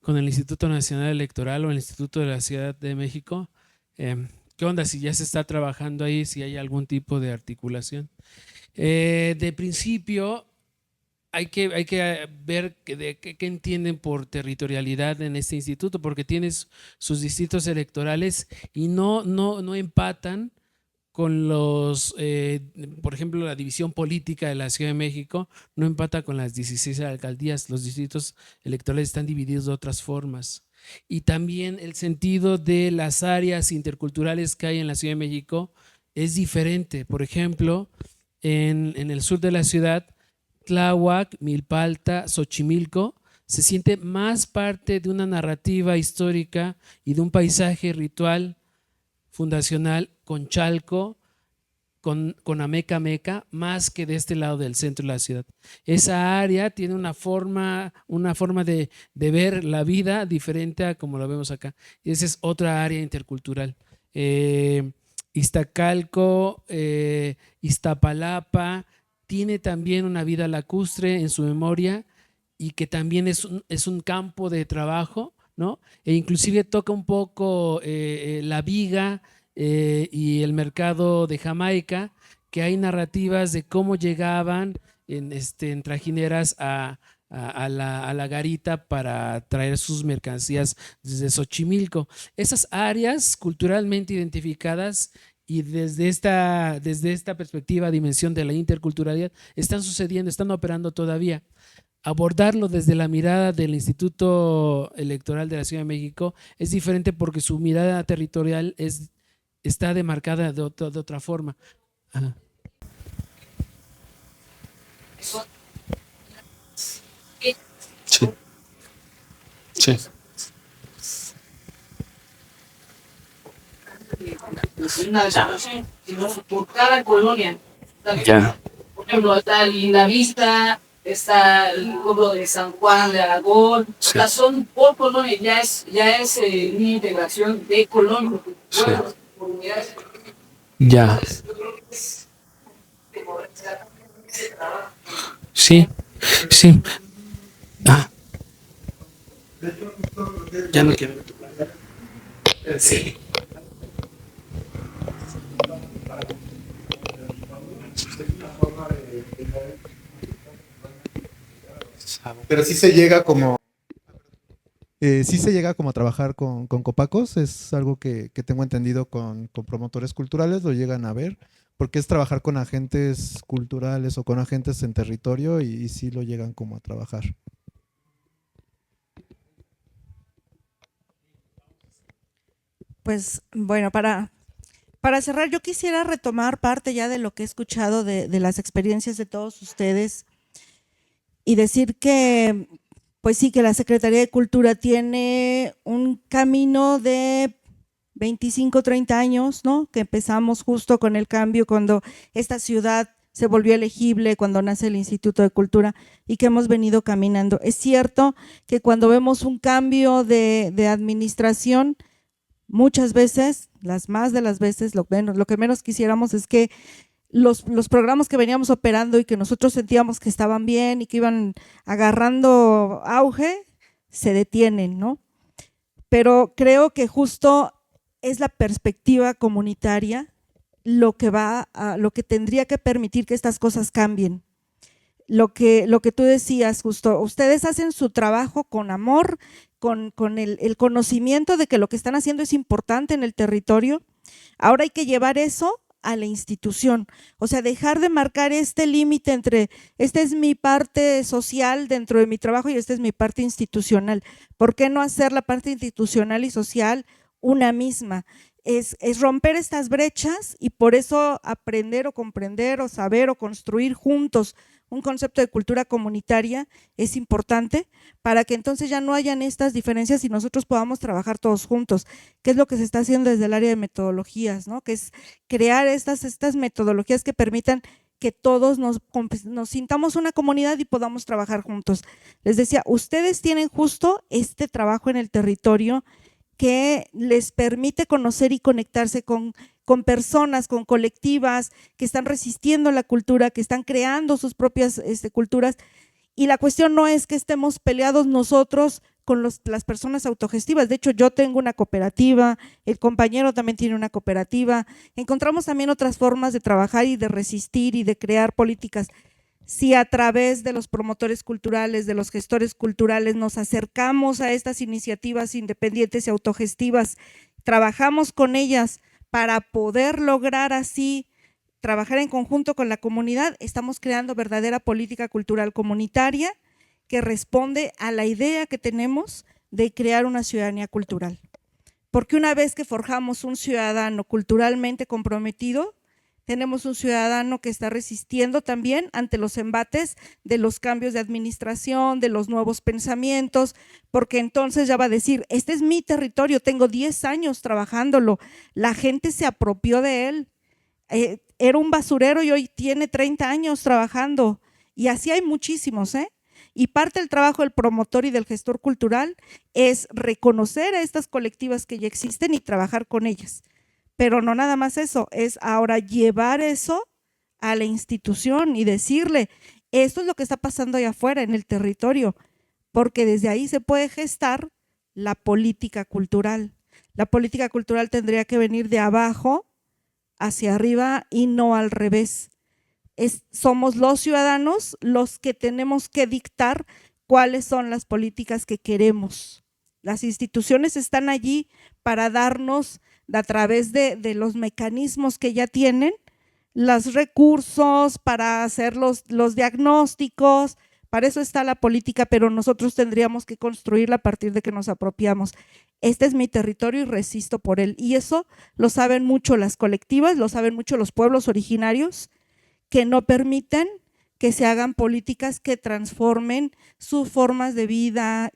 con el Instituto Nacional Electoral o el Instituto de la Ciudad de México. ¿Qué onda si ya se está trabajando ahí, si hay algún tipo de articulación? De principio, hay que ver qué entienden por territorialidad en este instituto, porque tienes sus distritos electorales y no empatan con los, por ejemplo, la división política de la Ciudad de México no empata con las 16 alcaldías. Los distritos electorales están divididos de otras formas. Y también el sentido de las áreas interculturales que hay en la Ciudad de México es diferente. Por ejemplo, en el sur de la ciudad, Tláhuac, Milpalta, Xochimilco, se siente más parte de una narrativa histórica y de un paisaje ritual fundacional con Chalco, con Ameca Meca, más que de este lado del centro de la ciudad. Esa área tiene una forma de ver la vida diferente a como lo vemos acá. Y esa es otra área intercultural. Iztacalco, Iztapalapa, tiene también una vida lacustre en su memoria y que también es un campo de trabajo, ¿no? E inclusive toca un poco la viga y el mercado de Jamaica, que hay narrativas de cómo llegaban en trajineras a la garita para traer sus mercancías desde Xochimilco. Esas áreas culturalmente identificadas y desde esta perspectiva, dimensión de la interculturalidad, están sucediendo, están operando todavía. Abordarlo desde la mirada del Instituto Electoral de la Ciudad de México es diferente porque su mirada territorial está demarcada de otra forma. Ajá. Sí. Por cada colonia. Ya. Por ejemplo, está Lindavista, está el pueblo de San Juan de Aragón. Sí. O sea, son por colonia, ya es una integración de colonia. Sí. Ya. Sí, sí. Ya no quiero. Sí. Pero sí se llega como a trabajar con Copacos, es algo que tengo entendido con promotores culturales, lo llegan a ver, porque es trabajar con agentes culturales o con agentes en territorio y sí lo llegan como a trabajar. Pues bueno, para cerrar, yo quisiera retomar parte ya de lo que he escuchado de las experiencias de todos ustedes y decir que, pues sí, que la Secretaría de Cultura tiene un camino de 25, 30 años, ¿no? Que empezamos justo con el cambio cuando esta ciudad se volvió elegible, cuando nace el Instituto de Cultura y que hemos venido caminando. Es cierto que cuando vemos un cambio de administración, muchas veces, las más de las veces, lo que menos quisiéramos es que los programas que veníamos operando y que nosotros sentíamos que estaban bien y que iban agarrando auge, se detienen, ¿no? Pero creo que justo es la perspectiva comunitaria lo que tendría que permitir que estas cosas cambien. Lo que tú decías, justo, ustedes hacen su trabajo con amor, con el conocimiento de que lo que están haciendo es importante en el territorio. Ahora hay que llevar eso a la institución, o sea, dejar de marcar este límite entre esta es mi parte social dentro de mi trabajo y esta es mi parte institucional. ¿Por qué no hacer la parte institucional y social una misma? Es romper estas brechas y por eso aprender o comprender o saber o construir juntos un concepto de cultura comunitaria es importante para que entonces ya no hayan estas diferencias y nosotros podamos trabajar todos juntos, que es lo que se está haciendo desde el área de metodologías, ¿no? Que es crear estas metodologías que permitan que todos nos sintamos una comunidad y podamos trabajar juntos. Les decía, ustedes tienen justo este trabajo en el territorio que les permite conocer y conectarse con personas, con colectivas que están resistiendo la cultura, que están creando sus propias culturas. Y la cuestión no es que estemos peleados nosotros con las personas autogestivas. De hecho, yo tengo una cooperativa, el compañero también tiene una cooperativa. Encontramos también otras formas de trabajar y de resistir y de crear políticas. Si a través de los promotores culturales, de los gestores culturales nos acercamos a estas iniciativas independientes y autogestivas, trabajamos con ellas para poder lograr así trabajar en conjunto con la comunidad, estamos creando verdadera política cultural comunitaria que responde a la idea que tenemos de crear una ciudadanía cultural. Porque una vez que forjamos un ciudadano culturalmente comprometido, tenemos un ciudadano que está resistiendo también ante los embates de los cambios de administración, de los nuevos pensamientos, porque entonces ya va a decir, este es mi territorio, tengo 10 años trabajándolo, la gente se apropió de él, era un basurero y hoy tiene 30 años trabajando, y así hay muchísimos, Y parte del trabajo del promotor y del gestor cultural es reconocer a estas colectivas que ya existen y trabajar con ellas. Pero no nada más eso, es ahora llevar eso a la institución y decirle, esto es lo que está pasando allá afuera en el territorio, porque desde ahí se puede gestar la política cultural. La política cultural tendría que venir de abajo hacia arriba y no al revés. Somos los ciudadanos los que tenemos que dictar cuáles son las políticas que queremos. Las instituciones están allí para darnos a través de los mecanismos que ya tienen, los recursos para hacer los diagnósticos, para eso está la política, pero nosotros tendríamos que construirla a partir de que nos apropiamos. Este es mi territorio y resisto por él. Y eso lo saben mucho las colectivas, lo saben mucho los pueblos originarios, que no permiten que se hagan políticas que transformen sus formas de vida.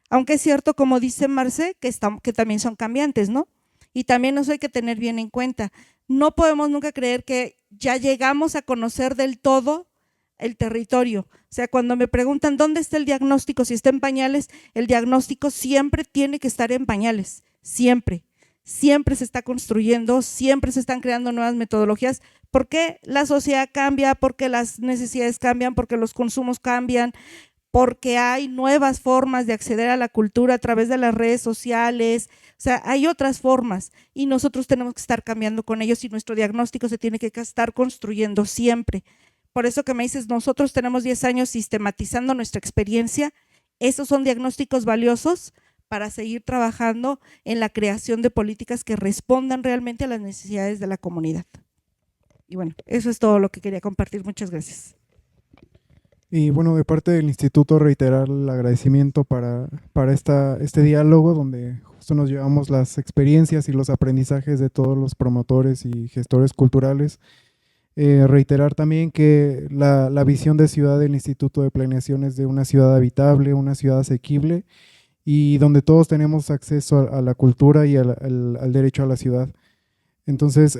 Aunque es cierto, como dice Marce, que también son cambiantes, ¿no? Y también eso hay que tener bien en cuenta. No podemos nunca creer que ya llegamos a conocer del todo el territorio. O sea, cuando me preguntan dónde está el diagnóstico, si está en pañales, el diagnóstico siempre tiene que estar en pañales, siempre. Siempre se está construyendo, siempre se están creando nuevas metodologías, porque la sociedad cambia, porque las necesidades cambian, porque los consumos cambian, porque hay nuevas formas de acceder a la cultura a través de las redes sociales, o sea, hay otras formas y nosotros tenemos que estar cambiando con ellos y nuestro diagnóstico se tiene que estar construyendo siempre. Por eso que me dices, nosotros tenemos 10 años sistematizando nuestra experiencia, esos son diagnósticos valiosos para seguir trabajando en la creación de políticas que respondan realmente a las necesidades de la comunidad. Y bueno, eso es todo lo que quería compartir. Muchas gracias. Y bueno, de parte del instituto reiterar el agradecimiento para este diálogo donde justo nos llevamos las experiencias y los aprendizajes de todos los promotores y gestores culturales. Reiterar también que la visión de ciudad del Instituto de Planeación es de una ciudad habitable, una ciudad asequible y donde todos tenemos acceso a la cultura y al derecho a la ciudad. Entonces,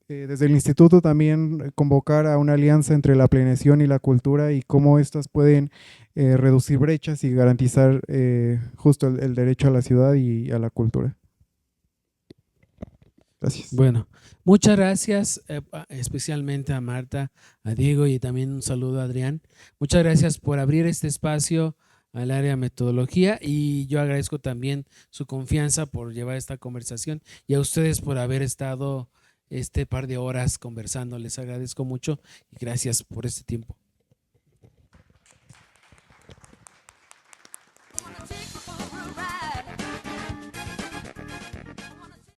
desde el instituto también convocar a una alianza entre la planeación y la cultura y cómo estas pueden reducir brechas y garantizar justo el derecho a la ciudad y a la cultura. Gracias. Bueno, muchas gracias, especialmente a Marta, a Diego y también un saludo a Adrián. Muchas gracias por abrir este espacio al área de metodología y yo agradezco también su confianza por llevar esta conversación y a ustedes por haber estado este par de horas conversando. Les agradezco mucho y gracias por este tiempo.